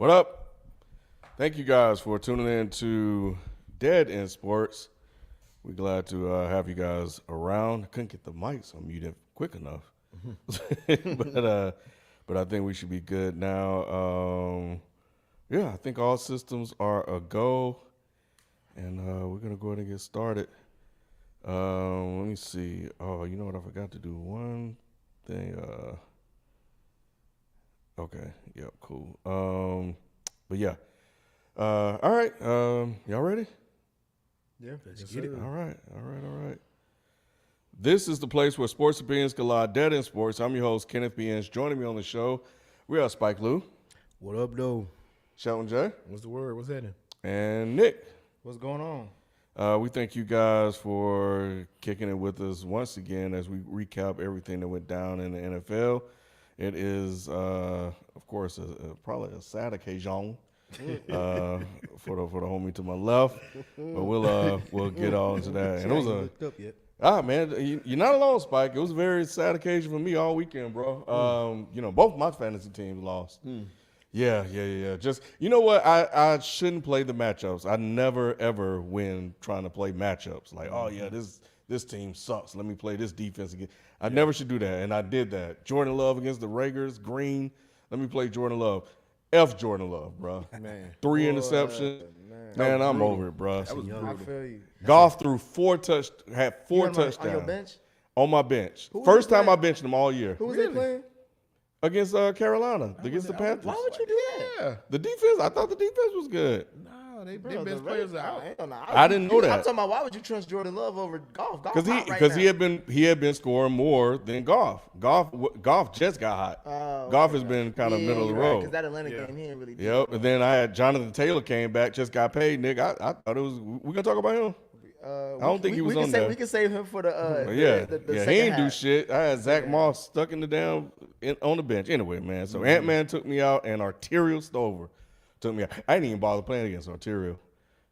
What up? Thank you guys for tuning in to Dead in Sports. We're glad to have you guys around. Couldn't get the mics unmuted quick enough. But I think we should be good now. I think all systems are a go. And we're going to go ahead and get started. Let me see. Oh, you know what? I forgot to do one thing. Okay. Yep, cool. But yeah. All right. Y'all ready? Yeah, Let's get it. All right. This is the place where sports opinions collide. Dead in Sports. I'm your host, Kenneth B. Inch. Joining me on the show, we have Spike Lou. What up, though? Shelton J. What's the word? What's happening? And Nick. What's going on? We thank you guys for kicking it with us once again as we recap everything that went down in the NFL. It is, of course, probably a sad occasion for the homie to my left, but we'll get on into that. And it was man, you're not alone, Spike. It was a very sad occasion for me all weekend, bro. Both my fantasy teams lost. Yeah. Just, you know what? I shouldn't play the matchups. I never, ever win trying to play matchups. Like, oh, yeah, this team sucks. Let me play this defense again. I never should do that, and I did that. Jordan Love against the Raiders, green. Let me play Jordan Love. F Jordan Love, bro. Man. 3 interceptions. Man, I'm over it, bro. I feel you. Golf threw four touchdowns. On your bench? On my bench. Who First was time I benched him all year. Who was they playing? Against Carolina, against the Panthers. Why would you do that? Yeah. The defense, I thought the defense was good. No, they best players are out. I didn't know that. I'm talking about why would you trust Jordan Love over Golf? Because he had been scoring more than Golf. Golf just got hot. Golf has been kind of middle of the road. Because that Atlanta game, he didn't really do Yep. And then I had Jonathan Taylor came back, just got paid. Nick, I thought it was. We gonna talk about him? I don't think he was on there. We can save him for the he ain't do shit. I had Zach Moss stuck in the on the bench. Anyway, man. So Ant-Man took me out, and Arterial Stover took me out. I didn't even bother playing against Arterial.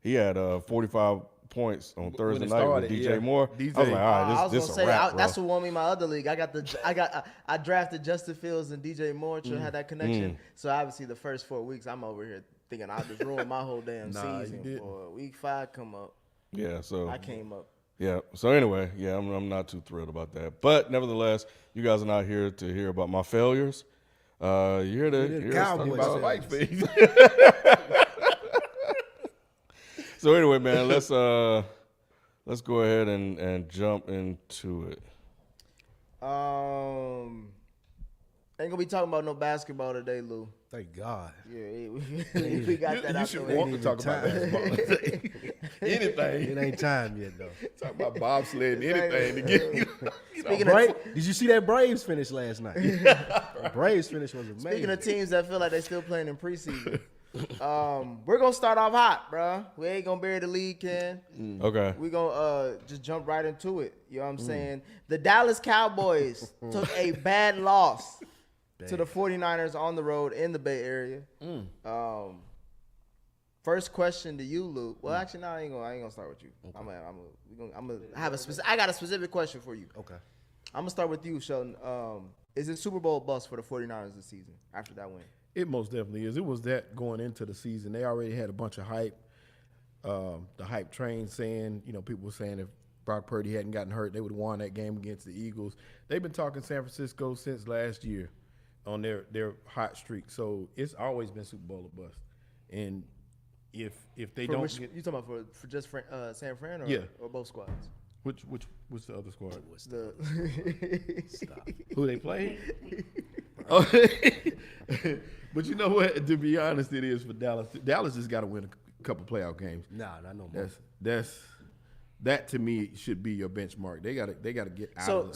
He had 45 points on Thursday night with DJ Moore. I was like, all right, this is a wrap, bro. That's what won me my other league. I drafted Justin Fields and DJ Moore to have that connection. So obviously the first 4 weeks, I'm over here thinking I just ruined my whole damn season. For week 5 come up. Yeah, so I came up. Yeah. So anyway, I'm not too thrilled about that. But nevertheless, you guys are not here to hear about my failures. You're here to hear Cowboys about Mike's face. So anyway, man, let's go ahead and jump into it. Ain't gonna be talking about no basketball today, Lou. Thank God. Yeah, we got that out the way. You should want to talk about basketball today. Anything. It ain't time yet, though. Talk about bobsled, anything to get you. Did you see that Braves finish last night? Braves finish was amazing. Speaking of teams that feel like they still playing in preseason, we're gonna start off hot, bro. We ain't gonna bury the lead, Ken. Okay. We gonna just jump right into it. You know what I'm saying? The Dallas Cowboys took a bad loss to the 49ers on the road in the Bay Area. First question to you, Luke. Well, actually, no, I ain't gonna start with you. Okay. I'm gonna have a specific. I got a specific question for you. Okay. I'm gonna start with you, Sheldon. Is it Super Bowl bust for the 49ers this season after that win? It most definitely is. It was that going into the season. They already had a bunch of hype. The hype train saying, people were saying if Brock Purdy hadn't gotten hurt, they would have won that game against the Eagles. They've been talking San Francisco since last year on their hot streak. So it's always been Super Bowl or bust. And if they For don't which, get, you talking about for just San Fran or both squads? what's the other squad? Stop. Who they play? But you know what? To be honest, it is for Dallas. Dallas just got to win a couple playoff games. Nah, not no more. That to me should be your benchmark. They got to get out of the.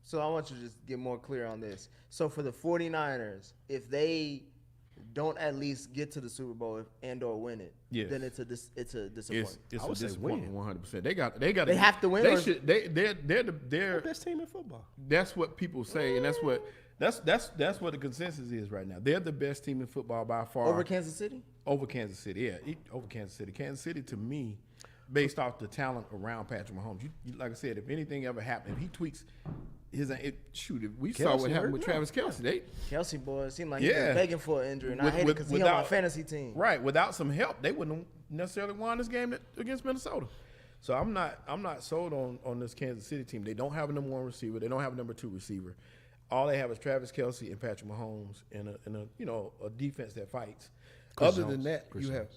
So I want you to just get more clear on this. So for the 49ers, if they don't at least get to the Super Bowl and or win it, then it's a disappointment. It's I would a say disappointment, win. 100%. They got. They have to win. They're the best team in football. That's what people say, and that's what the consensus is right now. They're the best team in football by far. Over Kansas City? Over Kansas City, yeah. Over Kansas City. Kansas City, to me, based off the talent around Patrick Mahomes, you like I said, if anything ever happened, if he tweaks we saw what happened with Travis Kelce. Kelsey boy seemed like he was begging for an injury, and I hate it because he's on my fantasy team. Right, without some help, they wouldn't have necessarily won this game against Minnesota. So I'm not sold on this Kansas City team. They don't have a number 1 receiver. They don't have a number 2 receiver. All they have is Travis Kelce and Patrick Mahomes and a defense that fights. Other than that, you have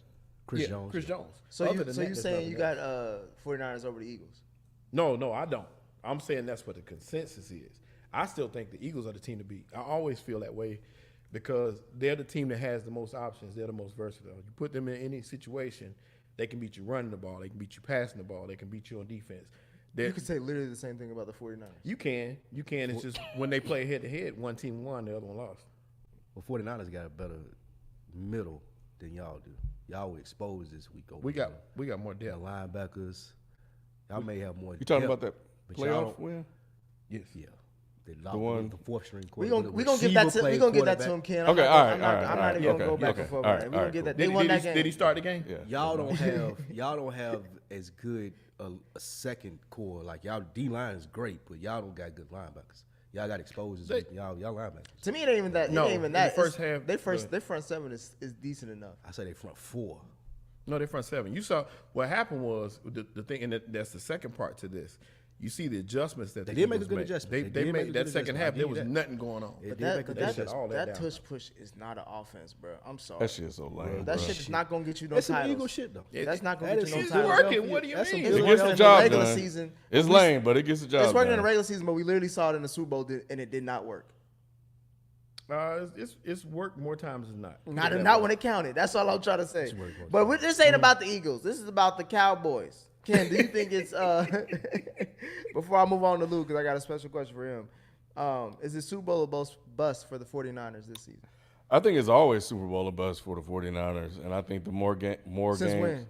Chris Jones. So you're saying you got 49ers over the Eagles? No, I don't. I'm saying that's what the consensus is. I still think the Eagles are the team to beat. I always feel that way because they're the team that has the most options. They're the most versatile. You put them in any situation, they can beat you running the ball. They can beat you passing the ball. They can beat you on defense. You could say literally the same thing about the 49ers. You can. It's just when they play head-to-head, one team won, the other one lost. Well, 49ers got a better middle than y'all do. Y'all were exposed this week. We got more depth. The linebackers. Y'all may have more. You talking depth, about that playoff win? Yes. Yeah. The one, the 4th string We quarterback. gonna get that to him, Ken. Okay, all right. I'm not even gonna go back and forth. We're gonna get that. They won that game. Did he start the game? Yeah. Y'all don't have as good a second core. Like y'all D line is great, but y'all don't got good linebackers. Y'all got exposed. Y'all linebackers. To me, it ain't even that. No, it ain't even that. in the first half, their front 7 is decent enough. I say they front 4. No, they front 7. You saw what happened was the thing, and that's the second part to this. You see the adjustments that they did make a good adjustment. They made that second half. There was nothing going on. But that tush push is not an offense, bro. I'm sorry. That shit is so lame. That shit is not gonna get you no That's titles. some Eagle shit though. That's not gonna get you no It's titles. working. What do you mean? It gets the job done. Season, It's lame, but it gets the job done. It's working in the regular season, but we literally saw it in the Super Bowl, and it did not work. It's worked more times than not. Not when it counted. That's all I'm trying to say. But this ain't about the Eagles. This is about the Cowboys. Ken, do you think it's before I move on to Luke, because I got a special question for him. Is it Super Bowl or bust for the 49ers this season? I think it's always Super Bowl or bust for the 49ers, and I think the more games when?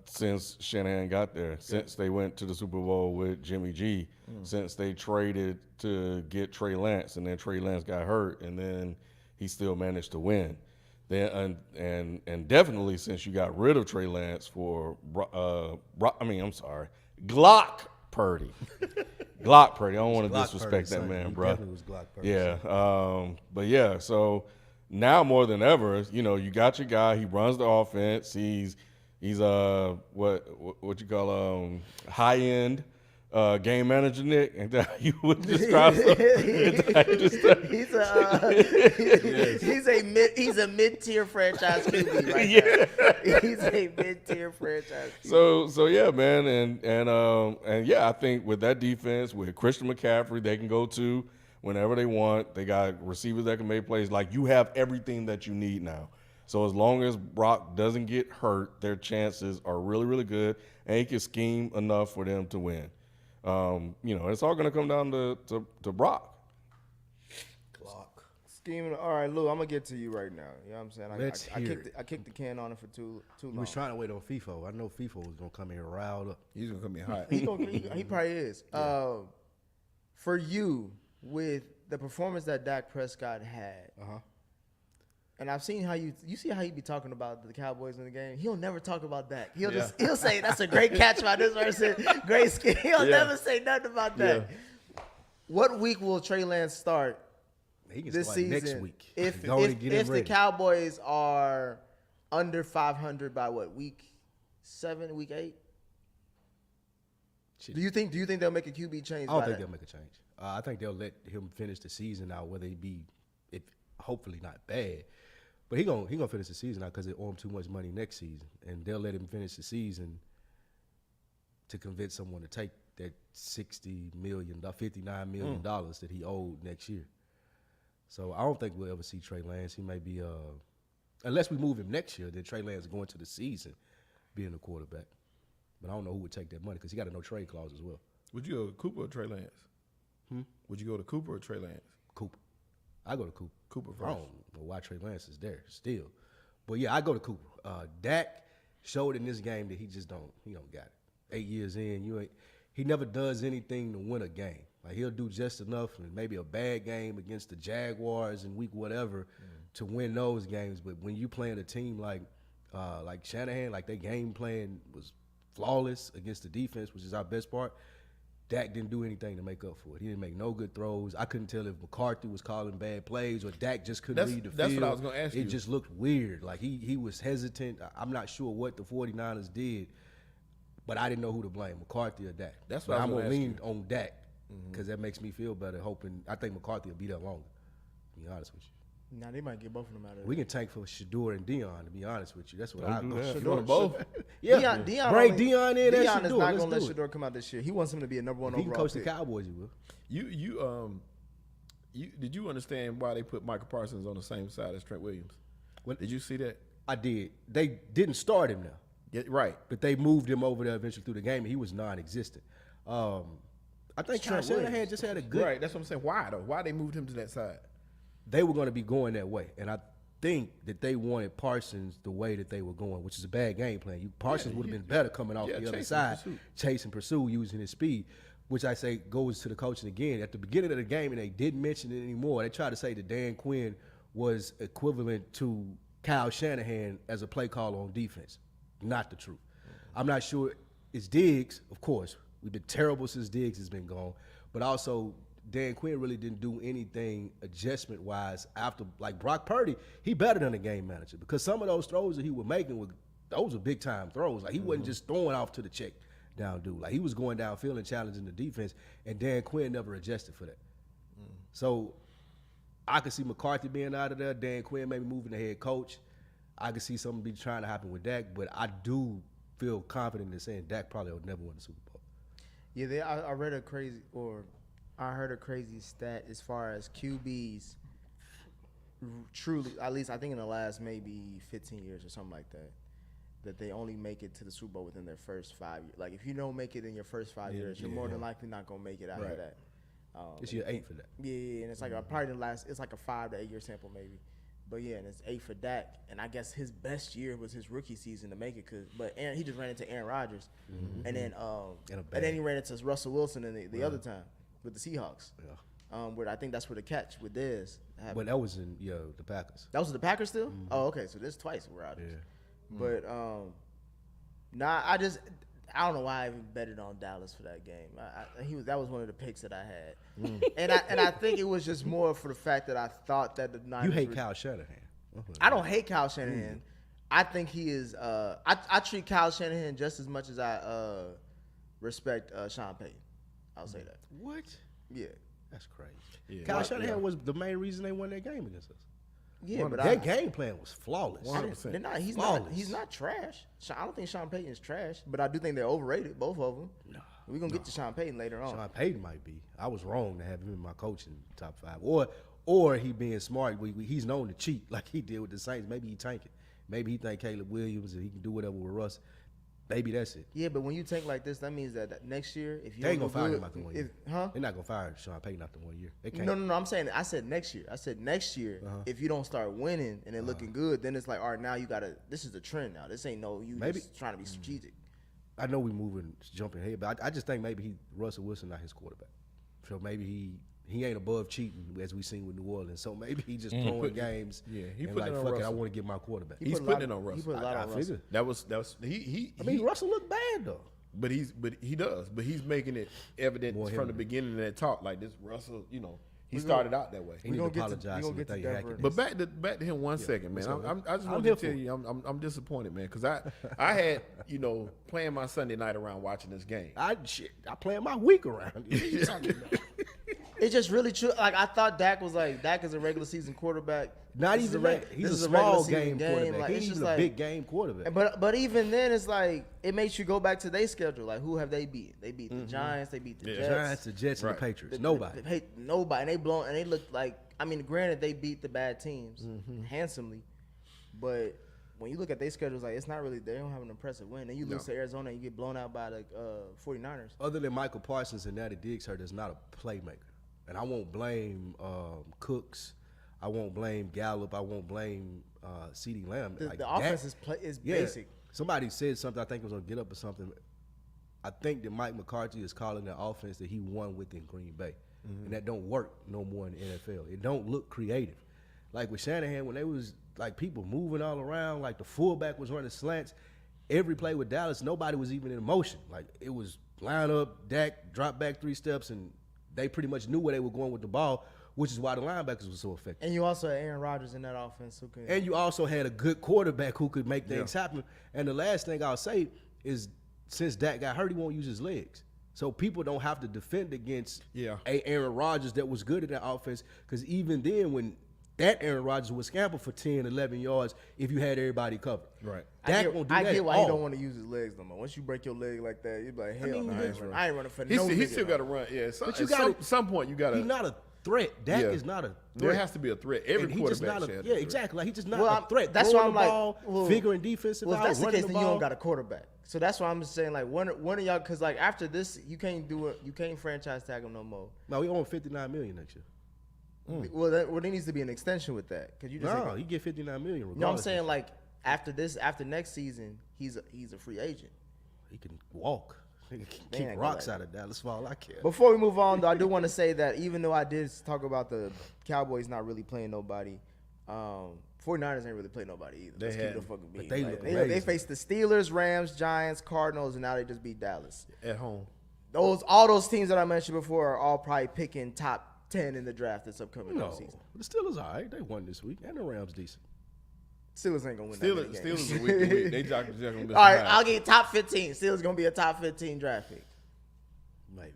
Since Shanahan got there, since they went to the Super Bowl with Jimmy G, since they traded to get Trey Lance, and then Trey Lance got hurt, and then he still managed to win. Then and definitely since you got rid of Trey Lance for Glock Purdy. Glock Purdy. I don't want to disrespect that man, bro. Definitely was Glock Purdy. Yeah. But yeah, so now more than ever, you got your guy. He runs the offense. He's what you call high end game manager, Nick, and that you would describe him. He's a mid-tier franchise QB right now. He's a mid-tier franchise QB. So yeah, man, and yeah, I think with that defense, with Christian McCaffrey, they can go to whenever they want. They got receivers that can make plays. Like, you have everything that you need now. So as long as Brock doesn't get hurt, their chances are really, really good, and he can scheme enough for them to win. It's all going to come down to Brock. Clock. Scheming. All right, Lou, I'm going to get to you right now. You know what I'm saying? Let's hear it. I kicked the can on it for too long. He was trying to wait on FIFO. I know FIFO was going to come here riled up. He's going to come in hot. He probably is. Yeah. For you, with the performance that Dak Prescott had, and I've seen how you see how he be talking about the Cowboys in the game. He'll never talk about that. He'll say that's a great catch by this person, great skill. He'll never say nothing about that. Yeah. What week will Trey Lance start this season? Next week. If the Cowboys are under 500 by what, week 7, week 8? Do you think they'll make a QB change? I don't think they'll make a change. I think they'll let him finish the season out, whether he be, hopefully not bad. But he gonna finish the season out because they owe him too much money next season, and they'll let him finish the season to convince someone to take that $59 million that he owed next year. So I don't think we'll ever see Trey Lance. He may be, unless we move him next year, then Trey Lance going to the season being a quarterback. But I don't know who would take that money because he got a no trade clause as well. Would you go to Cooper or Trey Lance? Would you go to Cooper or Trey Lance? Cooper. I go to Cooper. Cooper first. I don't know why Trey Lance is there still. But yeah, I go to Cooper. Dak showed in this game that he don't got it. 8 years in, he never does anything to win a game. Like, he'll do just enough and maybe a bad game against the Jaguars in week whatever to win those games. But when you playing a team like Shanahan, like their game plan was flawless against the defense, which is our best part, Dak didn't do anything to make up for it. He didn't make no good throws. I couldn't tell if McCarthy was calling bad plays or Dak just couldn't read the field. That's what I was going to ask you. It just looked weird. Like he was hesitant. I'm not sure what the 49ers did, but I didn't know who to blame, McCarthy or Dak. That's what I'm going to lean on Dak because that makes me feel better. I think McCarthy will be there longer. To be honest with you. Nah, they might get both of them out of there. We can tank for Shador and Dion, to be honest with you. That's what I go. You want both? Yeah, Dion bring Dion in. Dion is Shador. not Let's going to let do it. Shador come out this year. He wants him to be a number one If he can overall coach pick. the Cowboys, he will. Did you understand why they put Michael Parsons on the same side as Trent Williams? Did you see that? I did. They didn't start him now. Yeah, right. But they moved him over there eventually through the game, and he was non-existent. I think Trent Shanahan just had a good. Right, that's what I'm saying. Why though? Why they moved him to that side? They were going to be going that way, and I think that they wanted Parsons the way that they were going, which is a bad game plan. Parsons would have been better coming off the other side, chase and pursue using his speed, which I say goes to the coaching again. At the beginning of the game, and they didn't mention it anymore, they tried to say that Dan Quinn was equivalent to Kyle Shanahan as a play caller on defense. Not the truth. I'm not sure. It's Diggs, of course. We've been terrible since Diggs has been gone, but also Dan Quinn really didn't do anything adjustment-wise after, like Brock Purdy, he better than a game manager because some of those throws that he was making, those were big-time throws. Like he wasn't just throwing off to the check down dude. Like he was going downfield and challenging the defense, and Dan Quinn never adjusted for that. So I could see McCarthy being out of there, Dan Quinn maybe moving the head coach. I could see something be trying to happen with Dak, but I do feel confident in saying Dak probably will never win the Super Bowl. Yeah, I read a crazy, or I heard a crazy stat as far as QBs truly, at least I think in the last maybe 15 years or something like that they only make it to the Super Bowl within their first 5 years. Like if you don't make it in your first 5 years, you're more than likely not going to make it after that. It's year 8 for that. Yeah, and it's like probably it's like a 5 to 8 year sample maybe. But yeah, and it's 8 for Dak, and I guess his best year was his rookie season to make it, but he just ran into Aaron Rodgers, and then he ran into Russell Wilson in the other time with the Seahawks. Yeah. Where I think that's where the catch with Dez happened. But that was in the Packers. That was the Packers still? Oh, okay. So there's twice with Rodgers. Yeah. But I don't know why I even betted on Dallas for that game. That was one of the picks that I had, and I think it was just more for the fact that I thought that the Niners. You hate Kyle Shanahan. I don't hate Kyle Shanahan. I think he is. I treat Kyle Shanahan just as much as I respect Sean Payton. I'll say that. What? Yeah, that's crazy. Yeah. Kyle Shanahan was the main reason they won that game against us. Yeah, but their game plan was flawless. He's not trash. I don't think Sean Payton is trash, but I do think they're overrated, both of them. We're going to get to Sean Payton later on. Sean Payton might be. I was wrong to have him in my coaching top 5. Or he being smart. He's known to cheat like he did with the Saints. Maybe he tanking. Maybe he think Caleb Williams and he can do whatever with Russ. Maybe that's it. Yeah, but when you tank like this, that means that next year, if you they ain't gonna fire him after 1 year. Huh? They're not gonna fire Sean Payton after 1 year. They can't. No. I said next year. I said next year. If you don't start winning and then looking good, then it's like, all right, now you gotta. This is the trend now. This ain't just trying to be strategic. I know we jumping ahead, but I just think maybe Russell Wilson not his quarterback. So maybe he ain't above cheating as we seen with New Orleans. So maybe he just throwing games. Yeah, he and put like it on fuck Russell. it, I want to get my quarterback. He's putting it on Russell. He put a lot on Russell. That was he. I mean, Russell looked bad though. But he does. But he's making it evident from the beginning of that talk. Like this Russell, he started out that way. He need to apologize to Denver. But back to him 1 second, man. I just want to tell you, I'm disappointed, man, because I had playing my Sunday night around watching this game. I planned my week around. It's just really true. Like I thought Dak is a regular season quarterback. Not even that. He's a small game quarterback. Like, He's even a big game quarterback. But even then, it's like it makes you go back to their schedule. Like who have they beat? They beat the Giants. They beat the Jets. Giants, the Jets, and the Patriots. Nobody. Nobody. And they look like. I mean, granted, they beat the bad teams handsomely, but when you look at their schedules, like it's not really. They don't have an impressive win. Then you lose to Arizona and you get blown out by the 49ers. Other than Michael Parsons and Natty Diggs, is not a playmaker. And I won't blame Cooks. I won't blame Gallup. I won't blame CeeDee Lamb. The offense is basic. Somebody said something, I think it was on Get Up or something. I think that Mike McCarthy is calling the offense that he won with in Green Bay. And that don't work no more in the NFL. It don't look creative. Like with Shanahan, when they was like people moving all around, like the fullback was running slants, every play with Dallas, nobody was even in motion. Like, it was line up, Dak, drop back 3 steps, and they pretty much knew where they were going with the ball, which is why the linebackers were so effective. And you also had Aaron Rodgers in that offense. And you also had a good quarterback who could make things happen. And the last thing I'll say is, since Dak got hurt, he won't use his legs. So people don't have to defend against a Aaron Rodgers that was good at that offense, because even then, when that Aaron Rodgers would scamper for 10, 11 yards if you had everybody covered. Right. Dak won't do that. I get why he you don't want to use his legs no more. Once you break your leg like that, you're like, hell no, I ain't running for he no He nigga, still got to run. Yeah. But at some point, you got to. He's not a threat. Dak is not a threat. There has to be a threat. Every quarterback should have a threat. Exactly. Like, he's just not a threat. That's why I'm like, ball, figuring defensive out, if that's the running case, then the you ball. don't got a quarterback. So that's why I'm just saying, like, one of y'all, because, like, after this, you can't do it. You can't franchise tag him no more. No, we own $59 million next year. Well, there needs to be an extension with that. Cause you just he get $59 million regardless. No, I'm saying, like, after next season, he's a free agent. He can walk. He can kick rocks out of Dallas for all I care. Before we move on, though, I do want to say that even though I did talk about the Cowboys not really playing nobody, 49ers ain't really played nobody either. Let's keep it a fucking beat. They look amazing. They faced the Steelers, Rams, Giants, Cardinals, and now they just beat Dallas. At home. All those teams that I mentioned before are all probably picking top 10 in the draft this upcoming season. The Steelers all right. They won this week, and the Rams decent. Steelers ain't gonna win Steelers are week to week. They jocking all right, I'll get top 15. Steelers gonna be a top 15 draft pick. Maybe.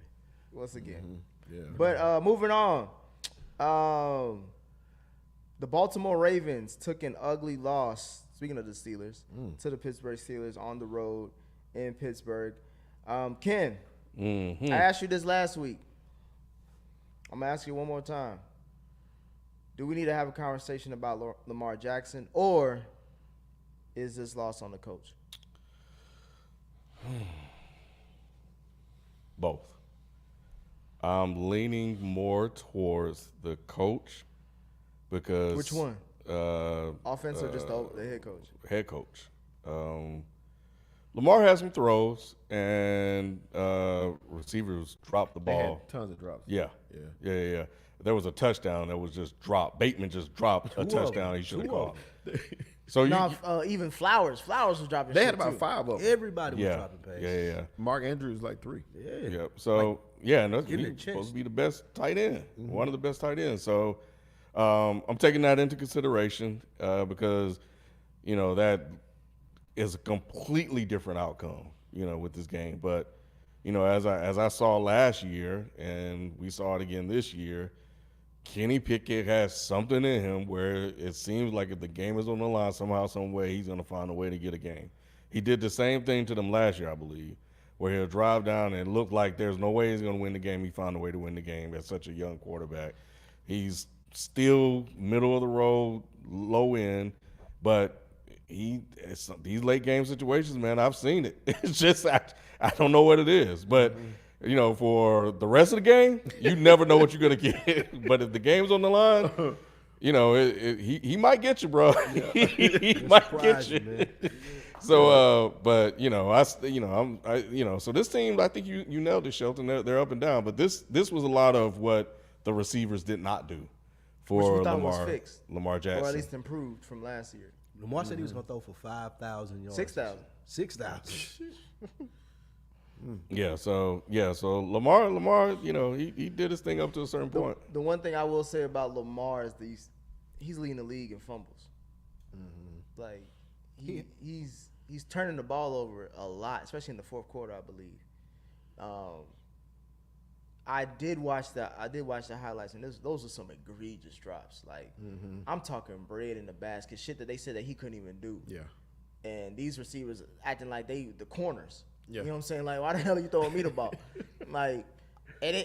Once again. Yeah. But moving on. The Baltimore Ravens took an ugly loss, speaking of the Steelers, to the Pittsburgh Steelers on the road in Pittsburgh. Ken, I asked you this last week. I'm going to ask you one more time. Do we need to have a conversation about Lamar Jackson, or is this loss on the coach? Both. I'm leaning more towards the coach because. Which one? Offense or just the head coach? Head coach. Lamar has some throws, and receivers dropped the ball. They had tons of drops. Yeah. There was a touchdown that was just dropped. Bateman just dropped a touchdown he should have caught. So even Flowers was dropping. They had about 5 of them. Everybody was dropping passes. Yeah. Mark Andrews like 3. Yeah. So he's supposed to be the best tight end, one of the best tight ends. So I'm taking that into consideration because that is a completely different outcome, with this game. But as I saw last year, and we saw it again this year, Kenny Pickett has something in him where it seems like if the game is on the line, somehow, some way, he's going to find a way to get a game. He did the same thing to them last year, I believe, where he'll drive down and look like there's no way he's going to win the game. He found a way to win the game as such a young quarterback. He's still middle of the road, low end, but these late game situations, man, I've seen it. It's just I don't know what it is, but for the rest of the game, you never know what you're gonna get. But if the game's on the line, he might get you, bro. He might get you. Man. So, so this team, I think you nailed it, Shelton. They're up and down, but this was a lot of what the receivers did not do for Lamar Jackson, or at least improved from last year. Lamar said he was going to throw for 5,000 yards. 6,000. 6,000. So Lamar, he did his thing up to a certain point. The one thing I will say about Lamar is he's leading the league in fumbles. Like he's turning the ball over a lot, especially in the fourth quarter, I believe. I did watch the highlights, and those are some egregious drops. Like I'm talking bread in the basket, shit that they said that he couldn't even do. Yeah. And these receivers acting like they the corners. Yeah. You know what I'm saying? Like, why the hell are you throwing me the ball? Like, and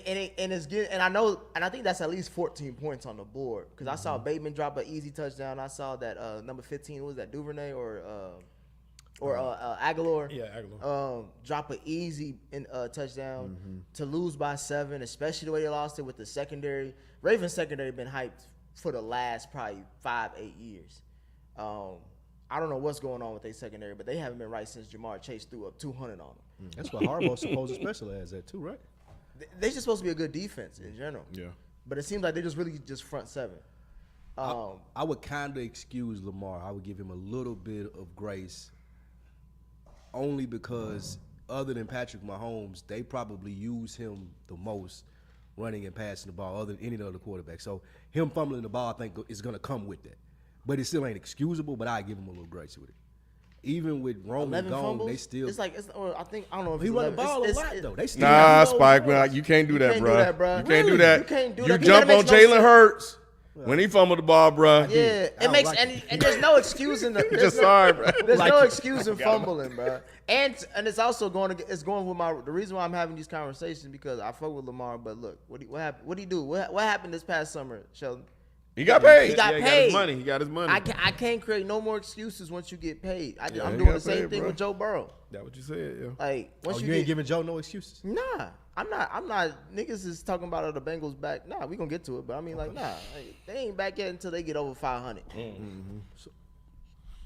it's good. And I think that's at least 14 points on the board because I saw Bateman drop an easy touchdown. I saw that number 15 was that Duvernay or Aguilar. Yeah, Aguilar. Drop an easy touchdown to lose by 7, especially the way they lost it with the secondary. Ravens secondary been hyped for the last probably 5-8 years. I don't know what's going on with their secondary, but they haven't been right since Jamar Chase threw up 200 on them. That's what Harbaugh's supposed to specialize at too, right? They're just supposed to be a good defense in general. Yeah. But it seems like they're just really just front 7. I would kind of excuse Lamar. I would give him a little bit of grace only because other than Patrick Mahomes, they probably use him the most running and passing the ball other than any other quarterback. So him fumbling the ball, I think, is going to come with that. But it still ain't excusable, but I give him a little grace with it. Even with Roman gone, fumbles? they still. It's like I don't know if he it's run the 11. ball a lot though. They still Nah, Spike, man, you can't do that, can't bro. do that, bro. You can't do that. You can't do You that. jump That on makes no Jalen sense. Hurts when he fumbled the ball, bro. Yeah, it makes and there's no excuse in that. Just sorry, bro. There's no excuse in fumbling, bro. And it's also going with the reason why I'm having these conversations because I fuck with Lamar, but look, what happened? What did he do? What happened this past summer, Sheldon? He got paid. He got He paid. got his money. I can't create no more excuses once you get paid. I'm he doing got the same paid, thing bro. with Joe Burrow. That's what you said, yeah. Like once you ain't giving Joe no excuses. Nah, I'm not. Niggas is talking about the Bengals back. Nah, we gonna get to it, but I mean, like, nah, like, they ain't back yet until they get over 500.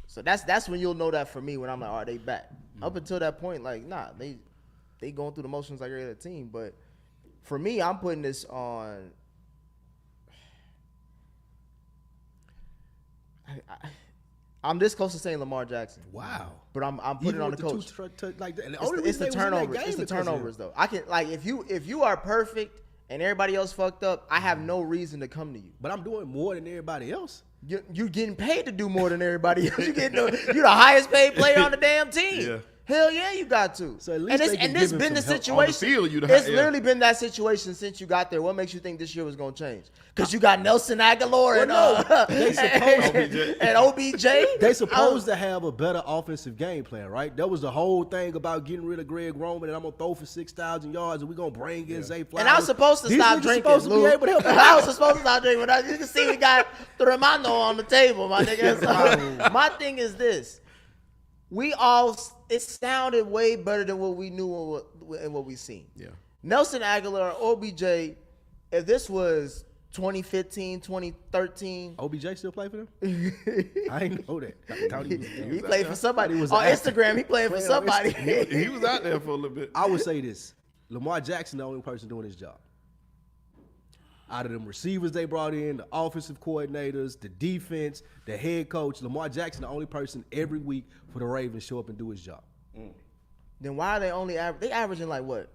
So that's when you'll know that for me when I'm like, are they back? Up until that point, like, nah, they going through the motions like every other team. But for me, I'm putting this on. I'm this close to saying Lamar Jackson. Wow. But I'm putting it on the coach. Like that. And It's the turnovers. It's the turnovers, though. I can like if you are perfect and everybody else fucked up, I have no reason to come to you. But I'm doing more than everybody else. You're getting paid to do more than everybody else. You're the highest paid player on the damn team. Yeah. Hell yeah, you got to. So at least they can this give him been the some help. situation. On the field, you the it's yeah. literally been that situation since you got there. What makes you think this year was gonna change? Because you got Nelson Aguilar and OBJ. They supposed to have a better offensive game plan, right? That was the whole thing about getting rid of Greg Roman and I'm gonna throw for 6,000 yards and we're gonna bring in Zay Flowers. And I was supposed to These stop niggas drinking. supposed to be Lou. able to help I was supposed to stop drinking. But you can see we got Tremano on the table, my nigga. So, my thing is this. It sounded way better than what we knew and what we seen. Yeah. Nelson Aguilar, OBJ, if this was 2015, 2013. OBJ still play for them? I didn't know that. I thought he was He played for somebody. was On an Instagram, he played for somebody. He was out there for a little bit. I would say this. Lamar Jackson, the only person doing his job. Out of them receivers they brought in, the offensive coordinators, the defense, the head coach, Lamar Jackson, the only person every week for the Ravens show up and do his job. Then why are they only they averaging like what?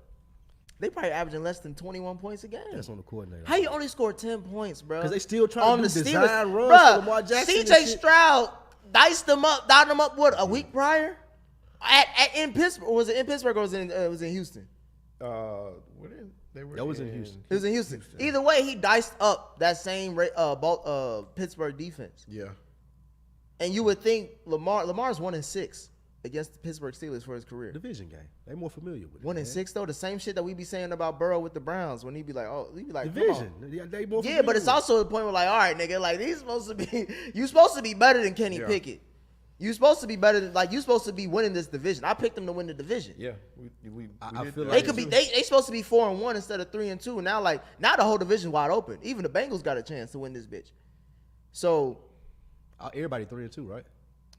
They probably averaging less than 21 points a game. That's on the coordinator. How you only score 10 points, bro? Because they still trying to do design runs Bruh, for Lamar Jackson. CJ Stroud diced them up what, a week prior? In Pittsburgh. Was it in Pittsburgh or was it in Houston? That was in Houston. It was in Houston. Either way, he diced up that same Pittsburgh defense. Yeah. And you would think Lamar's 1-6 against the Pittsburgh Steelers for his career. Division game. They more familiar with it. 1-6 though, the same shit that we be saying about Burrow with the Browns when he'd be like, Division. They more familiar but it's with also the point where like, all right, nigga, like you supposed to be better than Kenny Pickett. You supposed to be better than you supposed to be winning this division. I picked them to win the division. Yeah. I feel They like could be they supposed to be 4-1 instead of 3-2. Now now the whole division wide open. Even the Bengals got a chance to win this bitch. So everybody 3-2, right?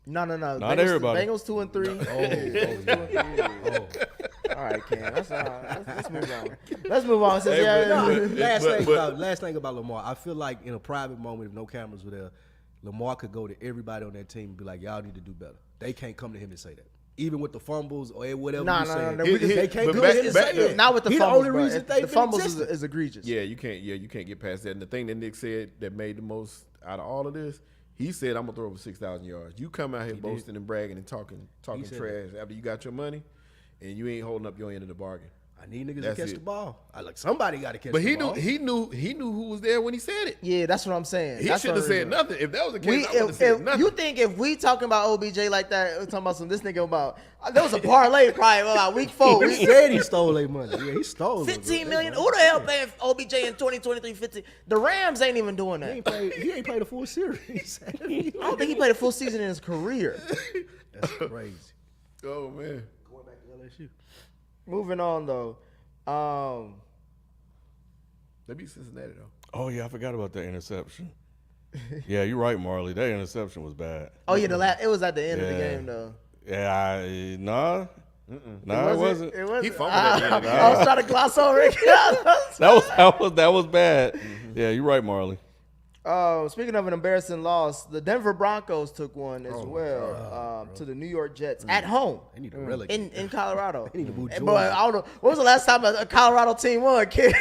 no. Not everybody. Bengals 2-3. All right, Cam. Let's move on. Let's move on. Last thing about Lamar. I feel like in a private moment, if no cameras were there, Lamar could go to everybody on that team and be like, y'all need to do better. They can't come to him and say that. Even with the fumbles or whatever you say. They can't come to him and say that. Not with the fumbles, the only bro. reason The fumbles is egregious. Yeah, you can't get past that. And the thing that Nick said that made the most out of all of this, he said, I'm gonna throw over 6,000 yards. You come out here boasting and bragging and talking trash after you got your money and you ain't holding up your end of the bargain. I need niggas to catch the ball. Somebody got to catch but the ball. But he knew who was there when he said it. Yeah, that's what I'm saying. He should have said nothing. If that was the case, I would have said nothing. You think if we talking about OBJ like that, we're talking about this nigga about there was a parlay probably about week 4. He said he stole their money. Yeah, he stole $15 million. Who the hell paying OBJ in 2023 50? The Rams ain't even doing that. He ain't played a full series. I don't think he played a full season in his career. That's crazy. Oh man. Going back to LSU. Moving on though. They beat Cincinnati though. Oh yeah, I forgot about that interception. Yeah, you're right, Marley. That interception was bad. Oh yeah, it was at the end of the game though. Yeah, it wasn't. It wasn't. He fumbled at the end of the game. I was trying to gloss over it. That was bad. Yeah, you're right, Marley. Speaking of an embarrassing loss, the Denver Broncos took one as well to the New York Jets at home. They need to relegate in Colorado. They need to move Boy, I don't know. When was the last time a Colorado team won, kid?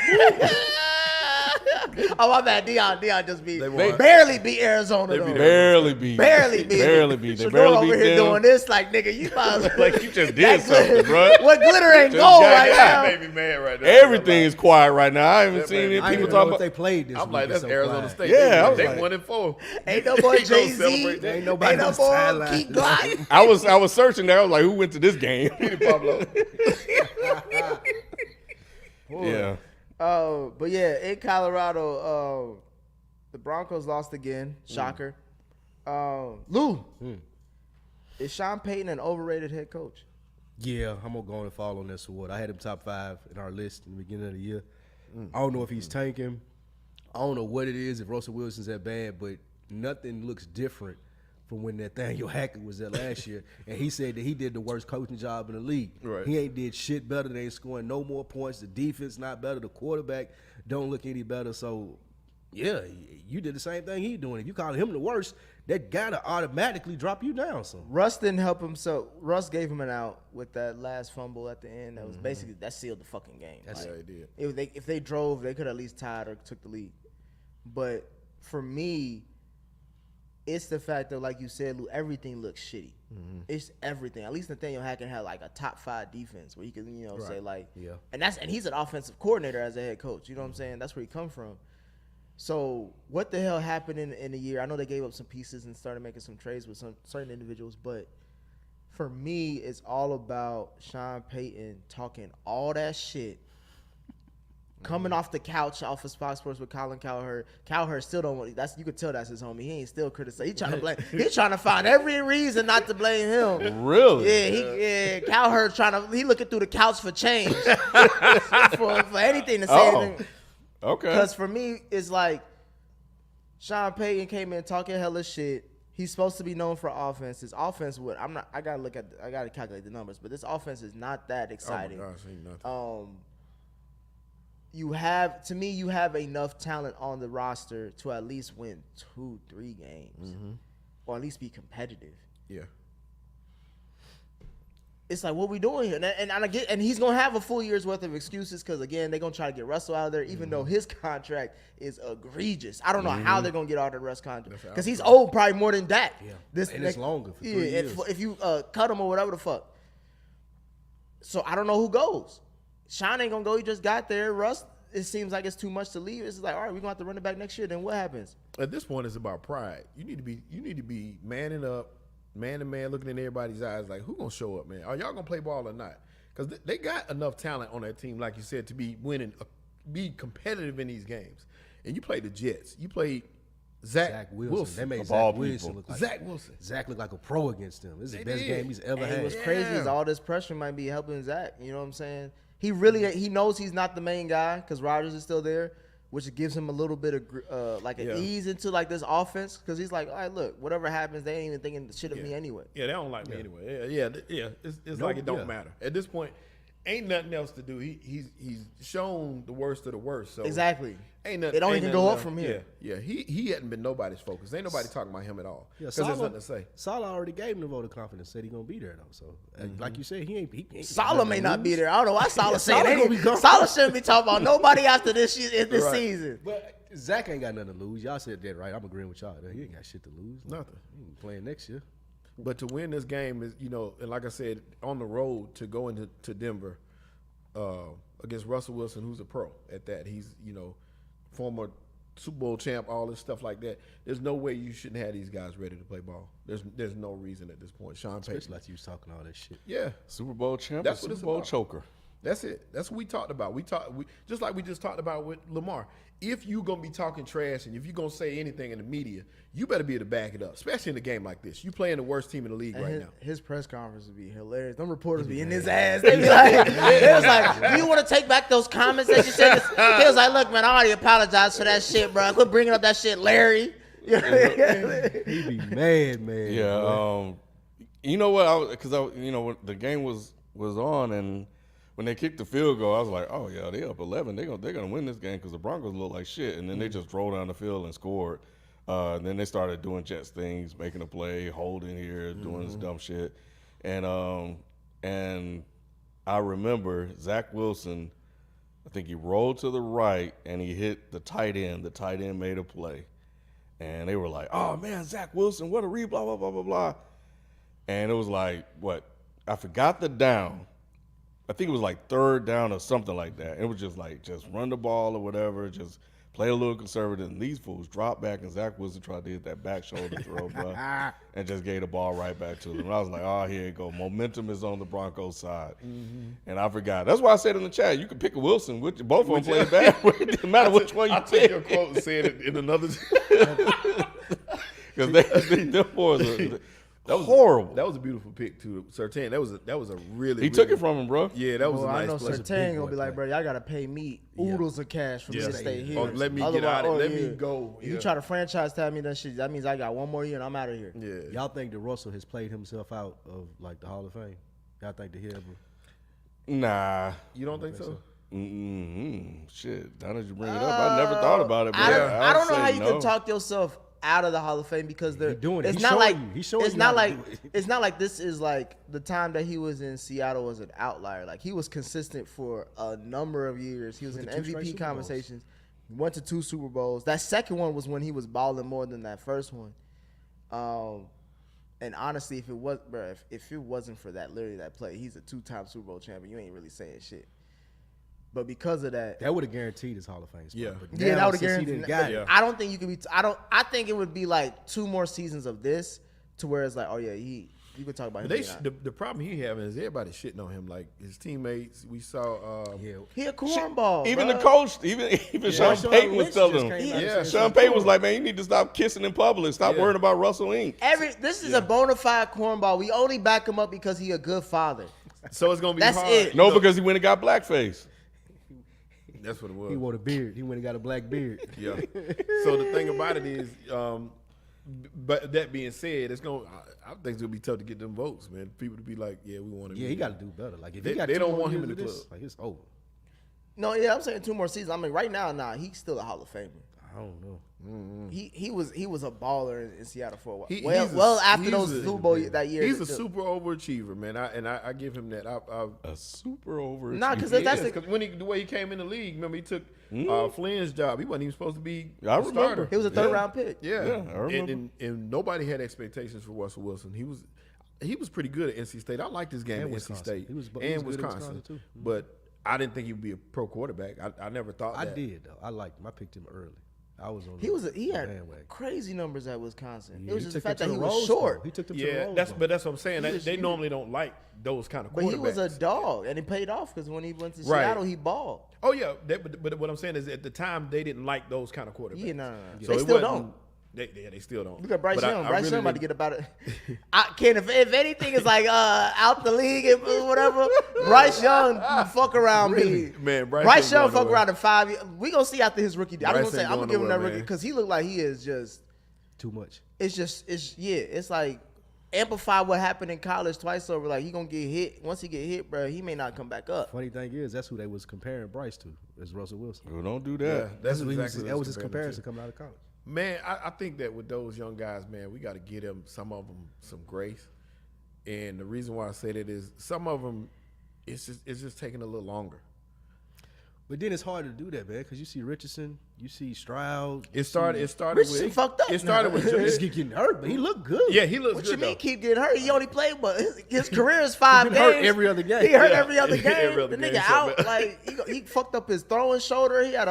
Oh, my bad. Deion just beat. They barely beat Arizona. They barely beat. Barely beat. They barely over beat here them. doing this like, nigga, you might like you just did something, bro. What glitter ain't gold right now? That made me mad right now. Everything is quiet right now. I haven't seen any I people didn't talk know about. if they played this. I'm like, that's Arizona State. Yeah, I was they like- 1-4. Ain't no boy Jay-Z. Ain't nobody Ain't no on the boy sideline. Keith Glock. I was searching there. I was like, who went to this game? Pablo. Yeah. But yeah, in Colorado, the Broncos lost again. Shocker. Lou, is Sean Payton an overrated head coach? Yeah, I'm gonna go and fall on this award. I had him top 5 in our list in the beginning of the year. I don't know if he's tanking. I don't know what it is, if Russell Wilson's that bad, but nothing looks different from when Nathaniel Hackett was there last year. And he said that he did the worst coaching job in the league. Right. He ain't did shit better. They ain't scoring no more points. The defense not better. The quarterback don't look any better. So, yeah, you did the same thing he doing. If you call him the worst, that gotta automatically drop you down some. Russ didn't help him, so Russ gave him an out with that last fumble at the end. That was basically that sealed the fucking game. That's Yeah, he did. If they drove, they could at least tied or took the lead. But for me, it's the fact that, like you said, Lou, everything looks shitty. It's everything. At least Nathaniel Hackett had like a top 5 defense where you could, say like, Yeah. and he's an offensive coordinator as a head coach. You know what I'm saying? That's where he come from. So what the hell happened in the year? I know they gave up some pieces and started making some trades with some certain individuals, but for me, it's all about Sean Payton talking all that shit, coming off the couch off of Fox Sports with Colin Cowherd. Cowherd still don't want. You could tell that's his homie. He ain't still criticizing. He trying to blame. He's trying to find every reason not to blame him. Really? Yeah, Cowherd he looking through the couch for change for anything to say anything. Okay. Because for me, it's like Sean Payton came in talking hella shit. He's supposed to be known for offense. His offense I gotta calculate the numbers, but this offense is not that exciting. Oh my gosh, ain't nothing. You have enough talent on the roster to at least win 2-3 games, or at least be competitive. Yeah. It's like, what we doing here? And he's gonna have a full year's worth of excuses because again, they're gonna try to get Russell out of there, even though his contract is egregious. I don't know how they're gonna get out of the Russ contract because he's old, probably more than that. Yeah. This And it's longer for 3 years. If you cut him or whatever the fuck. So I don't know who goes. Sean ain't gonna go. He just got there. Russ, it seems like it's too much to leave. It's like, all right, we're gonna have to run it back next year. Then what happens? At this point, it's about pride. You need to be manning up, man to man, looking in everybody's eyes like, who gonna show up, man? Are y'all gonna play ball or not? Because they got enough talent on that team, like you said, to be winning, be competitive in these games. And you play the Jets. You played Zach Wilson. They made Of all Zach Wilson people. look like Zach Wilson. Zach looked like a pro against them. This is the They best did. game he's ever And had. what's crazy is Yeah. all this pressure might be helping Zach. You know what I'm saying? He knows he's not the main guy because Rodgers is still there, which gives him a little bit of ease into like this offense because he's like, all right, look, whatever happens, they ain't even thinking shit of me anyway. Yeah, they don't like me anyway. Yeah. It's like it don't matter at this point. Ain't nothing else to do. He's shown the worst of the worst. So Exactly. Ain't nothing. It don't ain't even go nothing up else. from here. Yeah. He hadn't been nobody's focus. Ain't nobody talking about him at all. Yeah, Because there's nothing to say. Salah already gave him the vote of confidence, said he gonna be there though. So, like you said, he ain't Salah may not be there. I don't know why Salah saying Salah gonna be that. gone. Salah shouldn't be talking about nobody after this season. But Zach ain't got nothing to lose. Y'all said that right. I'm agreeing with y'all. He ain't got shit to lose. Nothing. He ain't playing next year. But to win this game is, and like I said, on the road to go into Denver against Russell Wilson, who's a pro at that. He's, former Super Bowl champ, all this stuff like that. There's no way you shouldn't have these guys ready to play ball. There's no reason at this point. Sean Payton. Especially like you was talking all that shit. Yeah. Super Bowl champ, That's and what it's Super Bowl about. choker. That's it. That's what we talked about. We just like we just talked about with Lamar. If you gonna be talking trash and if you gonna say anything in the media, you better be able to back it up, especially in a game like this. You playing the worst team in the league right now. His press conference would be hilarious. Them reporters be in his ass. They be like, they was like, do you want to take back those comments that you said? He was like, look, man, I already apologized for that shit, bro. Quit bringing up that shit, Larry. He be mad, man. Yeah. You know what? Because when the game was on and when they kicked the field goal, I was like, oh yeah, they up 11. They're gonna win this game because the Broncos look like shit. And then they just rolled down the field and scored. Then they started doing Jets things, making a play, holding here, doing this dumb shit. And I remember Zach Wilson, I think he rolled to the right and he hit the tight end. The tight end made a play. And they were like, oh, man, Zach Wilson, what a read, blah, blah, blah, blah, blah. And it was like, I forgot the down. I think it was like third down or something like that. It was just like, just run the ball or whatever, just play a little conservative. And these fools dropped back, and Zach Wilson tried to hit that back shoulder throw, bro, and just gave the ball right back to them. And I was like, oh, here you go. Momentum is on the Broncos side. And I forgot. That's why I said in the chat, you can pick a Wilson. Both of them play bad. It doesn't matter which one you pick. I took your quote and said it in another. Because them boys are... That was horrible. That was a beautiful pick too, Surtain. That was a really. He took it from him, bro. Yeah, that was a nice. I know play. Surtain gonna be like, bro, y'all gotta pay me oodles of cash for me to stay here. Or let me get out of it. Let me go. You try to franchise tag me that shit. That means I got one more year and I'm out of here. Yeah. Y'all think that Russell has played himself out of like the Hall of Fame? Y'all think that he ever? Nah. You don't think so? Shit. Now that you bring it up, I never thought about it. But I don't know how you can talk yourself out of the Hall of Fame because they're doing it. It's not like it's not like this is like the time that he was in Seattle was an outlier. Like he was consistent for a number of years. He was in MVP conversations. Went to 2 Super Bowls. That second one was when he was balling more than that first one. And honestly, if it wasn't for that play, he's a 2-time Super Bowl champion. You ain't really saying shit. But because of that, would have guaranteed his Hall of Fame spot. Yeah. But that would have guaranteed. I don't think you could be. I think it would be like 2 more seasons of this to where it's like, oh yeah, you could talk about him. The problem he having is everybody shitting on him. Like his teammates, we saw. He a cornball. Even bro. the coach, even Sean Payton was telling him. Sean Payton was like, man, you need to stop kissing in public. Stop worrying about Russell Inc. This is a bona fide cornball. We only back him up because he a good father. So it's gonna be That's hard. it. No, because he went and got blackface. That's what it was. He wore a beard. He went and got a black beard. Yeah. So the thing about it is, but that being said, it's gonna. I think it's gonna be tough to get them votes, man. People to be like, yeah, we want him. Yeah, he got to do better. Like if they, he got they 2 don't more want him years in the of club. this, like it's over. No, yeah, I'm saying 2 more seasons. I mean, right now, he's still a Hall of Famer. I don't know. He was a baller in Seattle for a while. He's After those Super Bowl that year, he's a super overachiever, man. I give him that. A super overachiever. Nah, because when the way he came in the league, remember he took Flynn's job. He wasn't even supposed to be I a remember. starter. he was a 3rd round pick. Yeah, I remember. And nobody had expectations for Russell Wilson. He was pretty good at NC State. I liked his game And at NC Wisconsin. State He was good and at Wisconsin Wisconsin, too. But I didn't think he would be a pro quarterback. I never thought I that. did though. I liked him. I picked him early. I was on. He had bandwagon. crazy numbers at Wisconsin. Yeah, it was he just the took fact them that to he the was Rose short. Bowl. He took them to the Yeah, Rose that's Bowl. but that's what I'm saying. They normally don't like those kind of quarterbacks. But he was a dog, and it paid off because when he went to Right. Seattle, he balled. Oh yeah, but what I'm saying is at the time they didn't like those kind of quarterbacks. Yeah, no. So They it still wasn't- don't. They still don't. Look at Bryce But Young. I Bryce really Young about to didn't- get about it. If anything is like out the league and whatever, Bryce Young fuck around me. Man, Bryce Young ain't going fuck around in 5 years. We gonna see after his rookie deal. I'm Bryce gonna ain't give him going that nowhere, rookie man. because he looked like he is just. Too much. It's like amplify what happened in college twice over. Like he gonna get hit. Once he get hit, bro, he may not come back up. Funny thing is, that's who they was comparing Bryce to, is Russell Wilson. Well, don't do Yeah, that. that's Who he was- exactly that what was his it's compared comparison to. coming out of college. Man, I think that with those young guys, man, we got to give them some of them some grace. And the reason why I say that is some of them, it's just taking a little longer. But then it's hard to do that, man, because you see Richardson, you see Stroud. It started Richardson with fucked up It started now. with He's getting hurt, but he looked good. yeah, he looks What good you mean though. keep getting hurt? He only played, but his career is 5 He games. been hurt every other game. He hurt Yeah. every other game. Every other The game, nigga so out. bad. Like he fucked up his throwing shoulder. He had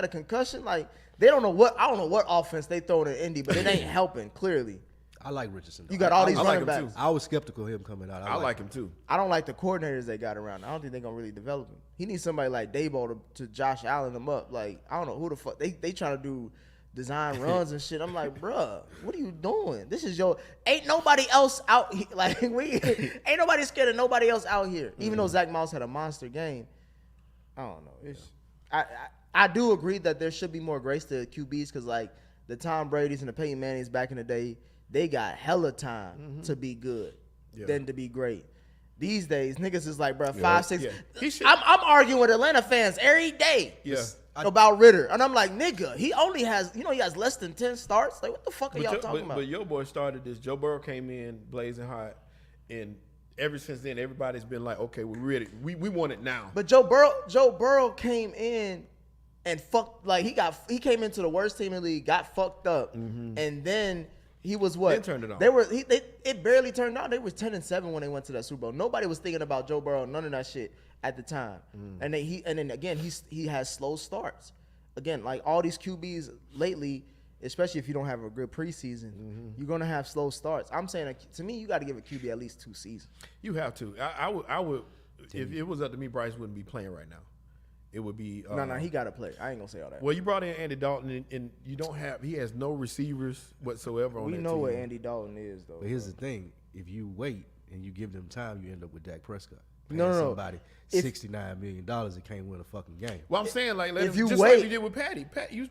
a concussion. Like they don't know what. I don't know what offense they throw in Indy, but it ain't helping. Clearly, I like Richardson. though. you got all these I like running him backs. too. I was skeptical of him coming out. I like him too. I don't like the coordinators they got around. I don't think they're gonna really develop him. He needs somebody like Daboll to Josh Allen him up. Like I don't know who the fuck they trying to do design runs and shit. I'm like, bruh, what are you doing? This is ain't nobody else out here. Like ain't nobody scared of nobody else out here. Even though Zach Moss had a monster game, I don't know. I do agree that there should be more grace to QBs because like the Tom Brady's and the Peyton Mannings back in the day, they got hella time to be good than to be great. These days, niggas is like, bro, 5, 6. Yeah. He should- I'm arguing with Atlanta fans every day. Yeah. about Ritter, and I'm like, nigga, he only has, he has less than 10 starts. Like, what the fuck are y'all talking about? But your boy started this. Joe Burrow came in blazing hot, and ever since then, everybody's been like, okay, we're ready. We want it now. But Joe Burrow came in and fucked. Like he came into the worst team in the league, got fucked up, and then he was what? Then turned it on. It barely turned on. They was 10-7 when they went to that Super Bowl. Nobody was thinking about Joe Burrow, none of that shit at the time. And then again he has slow starts. Again, like all these QBs lately, especially if you don't have a good preseason, you're gonna have slow starts. I'm saying, to me, you got to give a QB at least 2 seasons. You have to. I would. If it was up to me, Bryce wouldn't be playing right now. It would be. No, he got to play. I ain't gonna say all that. Well, you brought in Andy Dalton, and you don't have. He has no receivers whatsoever on that team. We know what Andy Dalton is, though. But here's the thing: if you wait and you give them time, you end up with Dak Prescott. No. Somebody $69 million that can't win a fucking game. Well, I'm saying like if you just wait, like you did with Patty.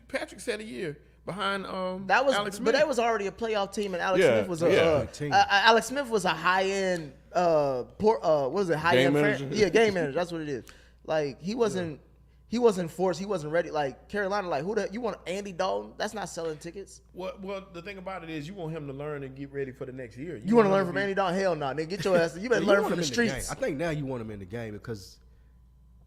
Patrick said a year behind that was, Alex Smith. but that was already a playoff team, and Alex Smith was Alex Smith was a high end what was it, high game end manager? game manager. That's what it is. Like he wasn't forced, he wasn't ready. Like Carolina, like you want Andy Dalton? That's not selling tickets. Well, the thing about it is you want him to learn and get ready for the next year. You want to learn from Andy Dalton? Hell no, nigga. Get your ass. You better learn from the streets. I think now you want him in the game because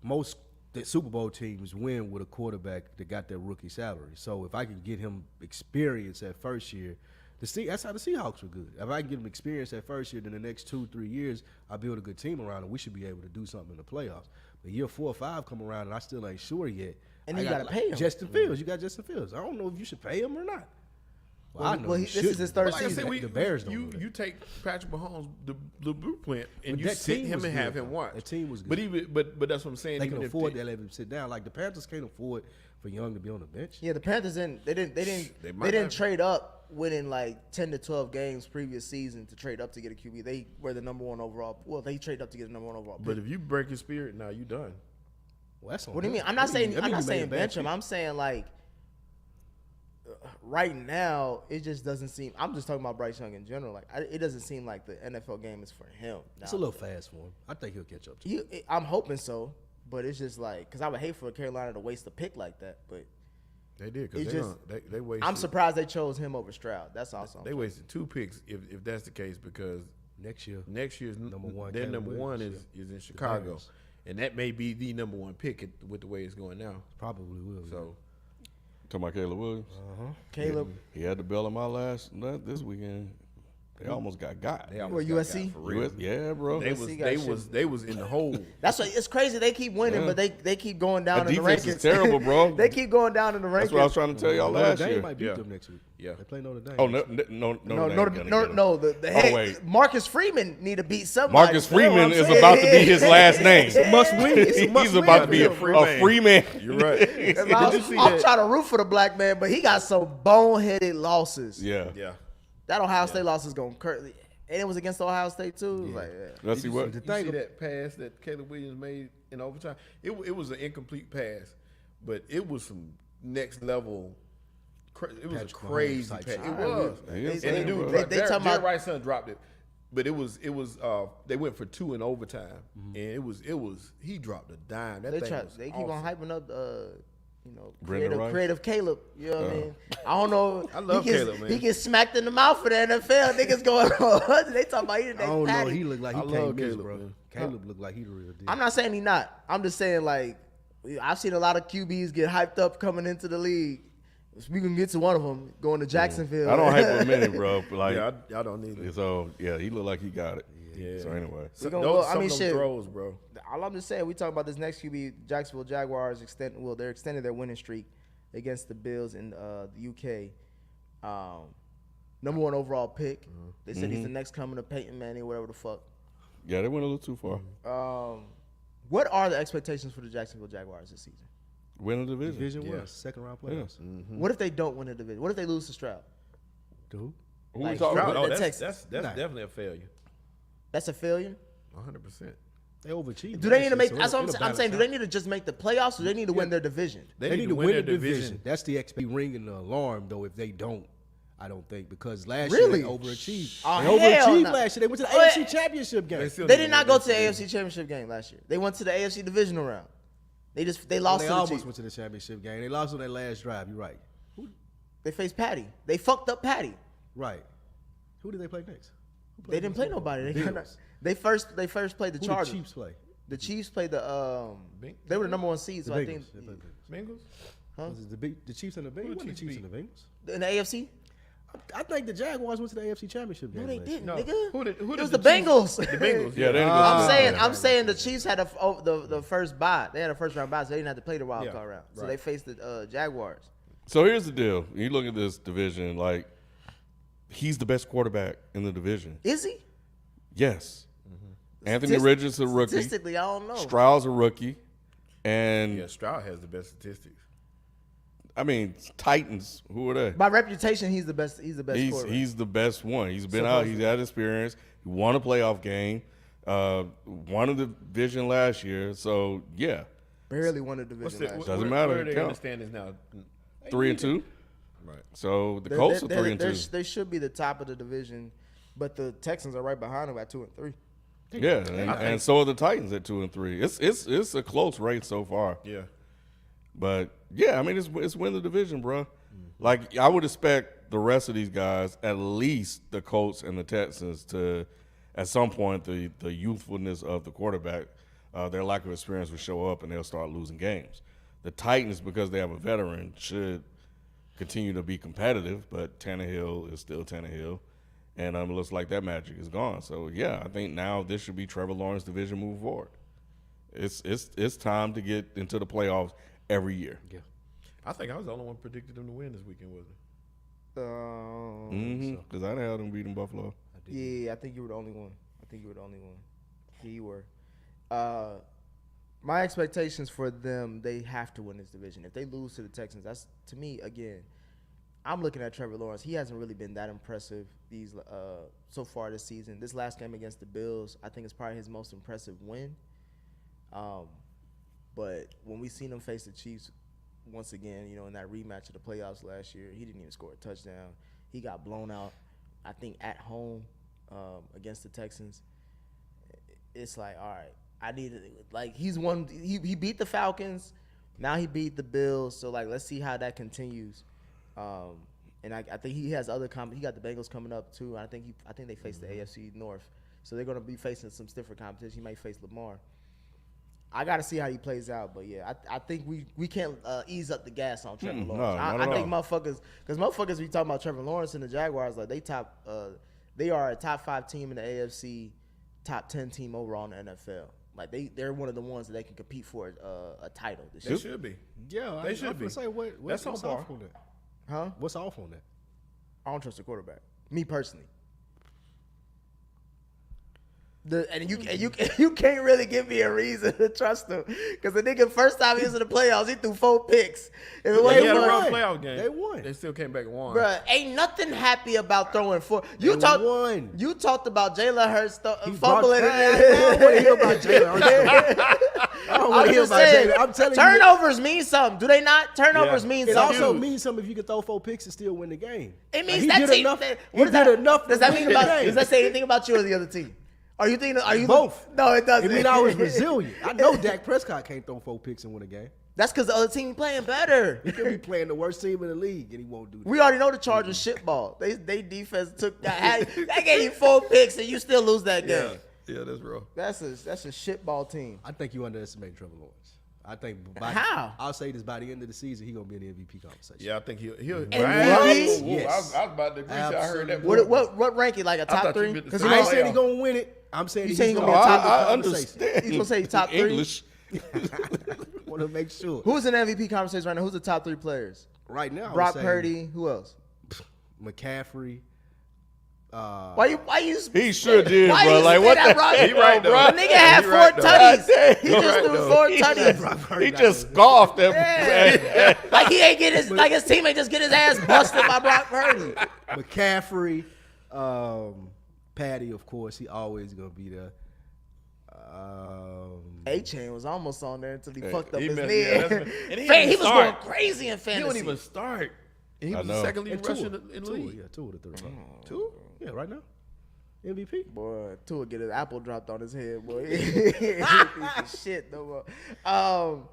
most the Super Bowl teams win with a quarterback that got their rookie salary. So if I can get him experience at first year, that's how the Seahawks were good. If I can get him experience at first year, then the next 2-3 years, I build a good team around him. We should be able to do something in the playoffs. But year 4 or 5 come around, and I still ain't sure yet. And you got to pay him. Justin Fields. You got Justin Fields. I don't know if you should pay him or not. Well, I know this is his third season. Said, the Bears don't do you take Patrick Mahomes the blueprint and But you that sit team him was and good, have him though. watch. That team was good. But that's what I'm saying. They even can if afford to let him sit down. Like the Panthers can't afford for Young to be on the bench. Yeah, the Panthers didn't trade up winning like 10 to 12 games previous season to trade up to get a QB. They were the number 1 overall. Well, they traded up to get the number 1 overall pick. But if you break his spirit, now you done. Well, that's on What do you him. mean? I'm not saying That mean you made a bad bench him. pick. I'm saying like right now it just doesn't seem. I'm just talking about Bryce Young in general. Like it doesn't seem like the NFL game is for him. It's a little fast for him. I think he'll catch up to you. I'm hoping so, but it's just like because I would hate for Carolina to waste a pick like that. But They did because they wasted. I'm surprised they chose him over Stroud. That's also They wasted 2 picks if that's the case because Next year's number one. Caleb Their number Williams, 1 is in Chicago, Bears. and that may be the number 1 pick with the way it's going now. Probably will. So Talking about Caleb Williams. Caleb. He had the bell in my this weekend. They almost got. they Or almost got USC? for real. Yeah, bro. They was in the hole. That's why it's crazy. They keep winning, Yeah. but they keep going down That in the rankings. defense is terrible, bro. They keep going down in the rankings. That's what I was trying to tell y'all last Notre Dame year. might beat Yeah. them next week. Yeah. They play Notre Dame. Oh next week. No. The head, wait. Marcus Freeman need to beat somebody. Marcus That's what Freeman I'm is saying. about to be his last name. It's a must win. It's a must He's win. about to be a man. free man. You're right. I'm that? trying to root for the black man, but he got some boneheaded losses. Yeah. Yeah. That Ohio State loss is going to currently. And it was against Ohio State, too. It was like, Let's see what. You see that pass that Caleb Williams made in overtime? It was an incomplete pass, but it was some next level. It was Patrick a crazy Mahomes pass. type It shit. was. He is And the saying, dude, bro. They talking about- Wright's son dropped it, but it was. They went for 2 in overtime, and it was. He dropped a dime. That thing was they keep awesome. on hyping up, Brendan Rice? creative Caleb. You know what I mean? I don't know. I love he gets, Caleb, man. He gets smacked in the mouth for the NFL. Niggas going on. They talking about he the I next don't know. Patty. He look like he I can't love miss, Caleb, bro. man. Caleb look like he the real deal. I'm not saying he not. I'm just saying like I've seen a lot of QBs get hyped up coming into the league. We can get to one of them going to Jacksonville. I don't hype him in, bro. But like, Yeah, I don't need it. so yeah, he looked like he got it. Yeah. So anyway, We gonna go- I Some mean, of them shit. throws, bro. All I'm just saying, we talking about this next QB, Jacksonville Jaguars they're extending their winning streak against the Bills in the UK. Number 1 overall pick. They said he's the next coming of Peyton Manning, whatever the fuck. yeah, they went a little too far. What are the expectations for the Jacksonville Jaguars this season? Win the division. Division Yeah. one, second round playoffs. What if they don't win the division? What if they lose to Stroud? Dude, Who Like, we talking Stroud- about? the that's Texans. definitely a failure. That's a failure. 100%. they overachieved. Do they need to make? So That's what it'll I'm balance saying. Do out. they need to just make the playoffs, or do they need to win their division? They need to win their division. That's the XP ringing the alarm, though. If they don't, I don't think because last Really? year they overachieved. Oh, they hell overachieved no. last year. They went to the But- AFC Championship game. still They need did to not win go to the their AFC Championship game last year. They went to the AFC divisional round. They lost They to the almost Chiefs. went to the championship game. They lost on that last drive. You're right. They faced Patty. They fucked up Patty. Right. Who did they play next? They didn't play nobody. Bills. They first played the Who Chargers. did Chiefs play? The Chiefs played they were the number 1 seed, so The I think Bengals. They played Bengals? Huh? Was it the Chiefs and the Bengals? Who the Wasn't the Chiefs Chiefs and the Bengals? in the AFC. I think the Jaguars went to the AFC Championship game. No, they last didn't, No. nigga. Who it did was the the Chiefs- Bengals. The Bengals. Yeah, they didn't go. I'm saying the Chiefs had the first bye. They had a first round bye, so they didn't have to play the wild Yeah, card round. So right. they faced the Jaguars. So here's the deal. You look at this division, like, he's the best quarterback in the division. Is he? Yes. Anthony Richards a rookie. Statistically, I don't know. Stroud's a rookie. And, Yeah, Stroud has the best statistics. I mean, Titans, who are they? By reputation, he's the best. He's the best quarterback. He's the best one. He's been out. He's had experience. He won a playoff game. Won a division last year. So, yeah. Barely won a division last year. Doesn't matter. Where It they count. understand is now. 3-2. Right. So, the Colts are 3-2. They should be the top of the division, but the Texans are right behind them at 2-3. Yeah, and so are the Titans at 2-3. It's a close race so far. Yeah. But yeah, I mean it's win the division, bro. Like I would expect the rest of these guys, at least the Colts and the Texans, to at some point the youthfulness of the quarterback, their lack of experience will show up and they'll start losing games. The Titans, because they have a veteran, should continue to be competitive, but Tannehill is still Tannehill. And it looks like that magic is gone. So yeah, I think now this should be Trevor Lawrence's division moving forward. It's time to get into the playoffs every year. Yeah. I think I was the only one predicted them to win this weekend, wasn't it? Because I had them beating Buffalo. Yeah, I think you were the only one. Yeah, you were. My expectations for them, they have to win this division. If they lose to the Texans, that's, to me, again, I'm looking at Trevor Lawrence. He hasn't really been that impressive so far this season. This last game against the Bills, I think it's probably his most impressive win. But when we seen him face the Chiefs once again, in that rematch of the playoffs last year, he didn't even score a touchdown. He got blown out, I think, at home against the Texans. It's like, all right, I need to, like, he beat the Falcons. Now he beat the Bills. So, like, let's see how that continues. And I think he has other he got the Bengals coming up too. I think they face the AFC North, so they're going to be facing some stiffer competition. He might face Lamar. I got to see how he plays out, but yeah, I think we can't ease up the gas on Trevor Lawrence. No, I think motherfuckers be talking about Trevor Lawrence and the Jaguars like they are a top 5 team in the AFC, top 10 team overall in the NFL. Like they're one of the ones that they can compete for a title this year. They should be. Yeah, They should be. Say, That's what's on par. off on that? Huh? What's off on that? I don't trust the quarterback. Me personally. You can't really give me a reason to trust him because the nigga first time he was in the playoffs, he threw 4 picks. If it They wasn't had a for- rough playoff game. They won. They still came back and won. Bruh, ain't nothing happy about throwing 4. They won. You talked about Jalen Hurts brought fumbling. I don't want to hear about Jalen Hurts. I don't want to I'm hear just about saying, Jalen. I'm telling you. turnovers mean something. Do they not? Turnovers Yeah. mean It something. also means something if you can throw 4 picks and still win the game. It means He that did team. enough. What does that enough. Does to that win mean the about? game. Does that say anything about you or the other team? Are you thinking? Are you Both? No, it doesn't. It mean I was resilient. I know Dak Prescott can't throw 4 picks and win a game. That's because the other team playing better. He could be playing the worst team in the league and he won't do that. We already know the Chargers shitball. They defense took that. They gave you 4 picks and you still lose that game. Yeah, that's real. That's a shitball team. I think you underestimate Trevor Lawrence. I think How? I'll say this by the end of the season, he's gonna be in the MVP conversation. Yeah, I think he'll. MVP? Yes. I was about to agree. I heard that. What rank it like a top thought you 3? meant to Because say I ain't playoff. saying he's gonna win it. I'm saying You he's saying he gonna gonna be be top a of I the conversation. understand. He's gonna say top 3? English. Want to make sure. Who's in the MVP conversation right now? Who's the top 3 players? Right now, Brock I'm saying Purdy. Who else? McCaffrey. Why you? He sure did, why bro. you Like say what that, the bro? heck, He right, bro? though. The nigga had He 4 right, though. tutties. He He just right, threw though. 4 He tutties. He just scoffed at Like he ain't get his his teammate just get his ass busted by Brock Purdy. McCaffrey. Patty, of course, he always gonna be there. A-Chain was almost on there until he fucked up he his messed- knee. yeah, that's- and he Fan- didn't he was start. going crazy in He fantasy. don't even start. And he I was the know. second lead And rusher Tua. in the league. Yeah, 2 of the 3. 2? Yeah, right now. MVP. Boy, Tua get his apple dropped on his head, boy. He a piece of shit, no more.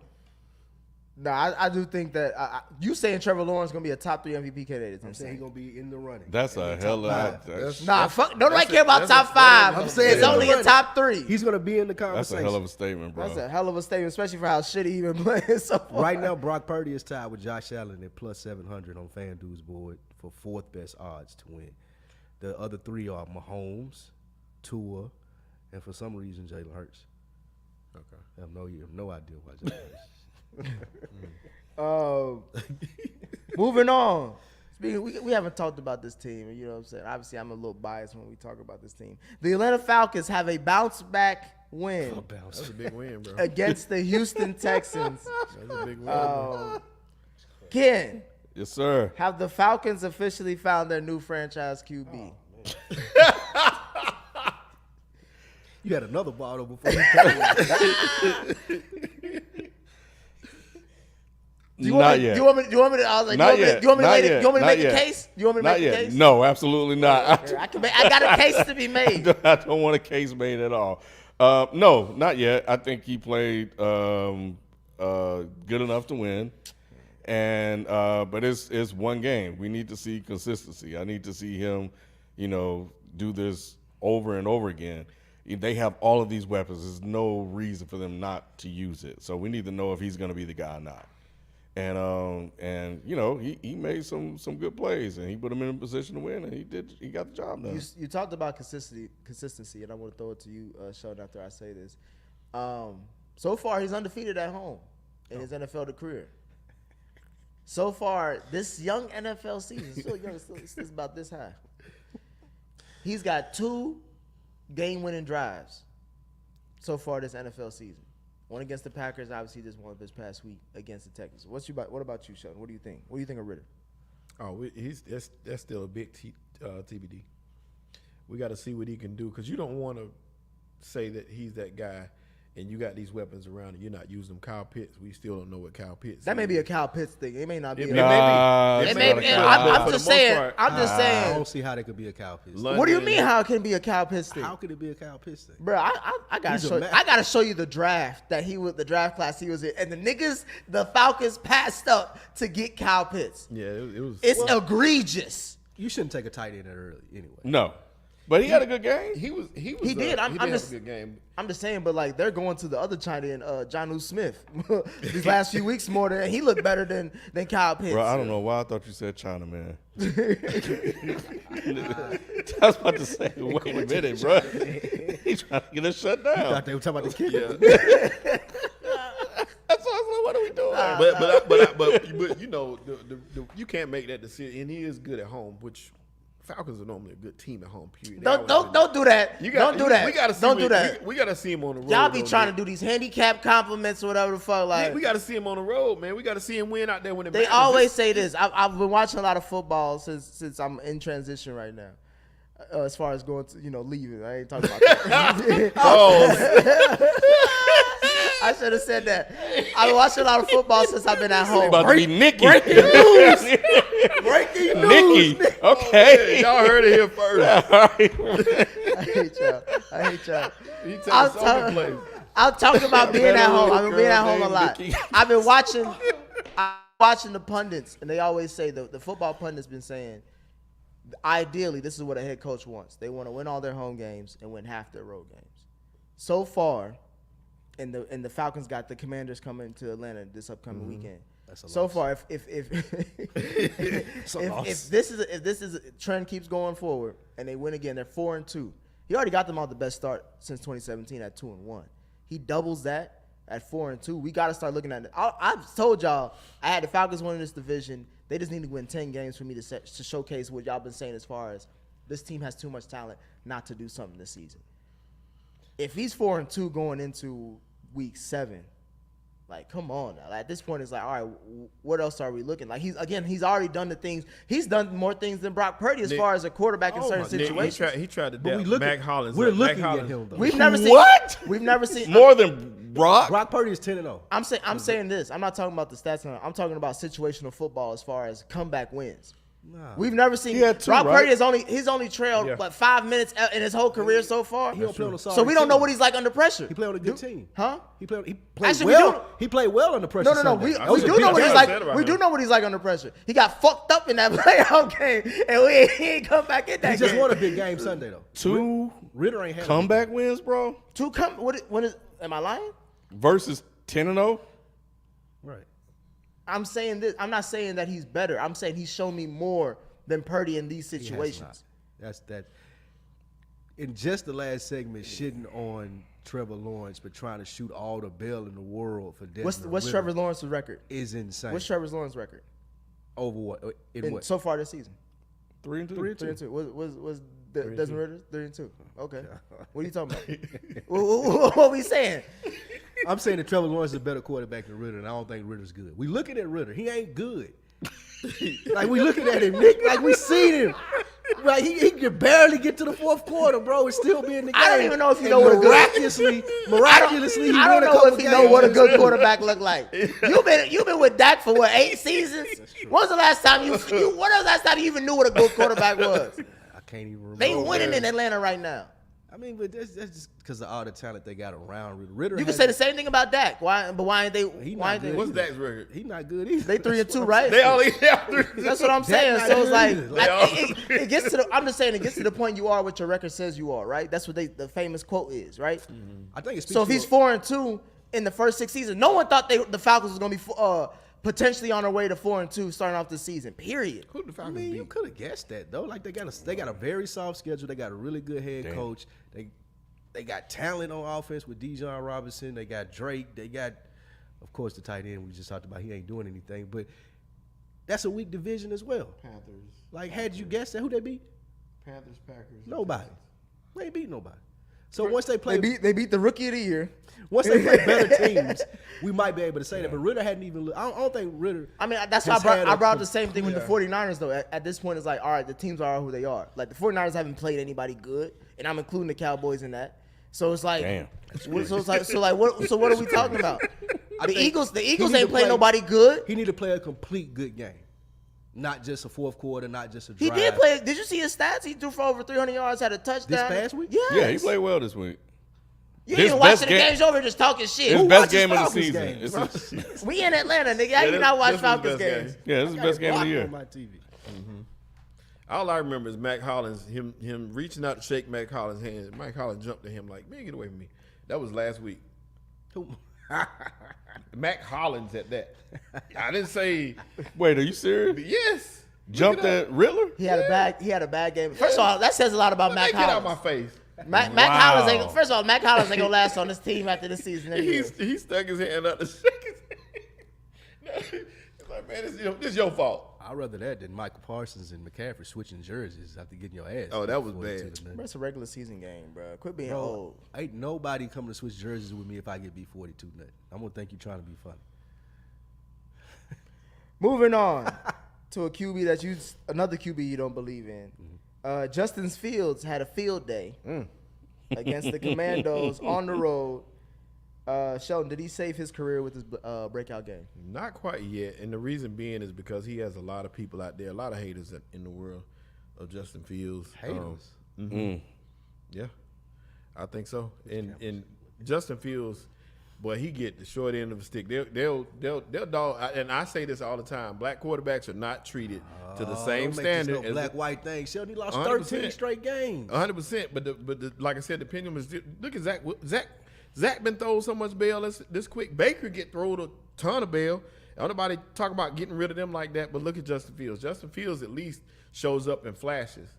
No, I do think that you saying Trevor Lawrence going to be a top 3 MVP candidate. I'm saying he's going to be in the running. That's a hell of a fuck. Nobody care about top 5. I'm saying it's only a top 3. He's going to be in the conversation. That's a hell of a statement, bro. That's a hell of a statement, especially for how shitty he been playing so far. Right now, Brock Purdy is tied with Josh Allen at plus 700 on FanDuel's board for 4th best odds to win. The other 3 are Mahomes, Tua, and for some reason, Jalen Hurts. Okay. I have no idea why Jalen Hurts. Moving on. We haven't talked about this team. You know what I'm saying? Obviously, I'm a little biased when we talk about this team. The Atlanta Falcons have a bounce-back win. That's a big win, bro. Against the Houston Texans. That's a big win, bro. Ken. Yes, sir. Have the Falcons officially found their new franchise QB? You had another bottle before you came. Not yet. Do you want me to? I was like, Not do you want me to make a case? Do you want me to Not make a yet. case? No, absolutely not. I got a case to be made. I don't want a case made at all. No, not yet. I think he played good enough to win, and but it's one game. We need to see consistency. I need to see him, do this over and over again. They have all of these weapons. There's no reason for them not to use it. So we need to know if he's going to be the guy or not. And he made some good plays, and he put him in a position to win, and he got the job done. You talked about consistency, and I want to throw it to you, Sheldon, after I say this. So far, he's undefeated at home in his NFL career. So far, this young NFL season, still young, it's about this high. He's got 2 game-winning drives so far this NFL season. One against the Packers, obviously this one this past week against the Texans. What about you, Sheldon? What do you think? What do you think of Ritter? Oh, that's still a big TBD. We got to see what he can do, because you don't want to say that he's that guy and you got these weapons around and you're not using them. Kyle Pitts, we still don't know what Kyle Pitts That may be a Kyle Pitts thing. It may not be. It may be. I'm just saying. I don't see how they could be a Kyle Pitts thing. What do you mean? How can it be a Kyle Pitts thing? How could it be a Kyle Pitts thing? Bro, I gotta show you the draft the draft class he was in, and the Falcons passed up to get Kyle Pitts. Yeah, it was. It's egregious. You shouldn't take a tight end that early anyway. No. But he had a good game. He did. I'm just have a good game. I'm just saying, but like they're going to the other tight end, Jonnu Smith, these last few weeks more than he looked better than Kyle Pitts. Bro, I don't know why I thought you said China, man. I was about to say, wait a minute, bro. He's trying to get us shut down. I thought they were talking about the kicker. That's why I was like, what are we doing? But you can't make that decision, and he is good at home, which Falcons are normally a good team at home. Period. Don't do that. Don't do that. We gotta see don't do that. We gotta see him on the road. Y'all be trying to do these handicap compliments or whatever the fuck. Like we gotta see him on the road, man. We gotta see him win out there when it they matters. always say this. I've been watching a lot of football since I'm in transition right now. As far as going to leaving, I ain't talking about that. I should have said that. I've been watching a lot of football since I've been at home. About to be Nikki. Breaking news. Breaking news. Nikki. Okay. Y'all heard it here first. All right. I hate y'all. He tells us on the place. I'm talking about being at home. I've been being at home a lot. I've been watching the pundits, and they always say the football pundits been saying, ideally, this is what a head coach wants. They want to win all their home games and win half their road games. So far, and the Falcons got the Commanders coming to Atlanta this upcoming weekend. So far, if this is a trend keeps going forward and they win again, they're 4-2. He already got them on the best start since 2017 at 2-1. He doubles that at 4-2. We got to start looking at it. I've told y'all I had the Falcons winning this division. They just need to win 10 games for me to showcase what y'all been saying as far as this team has too much talent not to do something this season. If he's 4-2 going into week 7, like, come on now. Like, at this point, it's like, all right, what else are we looking? Like, he's already done the things. He's done more things than Brock Purdy as far as a quarterback in certain situations. He tried to doubt Mac Hollins. We're looking at him, though. We've never seen What? We've never seen More than Brock? Brock Purdy is 10-0. I'm saying this. I'm not talking about the stats. I'm talking about situational football as far as comeback wins. Nah. We've never seen. He had two, Brock right? Purdy he's only trailed what 5 minutes in his whole career so far. He don't play on a So we don't know team. what he's like under pressure. He played on a good team. Huh? He played Actually, well. He played well under pressure. No. Sunday. We do know what he's like. We do know what he's like under pressure. He got fucked up in that playoff game, and he ain't come back in that He game. just won a big game Sunday though. Two Ritter ain't had comeback wins, bro, Am I lying? versus 10-0. Right. I'm saying this. I'm not saying that he's better. I'm saying he's shown me more than Purdy in these He has situations. not. That's that. In just the last segment, shitting on Trevor Lawrence, but trying to shoot all the bail in the world for Desmond What's Ritter Trevor Lawrence's record? is insane. What's Trevor Lawrence's record Over what? In what? so far this season? 3-2. 3-2. Was Desmond Ritter 3-2? Okay. What are you talking about? what are we saying? I'm saying that Trevor Lawrence is a better quarterback than Ritter, and I don't think Ritter's good. We looking at Ritter. He ain't good. Like, we looking at him, Nick. Like, we seen him. Like, he can barely get to the fourth quarter, bro, and still be in the game. I don't even know if you And know what a good miraculously, he I win don't a know couple if you games. know what a good quarterback look like. You've been with Dak for what, 8 seasons? When was the last time you even knew what a good quarterback was? I can't even remember. They winning in Atlanta right now. I mean, but that's just because of all the talent they got around Ritter. Ritter You can say the same thing about Dak. Why ain't they? He Why not ain't they? good. What's Dak's record? He not good either. They 3-2, right? They only have 3. That's what I'm saying. not So it's like, good. it gets to the. I'm just saying, it gets to the point you are what your record says you are, right? That's what the famous quote is, right? I think it's So if he's 4-2 in the first 6 seasons, no one thought the Falcons was gonna be potentially on their way to 4-2 starting off the season. Period. Who the I Falcons mean, you beat? could have guessed that though. Like they got a very soft schedule. They got a really good head coach. They got talent on offense with Dijon Robinson. They got Drake. They got, of course, the tight end we just talked about. He ain't doing anything, but that's a weak division as well. Panthers. Like, had you guessed that, who they beat? Panthers, Packers. Nobody. They ain't beat nobody. So once they play, They beat the rookie of the year. once they play better teams, we might be able to say that. But Ritter hadn't even. I don't think Ritter. I mean, that's why has I had brought a up the same thing with the 49ers, though. At this point, it's like, all right, the teams are who they are. Like, the 49ers haven't played anybody good, and I'm including the Cowboys in that. So it's like, Damn. So what are we talking about? The Eagles need ain't to playing play- nobody good. He need to play a complete good game, not just a fourth quarter, not just a He drive. did play. Did you see his stats? He threw for over 300 yards, had a touchdown. This past week? Yes. Yeah, he played well this week. You His ain't even watching best the game- games over just talking shit. His Who best watches game of the Falcons season. games, It's- We in Atlanta, nigga. How you not watch this was Falcons the best games? game. yeah, this is the best game of the year. On my TV. All I remember is Mac Hollins, him reaching out to shake Mac Hollins' hand. Mike Hollins jumped to him like, man, get away from me. That was last week. Who- Mac Hollins at that. I didn't say Wait, are you serious? yes. Jumped Look it up. at Riddler? He had a bad game. First of all, that says a lot about Mac Get out of my Hollins. face. Mac Wow. Hollins ain't. First of all, Mac Hollins ain't gonna last on this team after this season. Anyway. He stuck his hand up to shake his hand. It's like, man, this is your fault. I'd rather that than Michael Parsons and McCaffrey switching jerseys after getting your ass. Oh, that was 42 bad. to nothing. Bro, it's a regular season game, bro. Quit being Bro, old. ain't nobody coming to switch jerseys with me if I get beat 42 nothing. I'm gonna think you trying to be funny. Moving on to another QB you don't believe in. Justin Fields had a field day against the Commandos on the road. Sheldon, did he save his career with his breakout game? Not quite yet, and the reason being is because he has a lot of people out there, a lot of haters in the world of Justin Fields. Haters. Yeah, I think so. And Justin Fields, boy, he get the short end of the stick. They'll dog. And I say this all the time: black quarterbacks are not treated to the same Don't make this standard no as black white thing. Sheldon, he lost 100%. 13 straight games. 100%. But the like I said, the pendulum is. Look at Zach been throwing so much bail this quick. Baker get thrown a ton of bail. Don't nobody talk about getting rid of them like that. But look at Justin Fields. Justin Fields at least shows up in flashes.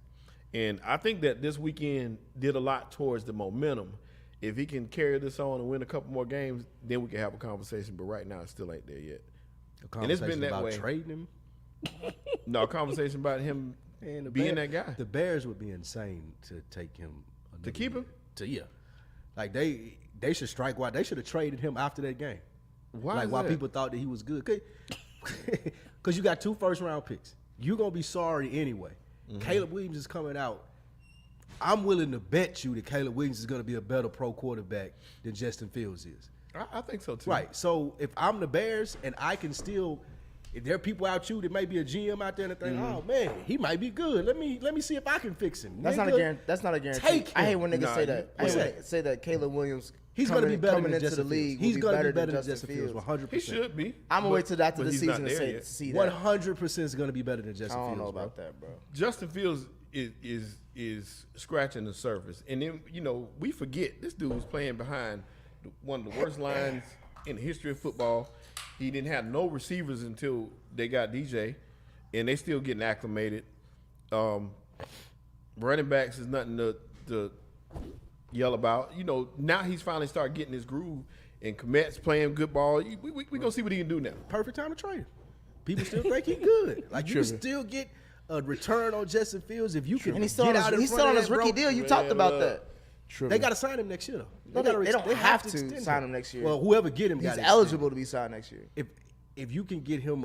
And I think that this weekend did a lot towards the momentum. If he can carry this on and win a couple more games, then we can have a conversation. But right now, it still ain't there yet. A And it's been that about way. trading him. No, a conversation about him And being that guy. The Bears would be insane to take him. To keep him? Like they should strike while they should have traded him after that game. Why Like is why that? people thought that he was good. Because you got 2 first-round picks. You're going to be sorry anyway. Caleb Williams is coming out. I'm willing to bet you that Caleb Williams is going to be a better pro quarterback than Justin Fields is. I think so too. Right. So if I'm the Bears and I can still If there are people out you that may be a GM out there and think, oh man, he might be good. Let me see if I can fix him. That's not a guarantee. That's not a guarantee. I hate when niggas say that. I hate say that Caleb Williams. He's going to be better than into Justin the league. He's going to be better than Justin Fields. 100%. He should be. I'm gonna wait till after the season to see that. 100% is going to be better than Justin Fields. I don't know about that, bro. Justin Fields is scratching the surface, and then we forget this dude was playing behind one of the worst lines in the history of football. He didn't have no receivers until they got DJ, and they still getting acclimated. Running backs is nothing to yell about. Now he's finally started getting his groove, and Komet's playing good ball. We gonna see what he can do now. Perfect time to trade him. People still think he's good. Like you can still get a return on Justin Fields if you can. And he's still on his rookie deal. You talked about that. They got to sign him next year, though. They don't have to sign him next year. Well, whoever get him, he's eligible to be signed next year. If you can get him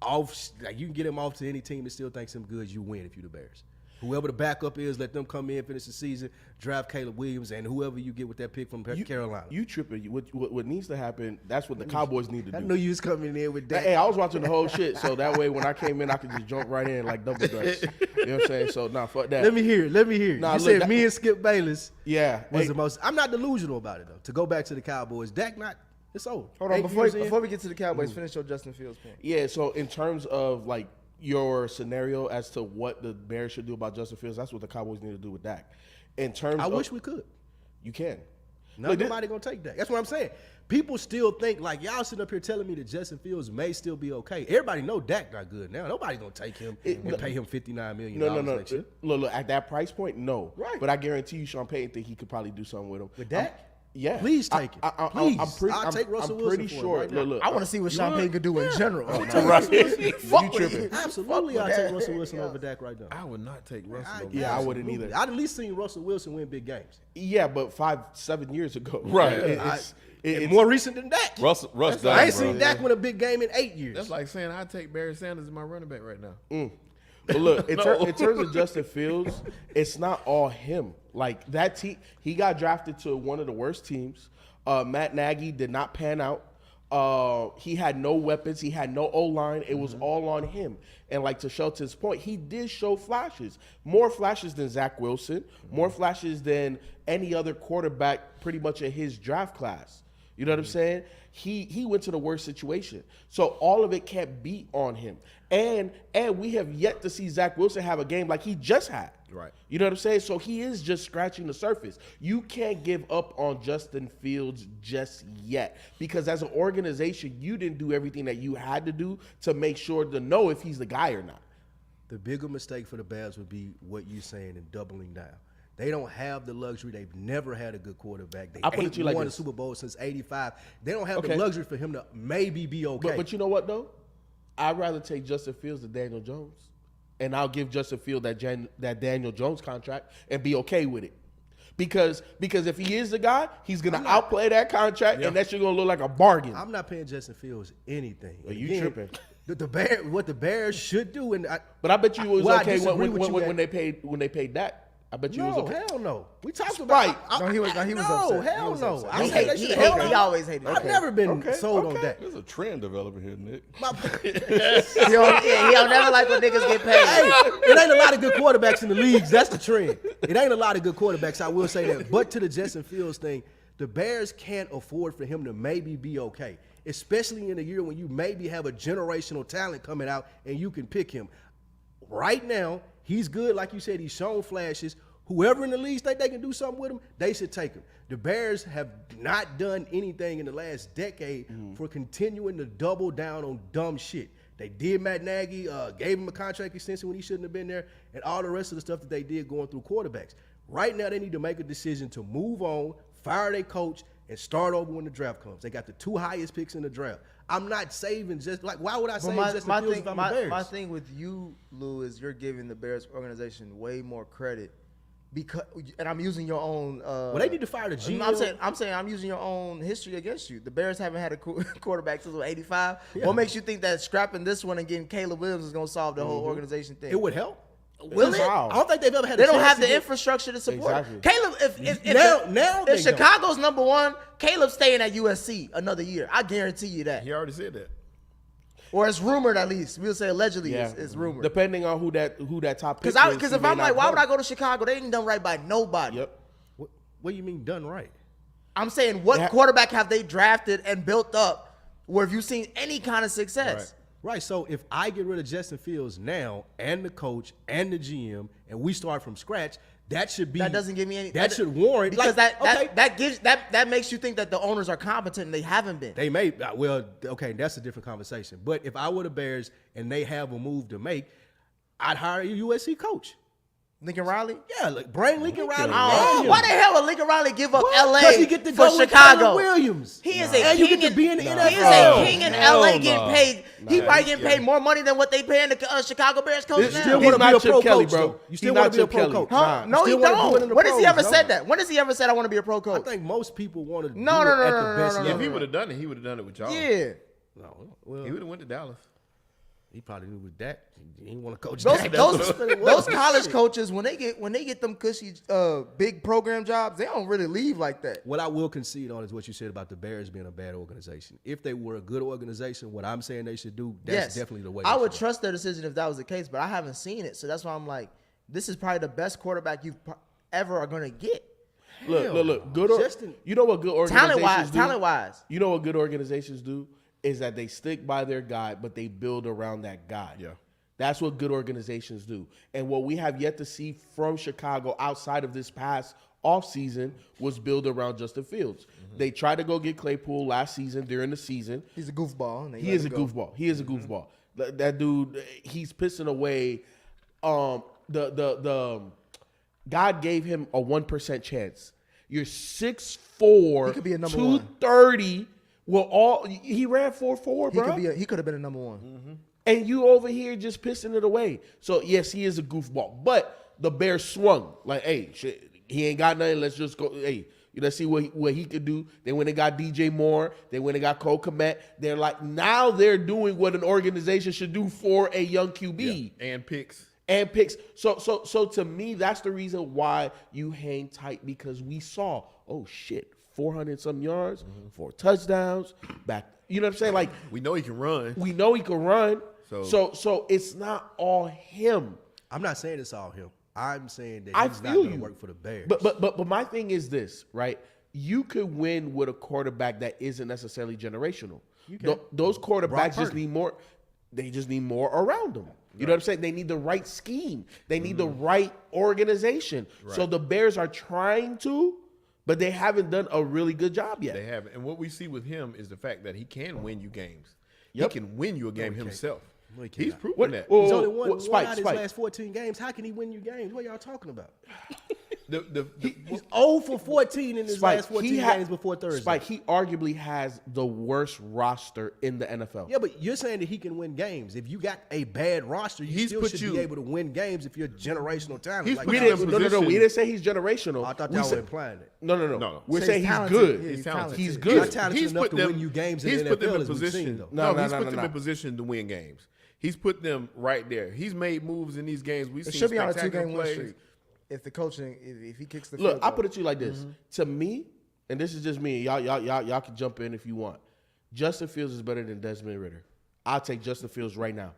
off, like you can get him off to any team that still thinks him good, you win if you're the Bears. Whoever the backup is, let them come in, finish the season, draft Caleb Williams, and whoever you get with that pick from Carolina. You tripping. What needs to happen, that's what the Cowboys need to do. I knew you was coming in with that. Hey, I was watching the whole shit, so that way when I came in, I could just jump right in like double dutch. You know what I'm saying? So, fuck that. Let me hear it. Nah, you said me and Skip Bayless was the most. I'm not delusional about it, though. To go back to the Cowboys, Dak it's over. Hold on, before we get to the Cowboys, finish your Justin Fields point. Yeah, so in terms of, like, your scenario as to what the Bears should do about Justin Fields, that's what the Cowboys need to do with Dak. In terms I wish we could. You can. Nobody going to take Dak. That's what I'm saying. People still think, like, y'all sitting up here telling me that Justin Fields may still be okay. Everybody know Dak not good now. Nobody's going to take him and pay him $59 million next year. Look, at that price point, no. Right. But I guarantee you Sean Payton think he could probably do something with him. With Dak? Yeah. Please take it. Please. I'll take Russell Wilson pretty for sure. him right look, I want to see what Sean Payton could do in general. You tripping. Absolutely, I'll take Russell Wilson over Dak right now. I would not take Russell over. Yeah, I wouldn't either. I'd at least seen Russell Wilson win big games. Yeah, but 5-7 years ago. Right. It's more recent than Dak. Russ done, I ain't seen Dak win a big game in 8 years. That's like saying I take Barry Sanders as my running back right now. But look, in terms of Justin Fields, it's not all him. Like that team, he got drafted to one of the worst teams. Matt Nagy did not pan out. He had no weapons. He had no O-line. It was all on him. And like to Shelton's point, he did show flashes. More flashes than Zach Wilson. More flashes than any other quarterback pretty much in his draft class. You know what I'm saying? He went to the worst situation. So all of it can't be on him. And we have yet to see Zach Wilson have a game like he just had. Right. You know what I'm saying? So he is just scratching the surface. You can't give up on Justin Fields just yet because as an organization, you didn't do everything that you had to do to make sure to know if he's the guy or not. The bigger mistake for the Bears would be what you're saying and doubling down. They don't have the luxury. They've never had a good quarterback. They ain't won the Super Bowl since '85. They don't have the luxury for him to maybe be okay. But you know what, though? I'd rather take Justin Fields than Daniel Jones. And I'll give Justin Fields that Daniel Jones contract and be okay with it. Because if he is the guy, he's going to outplay that contract, and that shit going to look like a bargain. I'm not paying Justin Fields anything. You tripping. What the Bears should do. But I bet you it was okay when they paid Dak. I bet you it was okay. Hell no. We talked about No, he was upset. Hell no. He always hated. I've never been sold on that. There's a trend developing here, Nick. He don't never like when niggas get paid. Hey, it ain't a lot of good quarterbacks in the leagues. That's the trend. It ain't a lot of good quarterbacks. I will say that. But to the Justin Fields thing, the Bears can't afford for him to maybe be okay, especially in a year when you maybe have a generational talent coming out and you can pick him. Right now, he's good. Like you said, he's shown flashes. Whoever in the league think they can do something with him, they should take him. The Bears have not done anything in the last decade for continuing to double down on dumb shit. They did Matt Nagy, gave him a contract extension when he shouldn't have been there, and all the rest of the stuff that they did going through quarterbacks. Right now, they need to make a decision to move on, fire their coach, and start over when the draft comes. They got the 2 highest picks in the draft. I'm not saving why would I save Justin Fields if I'm the Bears? My thing with you, Lou, is you're giving the Bears organization way more credit because, and I'm using your own. Well, they need to fire the GM. I'm saying I'm using your own history against you. The Bears haven't had a quarterback since '85. Yeah. What makes you think that scrapping this one and getting Caleb Williams is going to solve the whole organization thing? It would help. Will it? I don't think they've ever had. They don't have the infrastructure to support. Exactly. Caleb, if Chicago's number one, Caleb's staying at USC another year. I guarantee you that. He already said that. Or it's rumored at least. We'll say allegedly it's rumored. Depending on who that top pick is. Because if I'm like, why would I go to Chicago? They ain't done right by nobody. Yep. What do you mean done right? I'm saying, what quarterback have they drafted and built up where have you seen any kind of success? Right. So if I get rid of Justin Fields now and the coach and the GM and we start from scratch, that should be. That doesn't give me any. That should warrant because that makes you think that the owners are competent and they haven't been. They may. Well, okay, that's a different conversation. But if I were the Bears and they have a move to make, I'd hire a USC coach. Lincoln Riley? Yeah, bring Lincoln Riley. Why the hell would Lincoln Riley give up LA Because you get to for go with Chicago? Kyler Williams. He is a you king. get to be in the NFL. He is a king in LA getting no. paid. He probably getting paid more money than what they paying the Chicago Bears coach This now. still He's want to be not a pro Chip Kelly, coach, bro. though. You still want to be a pro coach. Huh? No, he still wanna do it in don't. the When has he pros, ever no. said that? When has he ever said I want to be a pro I coach? think most people want to No, do no, it at no, the no, best no, no, level. If he would have done it, he would have done it with y'all. Yeah. No, well, He would have went to Dallas. he probably knew with that. He didn't want to coach Those, that. those college coaches, when they get them cushy big program jobs, they don't really leave like that. What I will concede on is what you said about the Bears being a bad organization. If they were a good organization, what I'm saying they should do, that's definitely the way. I they would should trust their decision if that was the case, but I haven't seen it, so that's why I'm like, this is probably the best quarterback you ever are gonna get. Look. Justin- You know what good organizations do? Talent wise. You know what good organizations do is that they stick by their guy, but they build around that guy. Yeah. That's what good organizations do. And what we have yet to see from Chicago outside of this past offseason was build around Justin Fields. They tried to go get Claypool last season during the season. He's a goofball. And He is a goofball. He is a goofball. That dude, he's pissing away. The God gave him a 1% chance. You're 6'4", He could be a number one. 230. Well, he ran 4.4, bro. He could have been a number one. And you over here just pissing it away. So, yes, he is a goofball. But the Bears swung. Like, hey, shit, he ain't got nothing. Let's just go. Hey, let's see what he could do. Then when they got DJ Moore, then when they got Cole Kmet, they're like, now they're doing what an organization should do for a young QB. Yeah. And picks. And picks. So to me, that's the reason why you hang tight, because we saw, oh, shit, 400-some yards, 4 touchdowns, back. You know what I'm saying? Like, We know he can run. we know he can run. So- So it's not all him. I'm not saying it's all him. I'm saying that I he's not feel going to you. work for the Bears. But my thing is this, right? You could win with a quarterback that isn't necessarily generational. Those quarterbacks just need more. They just need more around them. You know what I'm saying? They need the right scheme. They need the right organization. Right. So the Bears are trying to, but they haven't done a really good job yet. They haven't. And what we see with him is the fact that he can win you games. Yep. He can win you a game himself. No, he He's cannot. proven that. He's only won Spike, out of his last 14 games. How can he win you games? What y'all talking about? He's 0 for 14 in his last 14 games before Thursday. Spike, he arguably has the worst roster in the NFL. Yeah, but you're saying that he can win games. If you got a bad roster, you still should be able to win games if you're generational talent. He's Like put y'all him in do. position. We didn't say he's generational. I thought We y'all said- were implying it. No. We're So saying he's he's talented. good. Yeah, he's talented. He's Not good. talented enough to win you games in He's the put them NFL, in as we've position. seen, though. No, He's put them no. in position to win games. He's put them right there. He's made moves in these games. We've It seen should be on a spectacular 2-game win plays. streak. If the coaching, if he kicks the Look, field I goal. put it to you like this. To me, and this is just me. Y'all can jump in if you want. Justin Fields is better than Desmond Ridder. I'll take Justin Fields right now.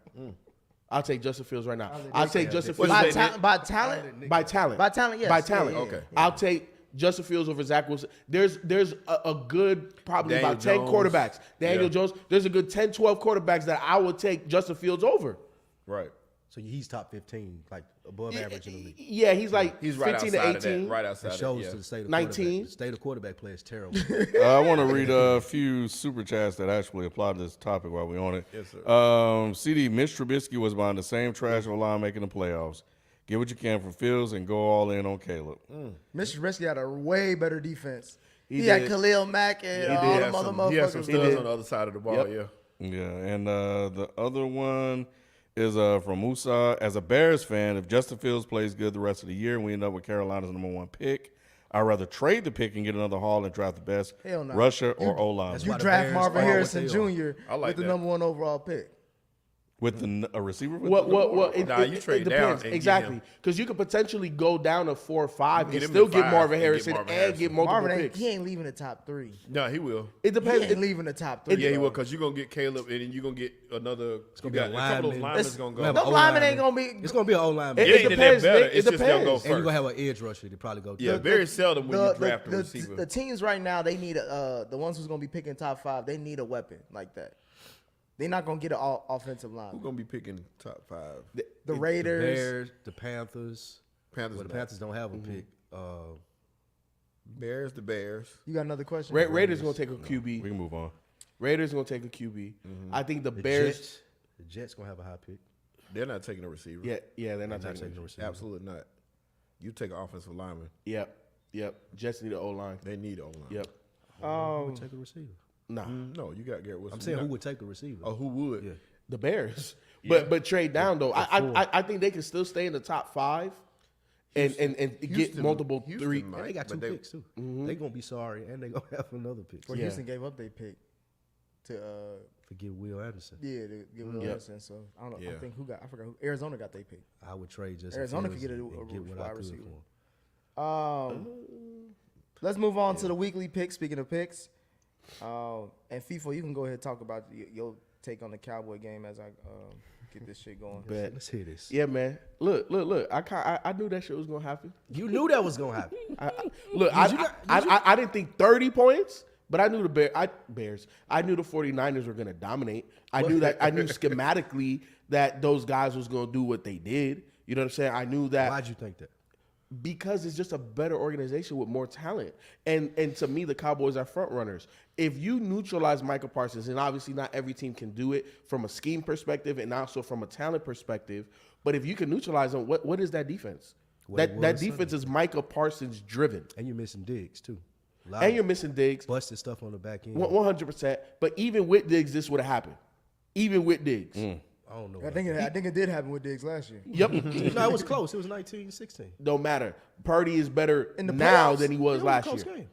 I'll take Justin Fields right now. I'll take Justin Fields by, What's his name? by talent. by talent. By talent, yes. By talent. Yeah, yeah, Okay. I'll take Justin Fields over Zach Wilson. There's a good probably Daniel about 10 Jones. quarterbacks. Daniel Yeah. Jones. There's a good 10, 12 quarterbacks that I would take Justin Fields over. Right. So he's top 15, like above average in the league. Yeah, he's like He's right 15 outside to of 18. that. Right outside That of shows that. to the state of 19. quarterback. The state of quarterback play is terrible. I want to read a few super chats that actually apply to this topic while we're on it. Yes, sir. CD, Mitch Trubisky was behind the same trash line making the playoffs. Get what you can from Fields and go all in on Caleb. Mr. Trubisky had a way better defense. He He had did. Khalil Mack and He all did the have other some, he had some motherfuckers. studs on the other side of the ball, Yep. yeah. Yeah, and the other one is from Musa. As a Bears fan, if Justin Fields plays good the rest of the year and we end up with Carolina's #1 pick, I'd rather trade the pick and get another haul and draft the best Hell no. rusher or O-line. That's You why the draft Bears Marvin are what Harrison they are. Jr. I like with the that. #1 overall pick. With a receiver? With What? You trade down depends. and get Exactly. him. Because you could potentially go down to 4 or 5 and Get him still to get 5 Marvin and get Harrison Marvin and Harrison. get multiple Marvin picks. he ain't leaving the top 3. No, he will. It He depends. ain't leaving the top 3. Yeah, he though. will, because you're going to get Caleb, and then you're going to get another. gonna You be a got a couple of those lineman. linemen's going to We have go. a Those linemen ain't O-lineman. gonna be. It's gonna be an O-lineman. It ain't that depends, better. Nick. It It's just they'll go depends. first. And you're going to have an edge rusher. They probably go Yeah, third. very seldom when you draft a receiver. The teams right now, they need the ones who's gonna be picking top 5. They need a weapon like that. They're not gonna get an offensive line. Who's going to be picking top 5? The The Raiders. Bears, the Panthers. Panthers. Well, the Panthers don't have a pick. Bears, the Bears. You got another question? Raiders going to take a QB. We can move on. Raiders going to take a QB. I think the The Bears. Jets going to have a high pick. They're not taking a receiver. Yeah, they're not They're taking a it. receiver. Absolutely not. You take an offensive lineman. Yep. Jets need an O-line. They need an O-line. Yep. Who would take a receiver? Nah. No, you got Garrett Wilson. I'm saying who would take a receiver? Oh, who would? Yeah. The Bears. But trade down though. I think they can still stay in the top 5 and get Houston- multiple Houston 3. might. And they got 2 But picks too. They gonna be sorry, and they gonna have another pick. Well, Yeah. Houston gave up their pick to Forget Will Anderson. to get Will Anderson. So I don't know. I Yeah. think I forgot who Arizona got their pick. I would trade just Arizona could get a get what wide I could receiver. for him. Let's move on to the weekly picks. Speaking of picks, and FIFO, you can go ahead and talk about your take on the Cowboy game as I get this shit going. Bet. Let's hear this. Yeah, man. Look. I knew that shit was gonna happen. You knew that was gonna happen. I didn't think 30 points, but I knew the Bears. I knew the 49ers were gonna dominate. I knew schematically that those guys was gonna do what they did. You know what I'm saying? I knew that. Why'd you think that? Because it's just a better organization with more talent. And to me, the Cowboys are front runners. If you neutralize Micah Parsons, and obviously not every team can do it from a scheme perspective and also from a talent perspective, but if you can neutralize them, what is that defense? That defense is Micah Parsons driven. And you're missing Diggs too. And you're missing Diggs. Busted stuff on the back end. 100%. But even with Diggs, this would have happened. Even with Diggs. I don't know. I think it did happen with Diggs last year. Yep. No, it was close. It was 19-16. Don't matter. Purdy is better In the now playoffs? than he was It last a close year. game.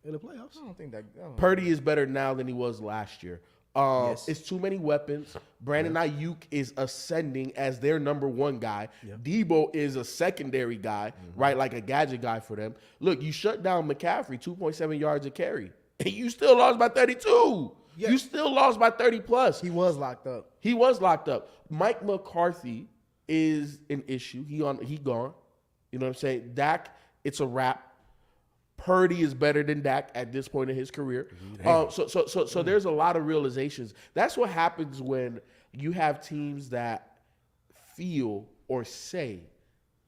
In the playoffs. I don't think that. Purdy is better now than he was last year. Yes. It's too many weapons. Brandon Ayuk is ascending as their number 1 guy. Debo is a secondary guy, right? Like a gadget guy for them. Look, you shut down McCaffrey, 2.7 yards a carry, and you still lost by 32. Yeah. You still lost by 30 plus. He was locked up. He was locked up. Mike McCarthy is an issue. He gone. You know what I'm saying? Dak, it's a wrap. Purdy is better than Dak at this point in his career. So there's a lot of realizations. That's what happens when you have teams that feel or say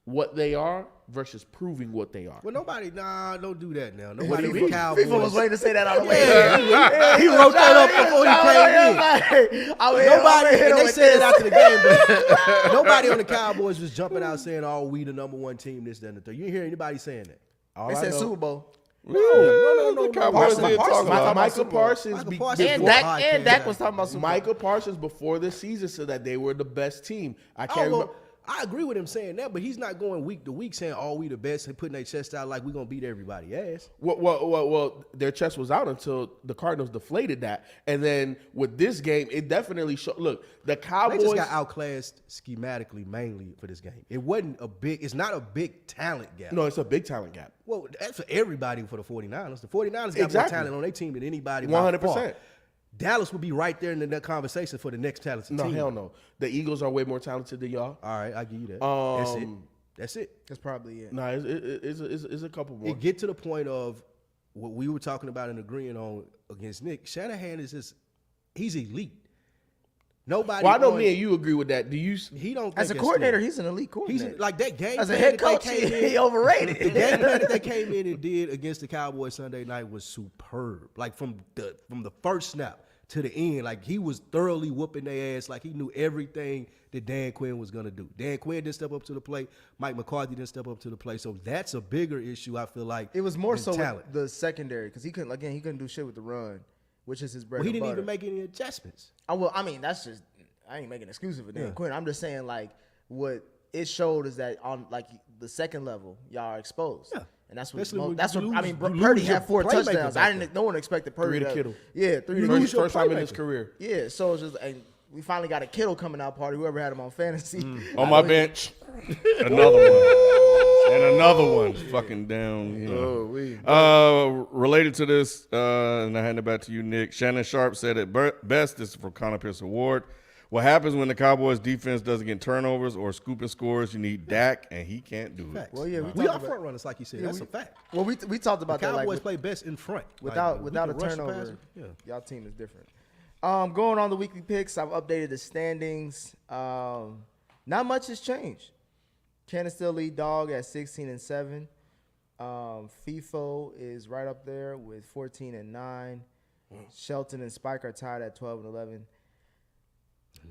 what they are versus proving what they are. Well, don't do that now. Nobody with Cowboys. People was waiting to say that on the way. He wrote that up before he came in. Nobody, and they said it after the game, but nobody on the Cowboys was jumping out saying, "Oh, we the number 1 team." This, that, and the third. You didn't hear anybody saying that. They said Super Bowl. No. Cowboys did talk about Michael Parsons. Michael Parsons And before- Dak was talking about Super Bowl. Michael Parsons before the season said that they were the best team. I can't remember. I agree with him saying that, but he's not going week to week saying, "Oh, we the best," and putting their chest out like we're gonna beat everybody ass. Well, their chest was out until the Cardinals deflated that, and then with this game, it definitely showed. Look, the Cowboys They just got outclassed schematically, mainly for this game. It wasn't a big. It's not a big talent gap. No, it's a big talent gap. Well, that's for everybody for the 49ers. The 49ers got more Exactly. talent on their team than anybody. 100%. Dallas would be right there in that conversation for the next talented No, team. hell no. The Eagles are way more talented than y'all. All right, I give you that. That's it. That's probably it. No, it's a couple more. It get to the point of what we were talking about and agreeing on against Nick. Shanahan is just he's elite. Nobody. Well, I know me and you agree with that. Do you? He don't. As a think that's coordinator, good. he's an elite coordinator. He's like that game. As a plan head that coach, they came in- he overrated. The game plan that they came in and did against the Cowboys Sunday night was superb. Like from the first snap to the end, like he was thoroughly whooping their ass. Like he knew everything that Dan Quinn was gonna do. Dan Quinn didn't step up to the plate. Mike McCarthy didn't step up to the plate. So that's a bigger issue. I feel like It was more than so talent. with the secondary because he couldn't do shit with the run, which is his bread. Well, he and didn't butter. even make any adjustments. That's just I ain't making an excuse for Dan Yeah. Quinn. I'm just saying like what it showed is that on like the second level y'all are exposed. Yeah. And that's what Especially when that's you what I lose- mean. you Purdy lose your had 4 playmaker touchdowns. back No one expected Purdy 3 to Kittle. Yeah, 3 to lose Kittle. your First time in his playmaker. career. Yeah, so it's just and We finally got a Kittle coming out party. Whoever had him on fantasy. On my bench, another one. And another one. Fucking down. You know. Related to this, and I hand it back to you, Nick. Shannon Sharp said it best. This is for Connor Pierce Award. What happens when the Cowboys defense doesn't get turnovers or scooping scores? You need Dak, and he can't do it. Well, yeah, we are front runners, like you said. That's a fact. Well, we talked about the that. Cowboys play best in front. Without a rush the turnover, passer. Yeah. y'all team is different. Going on the weekly picks, I've updated the standings. Not much has changed. Cannon still lead dog at 16-7. FIFO is right up there with 14-9. Shelton and Spike are tied at 12-11.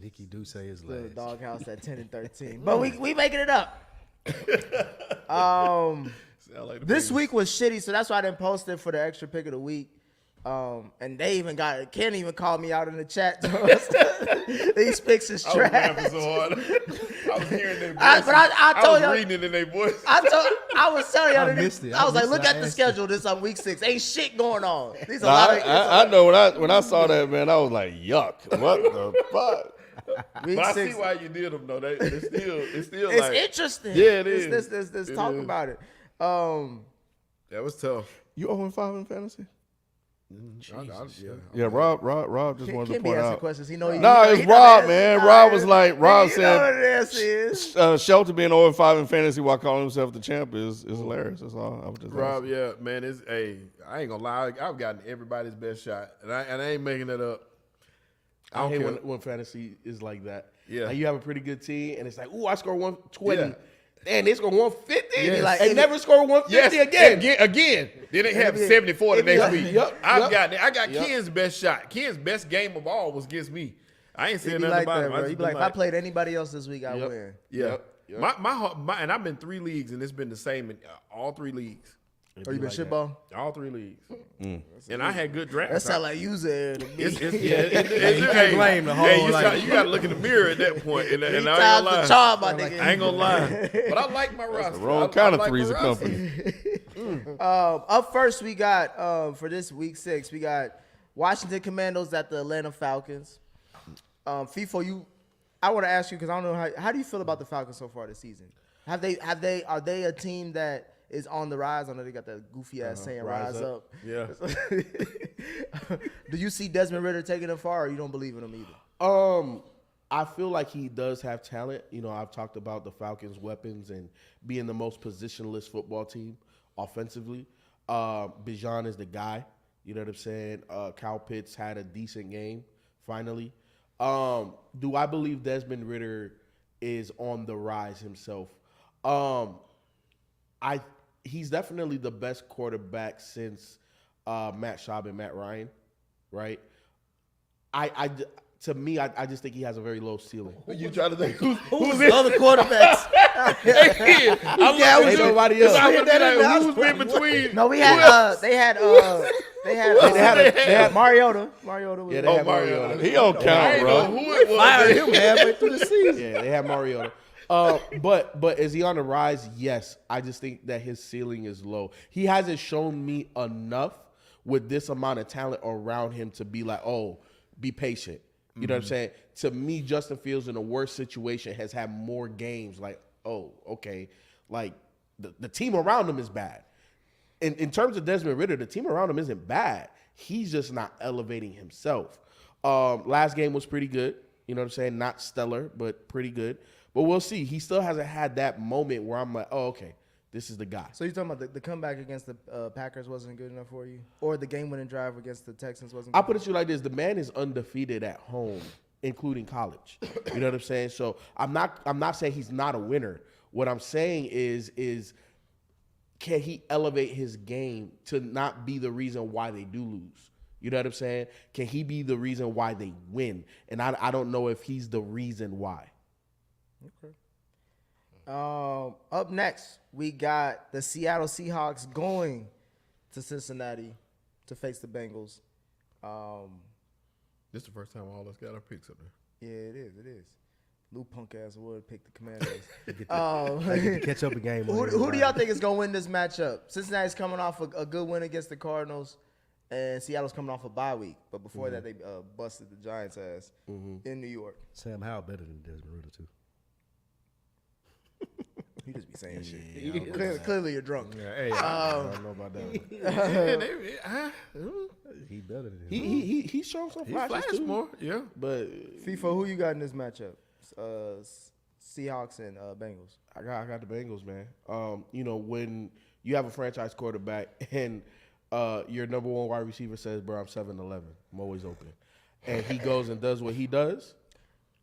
Nikki do say his The last. doghouse at 10-13. But we making it up. This week was shitty, so that's why I didn't post it for the extra pick of the week. And they even Ken even called me out in the chat. These picks is trash. I was laughing so hard. I was hearing their voices. I told I you. was reading it in their voice. I was telling y'all. I missed it. I was like, I look at the asked schedule. This on week 6. Ain't shit going on. These a Nah, lot of. I know when I saw that, man, I was like, yuck. What the fuck? Week But I 6. see why you did them though. It's still It's like interesting. Yeah, it is. Let's It talk is. about it. that was tough. You 0-5 in fantasy? Yeah. Yeah, Rob just wanted to Can't be point asking out. questions. He know. Nah, he it's know Rob, the man. answer. Rob was like, Rob You know what said, the answer is. Shelton being 0-5 in fantasy while calling himself the champ is hilarious. That's all. I was just Rob, asking. yeah, man. I ain't gonna lie. I've gotten everybody's best shot, and I ain't making it up. I don't hate care. when fantasy is like that. Yeah. Like you have a pretty good team, and it's like, ooh, I score 120. Yeah. And they score 150. Yes. Like, They never score 150 again. Again. Then they have 74 the next week. Yep. I got Ken's best shot. Ken's best game of all was against me. I ain't It'd saying be nothing like about that, him. bro. You'd be like, if I played anybody else this week, I Yep. win. Yeah. Yep. My and I've been 3 leagues, and it's been the same in all 3 leagues. Or you been shitball? All 3 leagues. And I had good drafts. That sound like you said. You can't blame the whole, you like- got to look in the mirror at that point. And I ain't gonna Times the lie. charm, my nigga. I ain't gonna lie. But I like my roster. Wrong I kind of like my threes of roster. company. Up first, we got for this week 6, we got Washington Commandos at the Atlanta Falcons. FIFO, I want to ask you because I don't know how do you feel about the Falcons so far this season? Are they a team that is on the rise? I know they got that goofy ass saying "rise up." Yeah. Do you see Desmond Ridder taking them far, or you don't believe in him either? I feel like he does have talent. You know, I've talked about the Falcons' weapons and being the most positionless football team offensively. Bijan is the guy. You know what I'm saying? Kyle Pitts had a decent game, finally. Do I believe Desmond Ridder is on the rise himself? He's definitely the best quarterback since Matt Schaub and Matt Ryan, right? To me, I just think he has a very low ceiling. You trying to think Who's the other quarterbers? Ain't nobody else. Who's been between? No, we had they had Mariota. Mariota was Yeah, there. they had Mariota. He don't I count, ain't know bro. who it was. Fired him halfway through the season. Yeah, they have Mariota. But is he on the rise? Yes. I just think that his ceiling is low. He hasn't shown me enough with this amount of talent around him to be like, oh, be patient. You know what I'm saying? To me, Justin Fields in a worse situation has had more games like, oh, okay. Like the team around him is bad. In terms of Desmond Ridder, the team around him isn't bad. He's just not elevating himself. Last game was pretty good. You know what I'm saying? Not stellar, but pretty good. But we'll see. He still hasn't had that moment where I'm like, oh, okay, this is the guy. So you're talking about the comeback against the Packers wasn't good enough for you, or the game-winning drive against the Texans wasn't? Good I'll put it to you like this: the man is undefeated at home, including college. You know what I'm saying? So I'm not saying he's not a winner. What I'm saying is can he elevate his game to not be the reason why they do lose? You know what I'm saying? Can he be the reason why they win? And I don't know if he's the reason why. Okay. Up next, we got the Seattle Seahawks going to Cincinnati to face the Bengals. This is the first time all of us got our picks up there. Yeah, it is. It is. Lou punk ass would pick the Commanders. I get to catch up a game. Who do y'all think is gonna win this matchup? Cincinnati's coming off a good win against the Cardinals. and Seattle's coming off a bye week. But before that, they busted the Giants' ass in New York. Sam Howell better than Desmond Ritter too. He just be saying shit. Clearly, you're drunk. Yeah, hey, I don't know about that. He better than him. He's shown some He flashes flashed too. more, yeah. But FIFA, who you got in this matchup? Seahawks and Bengals. I got the Bengals, man. When you have a franchise quarterback and your number one wide receiver says, "Bro, I'm 7'11", I'm always open," and he goes and does what he does,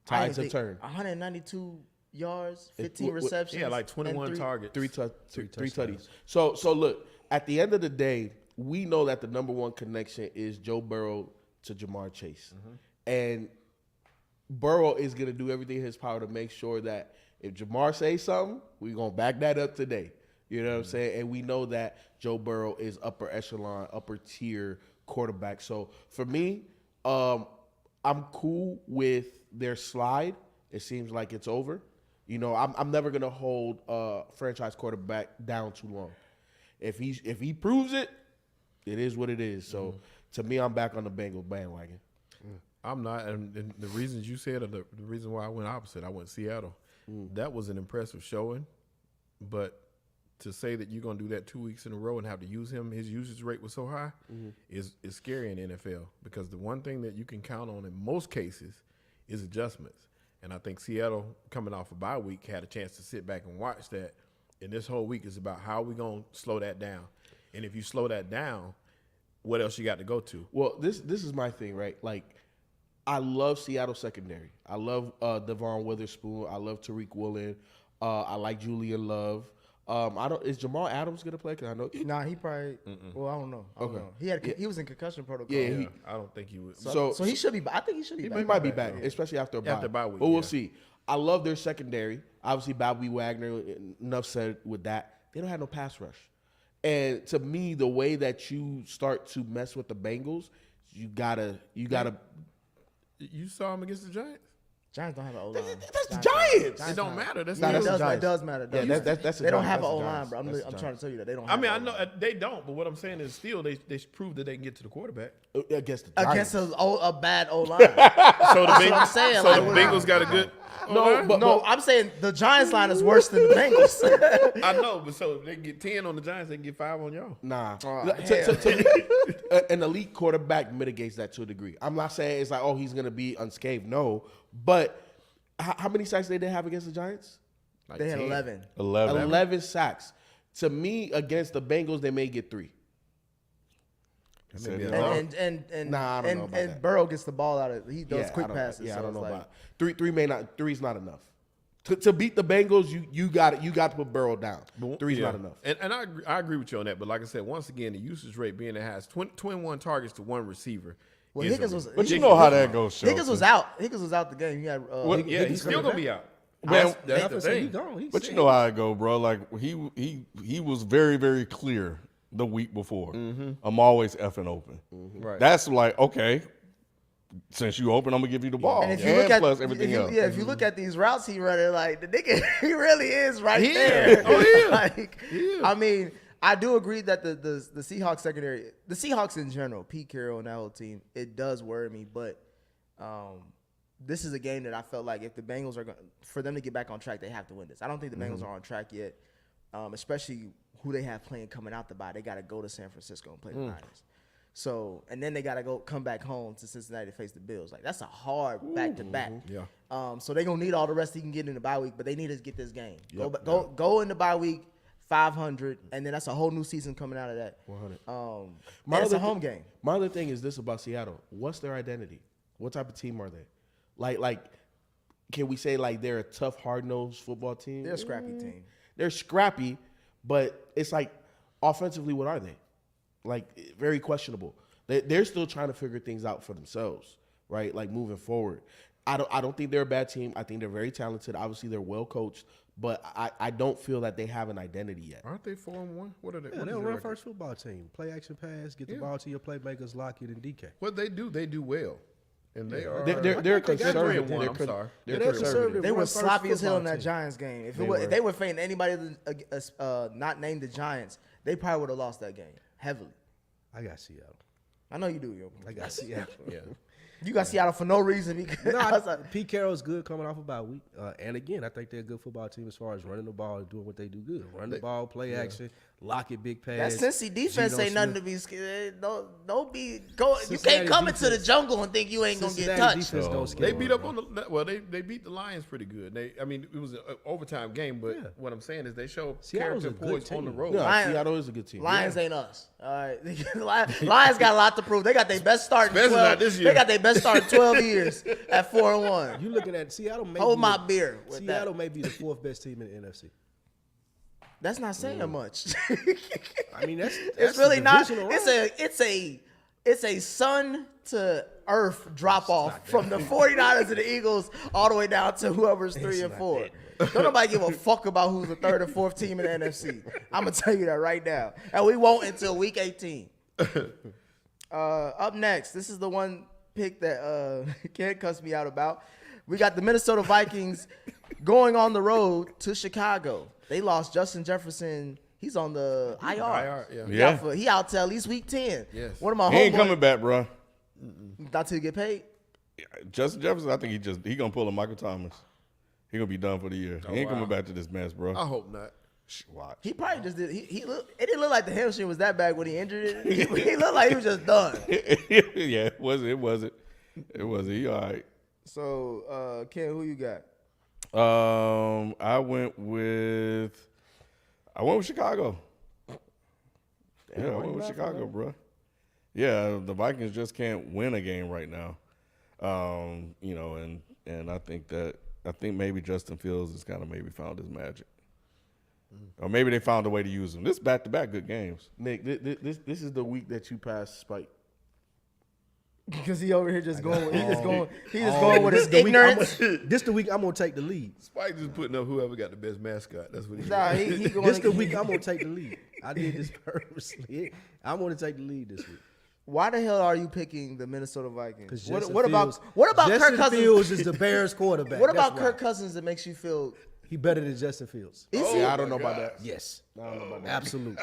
tides have turned. 192 yards, 15 receptions. Yeah, like 21 targets. Three tutties. So look, at the end of the day, we know that the number one connection is Joe Burrow to Jamar Chase. And Burrow is going to do everything in his power to make sure that if Jamar says something, we're going to back that up today. You know what I'm saying? And we know that Joe Burrow is upper echelon, upper tier quarterback. So for me, I'm cool with their slide. It seems like it's over. I'm never going to hold a franchise quarterback down too long. If he proves it, it is what it is. So to me, I'm back on the Bengals bandwagon. I'm not, and the reasons you said are the reason why I went opposite. I went Seattle. That was an impressive showing, but to say that you're going to do that 2 weeks in a row and have to use him, his usage rate was so high, is scary in the NFL, because the one thing that you can count on in most cases is adjustments. And I think Seattle, coming off a bye week, had a chance to sit back and watch that. And this whole week is about how we going to slow that down. And if you slow that down, what else you got to go to? Well, this is my thing, right? Like, I love Seattle secondary. I love Devon Witherspoon. I love Tariq Woolen. I like Julian Love. Is Jamal Adams gonna play? Cause I know. Nah, he probably. Well, I don't know. He was in concussion protocol. Yeah, I don't think he would. So he should be. I think he should be. He might be back, especially after a bye. After bye week, but we'll see. I love their secondary. Obviously, Bobby Wagner. Enough said with that. They don't have no pass rush, and to me, the way that you start to mess with the Bengals, you gotta. You saw him against the Giants? Giants don't have an O-line. That's the Giants. It don't matter. That's it not. does matter. Yeah, that's they don't have an O-line, bro. I'm trying to tell you that they don't. I mean, I know they don't, but what I'm saying is still they proved that they can get to the quarterback against the Giants. Against a bad O-line. So the I'm saying. So the Bengals got a good. No, I'm saying the Giants line is worse than the Bengals. I know, but so they get 10 on the Giants, they can get 5 on y'all. Nah. To me, an elite quarterback mitigates that to a degree. I'm not saying it's like, oh, he's going to be unscathed. No. But how many sacks did they have against the Giants? Like they had 10. 11 sacks. To me, against the Bengals, they may get 3. And Burrow gets the ball out of. He does quick passes. Yeah, so I don't know like, about 3 is not enough. To beat the Bengals, you got to put Burrow down. 3 is not enough. And I agree with you on that. But like I said, once again, the usage rate being it has 21 targets to one receiver. Well, Higgins was. But you know how that goes. Higgins was out. Higgins was out the game. He had. He's still gonna be out. Man, That's the thing. But you know how it go, bro. Like he was very, very clear the week before. I'm always effing open. Right. That's like, okay, since you open, I'm gonna give you the ball. And if you look at plus everything else. if you look at these routes he running, like the nigga, he really is right there. Oh, yeah. Like, I mean, I do agree that the Seahawks secondary, the Seahawks in general, Pete Carroll and that whole team, it does worry me. But this is a game that I felt like if the Bengals are going, for them to get back on track, they have to win this. I don't think the Bengals are on track yet, especially who they have playing coming out the bye. They got to go to San Francisco and play the Niners. So, and then they got to come back home to Cincinnati to face the Bills. Like, that's a hard back-to-back. Yeah. So they're going to need all the rest he can get in the bye week, but they need to get this game. Go in the bye week, 500, and then that's a whole new season coming out of that. 100. It's a home game. My other thing is this about Seattle. What's their identity? What type of team are they? Like, can we say like they're a tough, hard-nosed football team? They're a scrappy team. They're scrappy, but it's like offensively, what are they? Like, very questionable. They're still trying to figure things out for themselves, right? Like, moving forward. I don't think they're a bad team. I think they're very talented. Obviously, they're well coached, but I don't feel that they have an identity yet. Aren't they 4-1? What are they? Yeah, they're a run-first football team. Play action pass, get the ball to your playmakers, lock it, and DK. What they do well. And they are. They're conservative. I'm sorry. They're They're conservative. They were run-first sloppy as hell in football that team. Giants game. If they were fading anybody not named the Giants, they probably would have lost that game heavily. I got Seattle. I know you do, yo. I got Seattle. Yeah. You got Seattle for no reason because I was like, Pete Carroll's good coming off a bye week. And again, I think they're a good football team as far as running the ball and doing what they do good. Run the ball, play action, lock it, big pass. that Cincy defense Geno ain't nothing to Smith. be scared. Don't be go. You Cincinnati can't come into the defense. jungle and think you ain't gonna get Cincinnati touched. defense don't scare They me, beat up bro. on they beat the Lions pretty good. I mean, it was an overtime game, but Yeah. what I'm saying is they show Seattle's character a good poise on the team. road. Yeah, Lions- Seattle is a good team. Lions ain't us. All right, Lions got a lot to prove. They got their best start in Especially 12. not this They year. got their best start in 12 years at 4-1. You looking at Seattle? May Hold be my the- beer with Seattle that. may be the fourth best team in the NFC. That's not saying much. I mean, that's It's really a not. divisional It's a sun to earth drop off from the 49ers and the Eagles all the way down to whoever's 3 and not 4. Don't nobody give a fuck about who's the third and fourth team in the NFC. I'm gonna tell you that right now, and we won't until week 18. Up next, this is the one pick that Ken cussed me out about. We got the Minnesota Vikings going on the road to Chicago. They lost Justin Jefferson. He's on the IR. yeah. He Yeah. out he out till at least week 10. Yes. One of my He ain't homeboys, coming back, bro. not till he get paid. Justin Jefferson, I think he gonna pull a Michael Thomas. He gonna be done for the year. He ain't wow. coming back to this mess, bro. I hope not. Watch. He probably just did. He look. It didn't look like the hamstring was that bad when he injured it. He looked like he was just done. Yeah, it wasn't. He all right. So, Ken, who you got? I went with Chicago. Yeah, I went with Chicago, bro. Yeah, the Vikings just can't win a game right now. And I think maybe Justin Fields has kind of maybe found his magic. Or maybe they found a way to use him. This back-to-back good games. Nick, this is the week that you passed Spike. Because he over here just going. He just going with his ignorance. This the week I'm gonna take the lead. Spike just putting up whoever got the best mascot. That's what he Nah, he going. This the week I'm gonna take the lead. I did this purposely. I'm gonna take the lead this week. Why the hell are you picking the Minnesota Vikings? Because What about Kirk Justin Cousins? Fields is the Bears quarterback. What That's about why. Kirk Cousins that makes you feel? He better than Justin Fields. Is Oh, he? yeah, I don't know about that. Yes, I don't know about that. absolutely,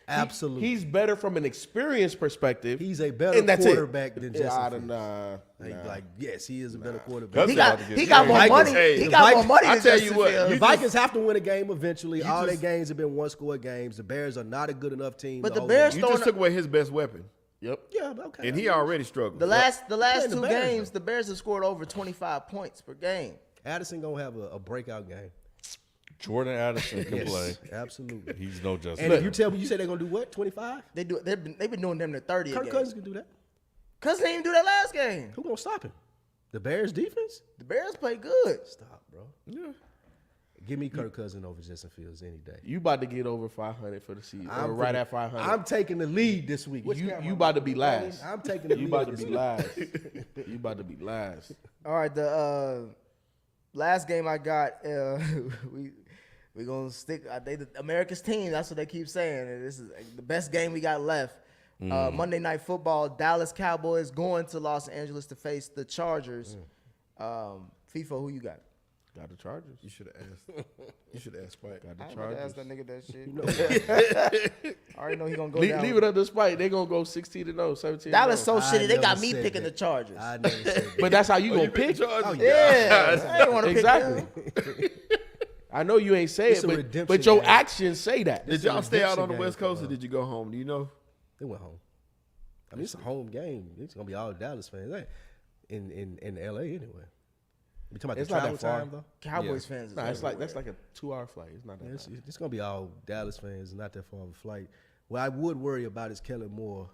absolutely. He's better from an experience perspective. He's a better and that's it. quarterback than Justin I Fields. don't know. Like, yes, he is a better quarterback. Cousins He got about to get he got more traded. money. Hey, He the got more Vikings- money I than tell you Justin what, Fields. The Vikings have to win a game eventually. All their just- games have been one-score games. The Bears are not a good enough team. But to the hold Bears them. You just throwing took away his best weapon, Yep. yeah, okay. and he already struggled. The last Playing the two Bears, games, the Bears have scored over 25 points per game. Addison gonna have a breakout game. Jordan Addison can Yes, play. absolutely. He's no Justin. And if you tell me, you say they're gonna do what? 25? They've been doing them to 30 a Kirk game. Cousins can do that. Cousins didn't even do that last game. Who gonna stop him? The Bears defense? The Bears play good. Stop, bro. Yeah. Give me Kirk Cousins over Justin Fields any day. You about to get over 500 for the season, or right at 500. I'm taking the lead this week. you about to be last. I'm taking the You lead. about to this be week. last. You about to be last. All right, the last game I got, we gonna stick. They the America's team. That's what they keep saying. And this is the best game we got left. Monday Night Football. Dallas Cowboys going to Los Angeles to face the Chargers. FIFO, who you got? Got the Chargers. You should have asked. You should have asked Spike. Got the I ain't about to Chargers. ask that nigga that shit. I already know he gonna go down. Leave it up to Spike. They gonna go 16-0, 17. Dallas so I shitty. They got never me said picking that. the Chargers. I never said that. But that's how you gonna You pick pick. the Chargers? Yeah, I ain't want to Exactly. pick them. I know you ain't say It's it, a but redemption your game. actions say that. Did It's a y'all stay out on the redemption West game Coast for or did you go home? Do you know? They went home. I mean, it's a home game. It's gonna be all Dallas fans. In LA anyway. You talking about It's the not travel that far. time though? Cowboys fans. is Nah, it's like everywhere. that's like a 2-hour flight. It's not that. Yeah, bad. it's gonna be all Dallas fans. Not that far of a flight. What I would worry about is Kellen Moore.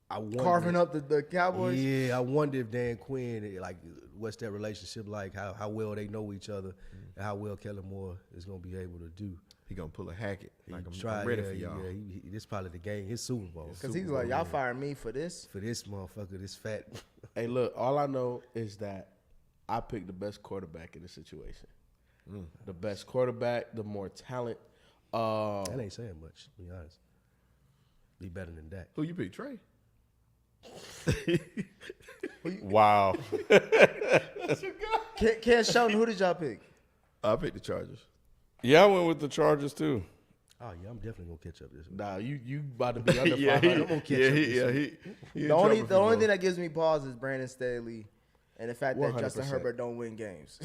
I wonder, carving up the Cowboys. Yeah, I wonder if Dan Quinn, like, what's their relationship like? How well they know each other, and how well Kellen Moore is gonna be able to do. He gonna pull a Hackett. Like I'm Try- ready yeah, for y'all. Yeah, this probably the game, his Super Bowl. Because he's like, y'all firing me for this. For this motherfucker, this fat. Hey, look, all I know is that I picked the best quarterback in the situation. The best quarterback, the more talent. That ain't saying much, to be honest. Be better than that. Who you pick, Trey? Wow. Ken Shelton, who did y'all pick? I picked the Chargers. Yeah, I went with the Chargers too. Oh yeah, I'm definitely gonna catch up this week. Nah, you about to be under Yeah, 500. I'm gonna catch up this week. he The only thing that gives me pause is Brandon Staley and the fact that Justin 100%. Herbert don't win games.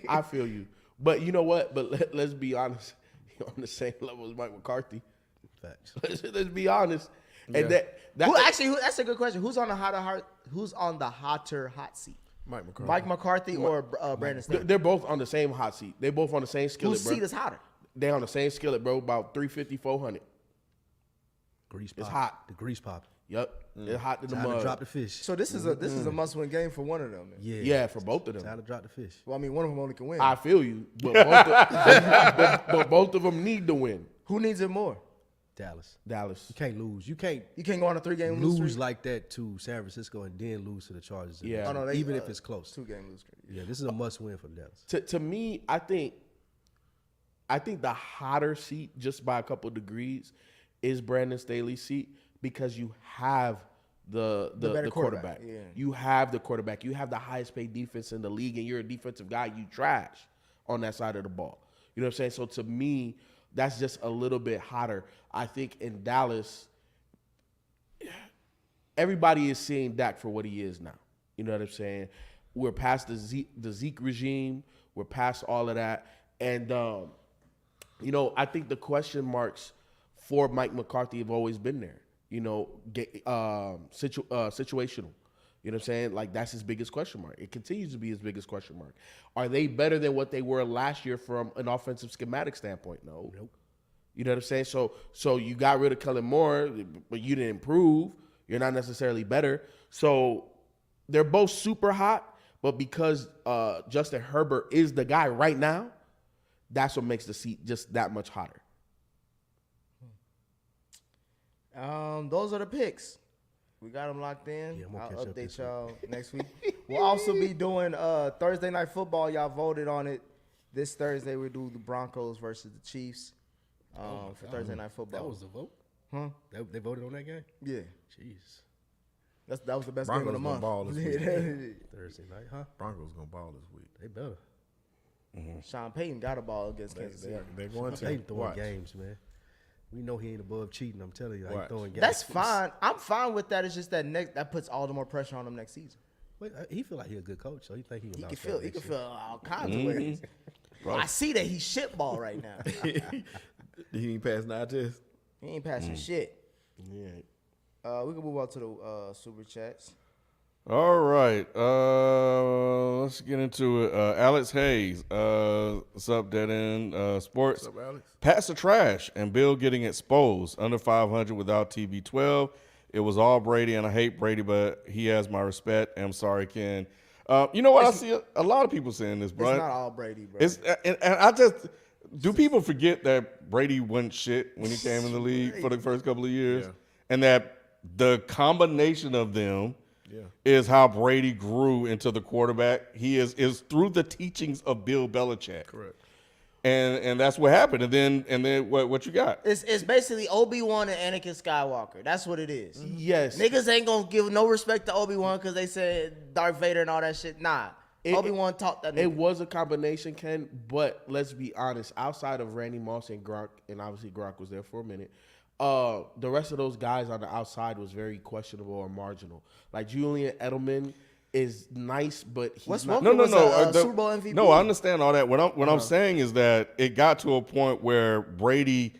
I feel you. But you know what? But let's be honest. You're on the same level as Mike McCarthy. Facts. Let's be honest. And that That's a good question. Who's on the hotter hot seat? Mike McCarthy. Mike McCarthy or Brandon Staley? they're both on the same hot seat. They both on the same skillet, Whose bro. seat is hotter? They on the same skillet, bro. About 350, 400. Grease It's pop. hot. The grease pop. Yep. It's hot in the Time to mud. drop the fish. So this is a must-win game for one of them. Then. Yeah. For both of them. Time to drop the fish. Well, I mean, one of them only can win. I feel you. But but both of them need to win. Who needs it more? Dallas. Dallas. You can't lose. You can't You can't go on a 3-game lose lose streak? like that to San Francisco and then lose to the Chargers. Yeah. Oh, no, they, Even if it's close. 2-game lose streak. Yeah, this is a must win for Dallas. To me, I think the hotter seat, just by a couple degrees, is Brandon Staley's seat because you have the better quarterback. yeah. You have the quarterback. You have the highest paid defense in the league, and you're a defensive guy. You trash on that side of the ball. You know what I'm saying? So to me, that's just a little bit hotter. I think in Dallas, everybody is seeing Dak for what he is now. You know what I'm saying? We're past the Zeke regime. We're past all of that. And, I think the question marks for Mike McCarthy have always been there. Situational. You know what I'm saying? Like, that's his biggest question mark. It continues to be his biggest question mark. Are they better than what they were last year from an offensive schematic standpoint? No. Nope. You know what I'm saying? So you got rid of Kellen Moore, but you didn't improve. You're not necessarily better. So they're both super hot, but because Justin Herbert is the guy right now, that's what makes the seat just that much hotter. Those are the picks. We got them locked in. Yeah, I'm gonna I'll catch up update this y'all next week. We'll also be doing Thursday Night Football. Y'all voted on it. This Thursday we'll do the Broncos versus the Chiefs for Thursday Night Football. That was the vote? Huh? They voted on that game? Yeah. Jeez. That was the best Broncos game of the gonna month. ball this week. Thursday night, huh? Broncos gonna ball this week. They better. Sean Payton got a ball against Kansas City. They're going to They throwing watch. games, man. We know he ain't above cheating. I'm telling you, I ain't Watch. throwing games. That's fine. I'm fine with that. It's just that puts all the more pressure on him next season. Wait, he feel like he a good coach, so he think he He can can bounce feel. back He can next year. feel all kinds of ways. I see that he's shitball right now. He ain't passing our test. He ain't passing shit. Yeah. We can move on to the super chats. All right. Let's get into it. Alex Hayes. What's up, Dead End Sports? What's up, Alex? Pats are trash and Bill getting exposed. Under 500 without TB12. It was all Brady, and I hate Brady, but he has my respect. I'm sorry, Ken. You know what? I see a lot of people saying this, bro. It's not all Brady, bro. And I just do people forget that Brady wasn't shit when he came in the league for the first couple of years, Yeah. and that the combination of them Yeah. is how Brady grew into the quarterback. He is through the teachings of Bill Belichick, Correct. and that's what happened. And then what you got? It's basically Obi-Wan and Anakin Skywalker. That's what it is. Yes. Niggas ain't gonna give no respect to Obi-Wan because they said Darth Vader and all that shit. Nah. Obi-Wan taught that nigga. It was a combination, Ken, but let's be honest. Outside of Randy Moss and Gronk, and obviously Gronk was there for a minute, the rest of those guys on the outside was very questionable or marginal. Like Julian Edelman is nice, but he's Wes not. Welker No. was a Super Bowl MVP. No, I understand all that. What I'm saying is that it got to a point where Brady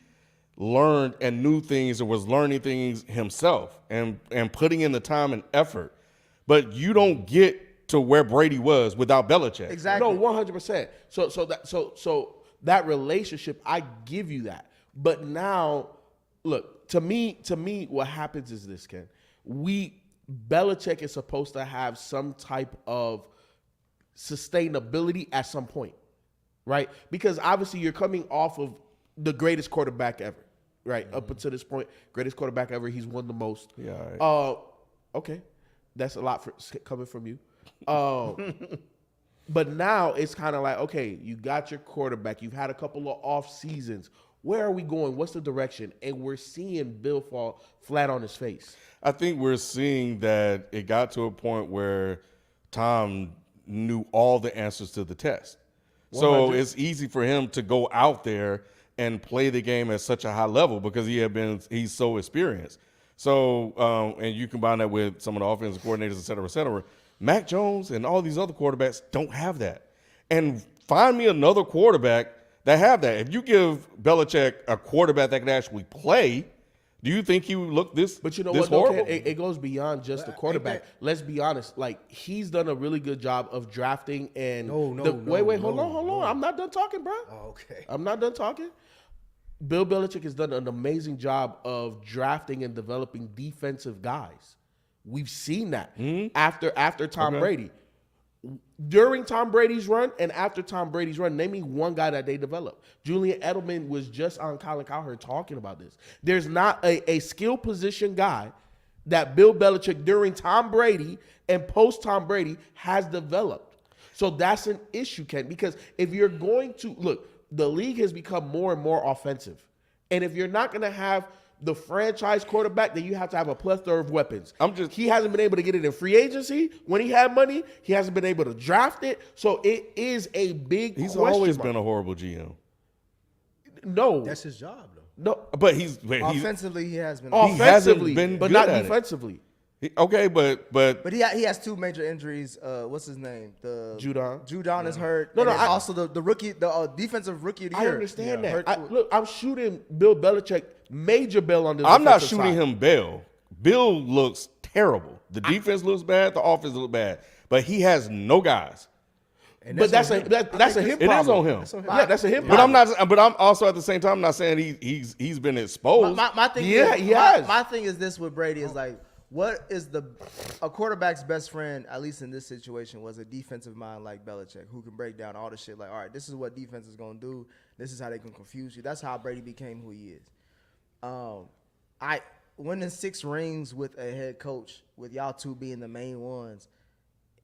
learned and knew things and was learning things himself and putting in the time and effort. But you don't get to where Brady was without Belichick. Exactly. No, 100%. So that relationship, I give you that. But now, look, to me, what happens is this, Ken. Belichick is supposed to have some type of sustainability at some point, right? Because obviously you're coming off of the greatest quarterback ever, right? Up until this point, greatest quarterback ever. He's won the most. Yeah, all right. Okay, that's a lot coming from you. But now it's kind of like, okay, you got your quarterback. You've had a couple of off seasons. Where are we going? What's the direction? And we're seeing Bill fall flat on his face. I think we're seeing that it got to a point where Tom knew all the answers to the test. So 100. it's easy for him to go out there and play the game at such a high level because he's so experienced. So, and you combine that with some of the offensive coordinators, et cetera, Mac Jones and all these other quarterbacks don't have that. And find me another quarterback that have that. If you give Belichick a quarterback that can actually play, do you think he would look this? But you know this what? horrible? It goes beyond just the quarterback. Let's be honest. Like, he's done a really good job of drafting and wait, hold on. I'm not done talking, bro. Oh, okay. I'm not done talking. Bill Belichick has done an amazing job of drafting and developing defensive guys. We've seen that after Tom Brady. During Tom Brady's run and after Tom Brady's run, name me one guy that they developed. Julian Edelman was just on Colin Cowherd talking about this. There's not a skill position guy that Bill Belichick during Tom Brady and post Tom Brady has developed. So that's an issue, Ken, because if you're going to look, the league has become more and more offensive. And if you're not going to have the franchise quarterback, then you have to have a plethora of weapons. He hasn't been able to get it in free agency when he had money. He hasn't been able to draft it. So it is a big He's question always mark. been a horrible GM. No. That's his job, though. No. But he's Offensively, he has been. Offensively, been but good not at it. defensively. Okay, but But he has two major injuries. What's his name? Judon is hurt. No, also the rookie, the defensive rookie of the year. I understand that. Hurt. Look, I'm shooting Bill Belichick major bail on this. I'm not defensive shooting side. him bail. Bill looks terrible. The defense looks bad. The offense looks bad. But he has no guys. And But that's a on him him. problem. It is on him. That's on him. Yeah, that's a him But problem. I'm also at the same time not saying he's been exposed. My thing. Yeah, is, he has. My thing is this with Brady is like, what is a quarterback's best friend? At least in this situation, was a defensive mind like Belichick, who can break down all the shit. Like, all right, this is what defense is gonna do. This is how they can confuse you. That's how Brady became who he is. I winning 6 rings with a head coach, with y'all two being the main ones.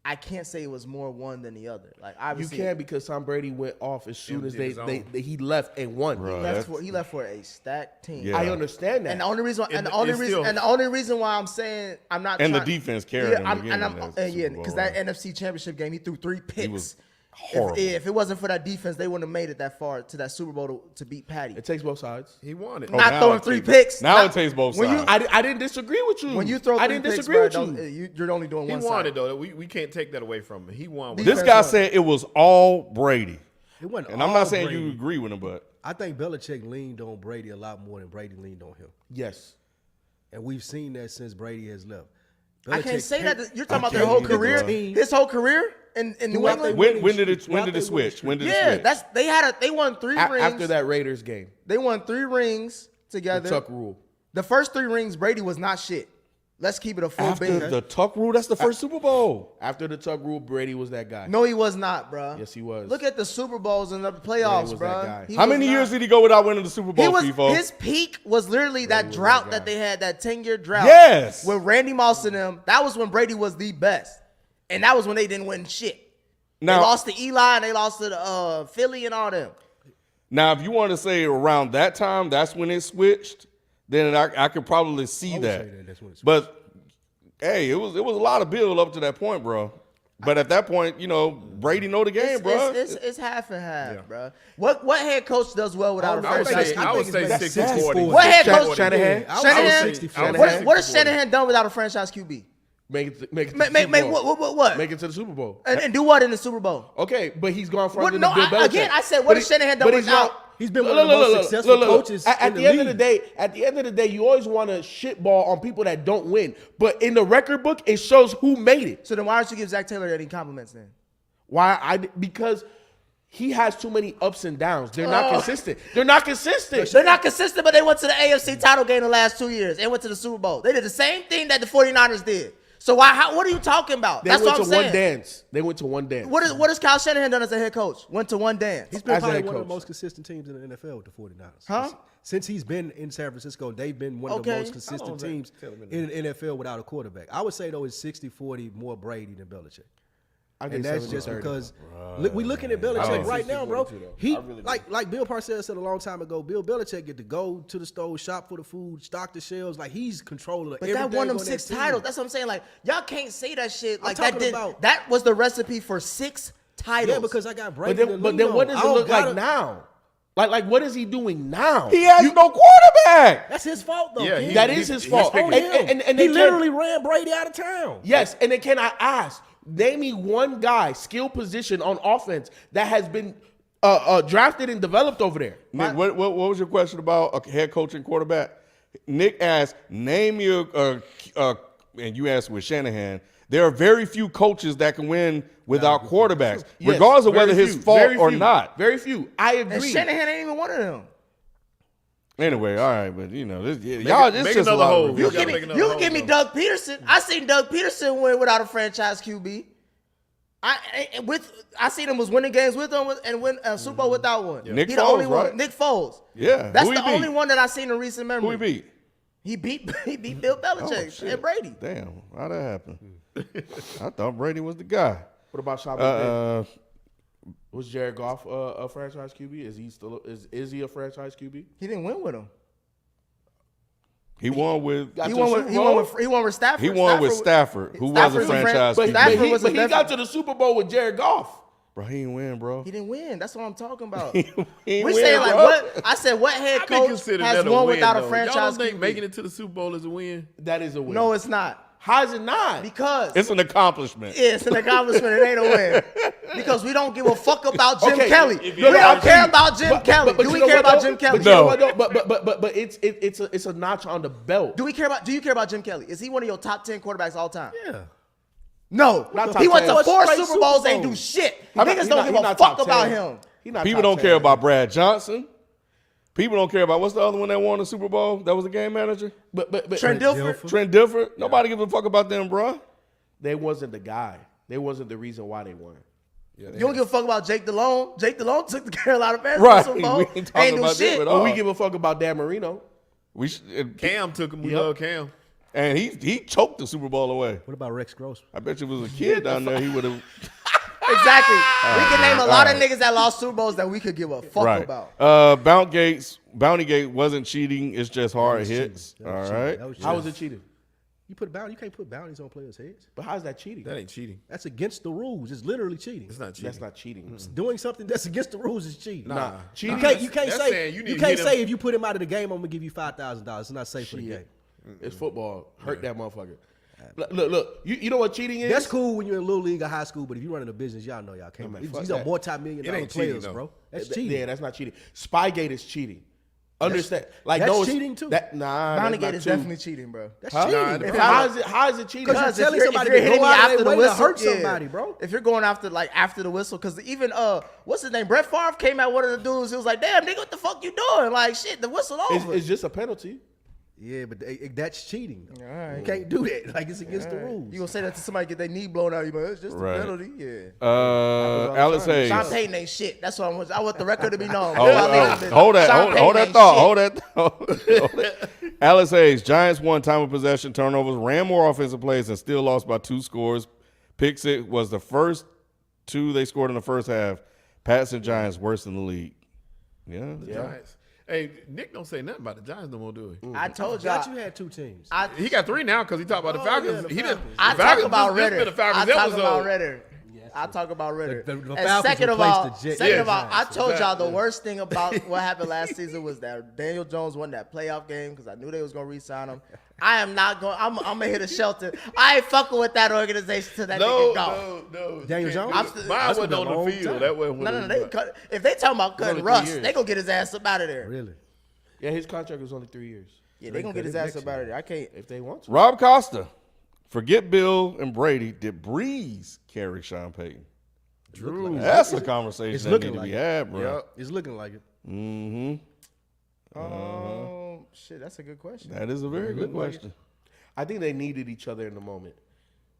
I can't say it was more one than the other. Like, You obviously, can because Tom Brady went off as soon as Emptied his own. he left and won. Bruh. he left for a stacked team. Yeah. I understand that. And the only reason, And the only reason why I'm saying I'm not, And the trying- defense carried him again in that Super Bowl, because that right? NFC Championship game, he threw 3 picks. was horrible. If it wasn't for that defense, they wouldn't have made it that far to that Super Bowl to beat Patty. It takes both sides. He won it. Not now throwing it 3 takes- picks. now Not- it takes both when you- sides. I didn't disagree with you. When you throw 3 I didn't picks, disagree with bro, you. you're only doing He one won side. it though. We can't take that away from him. He won. This Defense guy won. said it was all Brady. It wasn't And I'm all not saying Brady. you agree with him, but I think Belichick leaned on Brady a lot more than Brady leaned on him. Yes. And we've seen that since Brady has left. I can't Belichick say picked- that. You're talking about can't their whole either, career. bro. His whole career in New Throughout England. their when did it Throughout their switch? When did it Yeah, switch? they won 3 rings After that Raiders game, They won 3 rings the together. Tuck rule. The first 3 rings, Brady was not shit. Let's keep it a full After bean. the Tuck rule, that's the first Super Bowl. After the Tuck rule, Brady was that guy. No, he was not, bro. Yes, he was. Look at the Super Bowls and the Brady playoffs, was bro. that guy. How many years did he go without winning the Super Bowl, FIFO? His peak was literally that was drought that that guy. they had, that 10-year drought. Yes. With Randy Moss and them. That was when Brady was the best. And that was when they didn't win shit. Now- they lost to Eli and they lost to the Philly and all them. Now, if you want to say around that time, that's when it switched, then I could probably see would that. say that's when it switched. But hey, it was a lot of build up to that point, bro. But at that point, Brady know the game, bro. It's half and half, bro. What head coach does well without a I would franchise? say, I would say it's 60-40. What head coach? Shanahan? I would Shanahan? say 60-40. I would say What has 60-40. Shanahan done without a franchise QB? Make it to the Super Make Bowl. what? Make it to the Super Bowl. And do what in the Super Bowl? Okay, but he's gone further What- than no, Bill Belichick. again, I said, what But has Shanahan done but he's without- not- He's been one of the most successful coaches At in the the end league. of the day, you always want to shitball on people that don't win. But in the record book, it shows who made it. So then why don't you give Zach Taylor any compliments then? Because he has too many ups and downs. They're not consistent. They're not consistent. They're not consistent, but they went to the AFC title game the last 2 years and went to the Super Bowl. They did the same thing that the 49ers did. So what are you talking about? They That's went what to I'm saying. one dance. They went to one dance. What has Kyle Shanahan done as a head coach? Went to one dance. He's been As a probably head one of coach. the most consistent teams in the NFL with the 49ers. Huh? Since he's been in San Francisco, they've been one of the Okay. most consistent teams in the NFL without a quarterback. I would say, though, it's 60-40 more Brady than Belichick. I And think that's just 70-30. because we looking at I Belichick think right now, bro. 60-40 too, though. He I really do. like Bill Parcells said a long time ago. Bill Belichick get to go to the store, shop for the food, stock the shelves. Like he's controlling But everything. that won them on 6 team. titles. That's what I'm saying. Like, y'all can't say that shit. Like, talking about- that was the recipe for 6 titles. Yeah, because I got Brady. But then what does it look like now? Like what is he doing now? He has no quarterback. That's his fault, though. Yeah, Ken. That is his fault. On him. And he they literally ran Brady out of town. Yes, and then can I ask, name me one guy, skill position on offense that has been drafted and developed over there. Nick, what was your question about a head coach and quarterback? Nick asked, name your and you asked with Shanahan. There are very few coaches that can win without quarterbacks, Yes, regardless of very whether his few, fault very or few, not. Very few. I And agree. Shanahan ain't even one of them. Anyway, all right, but this, y'all, it's make just a another lot hole. of You review. gotta make another You hole, can give me though. Doug Peterson. I seen Doug Peterson win without a franchise QB. I seen him was winning games with him and win a Super Bowl without one. Nick He the only Foles, one. right? Nick Foles. Yeah, That's who the he beat? only one that I seen in recent memory. Who he beat? He beat Bill Belichick shit. and Brady. Damn, how'd that happen? I thought Brady was the guy. What about Sean Payton? Uh, Was Jared Goff a franchise QB? Is he still is he a franchise QB? He didn't win with him. he won with Got He to won the with Super Bowl? he won with Stafford. he won with Stafford, who was a Stafford's franchise But, QB. Stafford was a but he got different- to the Super Bowl with Jared Goff. Bro, he didn't win, bro. He didn't win. That's what I'm talking about. He ain't We win, saying like bro. what? I said what head I be coach considered has that a won win, without a though. franchise Y'all don't think QB? making it to the Super Bowl is a win? That is a win. No, it's not. How is it not? Because It's an accomplishment. it's an accomplishment. It ain't a win. Because we don't give a fuck about Jim Okay, Kelly. if We you- don't care about Jim Kelly. Do you we know care what, about though? Jim Kelly? But you know No. what, though? But it's a notch on the belt. Do you care about Jim Kelly? Is he one of your top 10 quarterbacks all time? Yeah. No. Not top He went 10. to 4 Straight Super Bowls, Super ain't do Bowls. shit. He's Niggas not- don't he's give a not fuck top about 10. him. He not People top don't 10. care about Brad Johnson. People don't care about what's the other one that won the Super Bowl? That was the game manager. But Trent Dilfer. Trent Dilfer. Nobody gives a fuck about them, bro. they wasn't the guy. They wasn't the reason why they won. You don't give a fuck about Jake Delhomme. Jake Delhomme took the Carolina Panthers Right. to the Super Bowl. We ain't talking do about shit. them at But all. we give a fuck about Dan Marino. We should, Cam took him. We Yep. love Cam. and he choked the Super Bowl away. What about Rex Gross? I bet you if it was a kid down there, he would have. Exactly. We can name a lot of niggas that lost Super Bowls that we could give a fuck Right. about. Bounty Gate wasn't cheating. It's just hard hits. That All was cheating. right. That was How cheating. was it cheating? You can't put bounties on players' heads. But how's that cheating? That ain't cheating. That's against the rules. It's literally cheating. It's not cheating. That's not cheating. Doing something that's against the rules is cheating. Nah. Cheating. You can't That's say saying you need you to can't hit say him. if you put him out of the game, I'm gonna give you $5,000. It's not safe for the game. It's football. Hurt that motherfucker. Look. You know what cheating is? That's cool when you're in little league or high school, but if you're running a business, y'all know y'all can't. man, These fuck are that. multi-million-dollar ain't cheating, players, though. bro. That's cheating. Yeah, that's not cheating. Spygate is cheating. Understand? Like that's no, it's- cheating, too. Bounty that's Gate not is too. definitely cheating, bro. That's Huh? cheating. Nah, it bro. depends. How is it cheating? Because you're telling somebody you're to go hitting me out of after their the way to whistle, hurt somebody, bro. If you're going after the whistle, because even what's his name? Brett Favre came at one of the dudes. He was like, "Damn, nigga, what the fuck you doing? Like, shit, the whistle over." It's just a penalty. Yeah, but that's cheating. All right. You can't do that. Like it's against the rules. You gonna say that to somebody get their knee blown out? You like, it's just Right. a penalty. Yeah. Alex Hayes. Sean Payton ain't shit. That's what I want the record to be known. Hold that thought. Alex Hayes. Giants won time of possession, turnovers, ran more offensive plays, and still lost by 2 scores. Pick six was the first 2 they scored in the first half. Pats and Giants worse in the league. Yeah. Giants. Hey, Nick don't say nothing about the Giants no more, do he? I told y'all. Thought you had 2 teams. He got 3 now because he talked about the Falcons. yeah, the He didn't. Falcons. I the talk Falcons- about this been Ritter. a Falcons I talk episode. about Ritter. I talk about Ritter. The And Falcons second of replaced all, the Jets. second Yeah. of all, I told y'all the Exactly. worst thing about what happened last season was that Daniel Jones won that playoff game because I knew they was gonna re-sign him. I am not going. I'm gonna hit a shelter. I ain't fucking with that organization till that nigga go. No. Daniel Jones? Mine That's wasn't been a on the long field. time. That wasn't. No. They cut, if they talking about cutting only 3 Russ, years. they gonna get his ass up out of there. Really? Yeah, his contract was only 3 years. Yeah, they gonna get his ass up out of there. I can't. If they want to. Rob Costa. Forget Bill and Brady. Did Breeze carry Sean Payton? Drew. That's a conversation it's that looking need to be like it. had, bro. Yep. It's looking like it. Shit, that's a good question. That is a very good question. I think they needed each other in the moment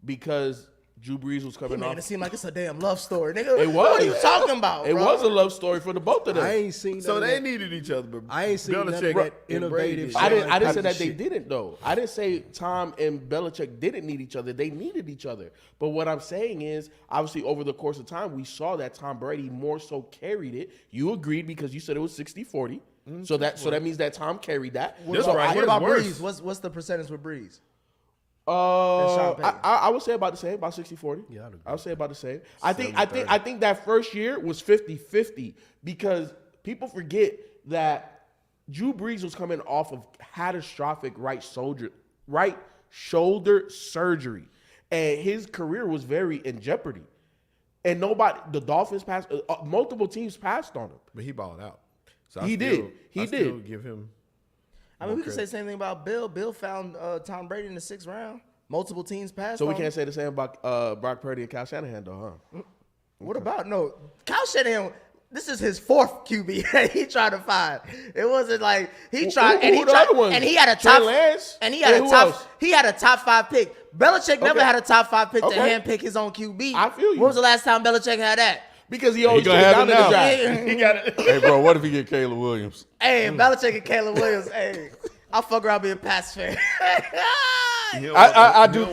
because Drew Brees was He coming making it off. seem like it's a damn love story, nigga. It was. What are you talking about? It bro? was a love story for the both of them. I ain't seen So none of they that. needed each other, but I ain't seen none of Belichick that and Brady innovative did. I didn't say Shit. that they didn't though. I didn't say Tom and Belichick didn't need each other. They needed each other. But what I'm saying is, obviously, over the course of time, we saw that Tom Brady more so carried it. You agreed because you said it was 60-40. So that means that Tom carried that. This So right I- here What about worse. Breeze? What's the percentage with Breeze? Uh, Payton. I would say about the same, about 60-40. Yeah, I'd agree. I would say about the same. I think that first year was 50-50 because People forget that Drew Brees was coming off of catastrophic right shoulder surgery, and his career was very in jeopardy. And the Dolphins passed, multiple teams passed on him. But he balled out. So He did. He still did. give him. I mean, we can say the same thing about Bill. Bill found Tom Brady in the 6th round. Multiple teams passed. So we on can't him. say the same about Brock Purdy and Kyle Shanahan, though, huh? What about Kyle Shanahan? This is his 4th QB that he tried to find. It wasn't like he tried Who the other ones? and he had a Trey top Lance? and he had And a who top else? he had a top 5 pick. Belichick never Okay. had a top 5 pick to Okay. handpick his own QB. I feel you. When was the last time Belichick had that? Because he always gonna goes have down it in the now. draft. He got it. Hey, bro, what if he get Caleb Williams? Hey, Belichick and Caleb Williams. Hey, I'll fuck around being Pats fan. I do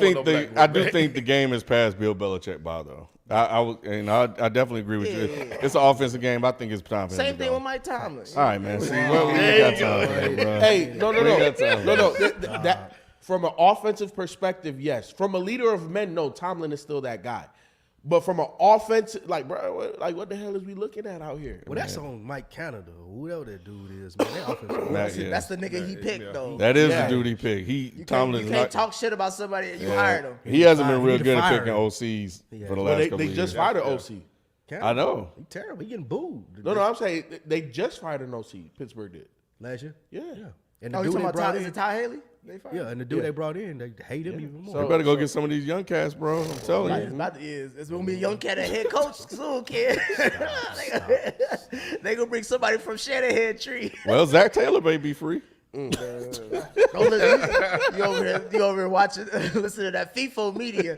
think the game has passed Bill Belichick by though. I definitely agree with you. It's an offensive game. I think it's time for him Same to thing go. with Mike Tomlin. All right, man. See, well, we ain't got time for that, bro. Hey, no. We ain't got time. No. That from an offensive perspective, yes. From a leader of men, no. Tomlin is still that guy. But from an offensive, like, bro, what the hell is we looking at out here? Well, that's on Mike Canada, whoever that dude is, man. That offensive Matt, yeah. That's the nigga he picked, though. That is Yeah. the dude he picked. You Tomlin can't is not. talk shit about somebody and you hired him. He hasn't been He real need to good at fire picking him. OCs for the Well, last they couple of just years. fired an OC. Canada, I know. He terrible. He getting booed. No, I'm saying they just fired an OC. Pittsburgh did. Last year. Yeah. And the Oh, you dude talking they about brought Ty, is in. it Ty Haley? They fired him? Yeah, and the dude they brought in, they hate him even more. You better go get some of these young cats, bro. I'm telling Like, you. it's about to, it's gonna be a young cat at head coach soon, kid. They gonna bring somebody from Shanahan Tree. Well, Zach Taylor may be free. Don't listen, you over here watching, listening to that FIFO media.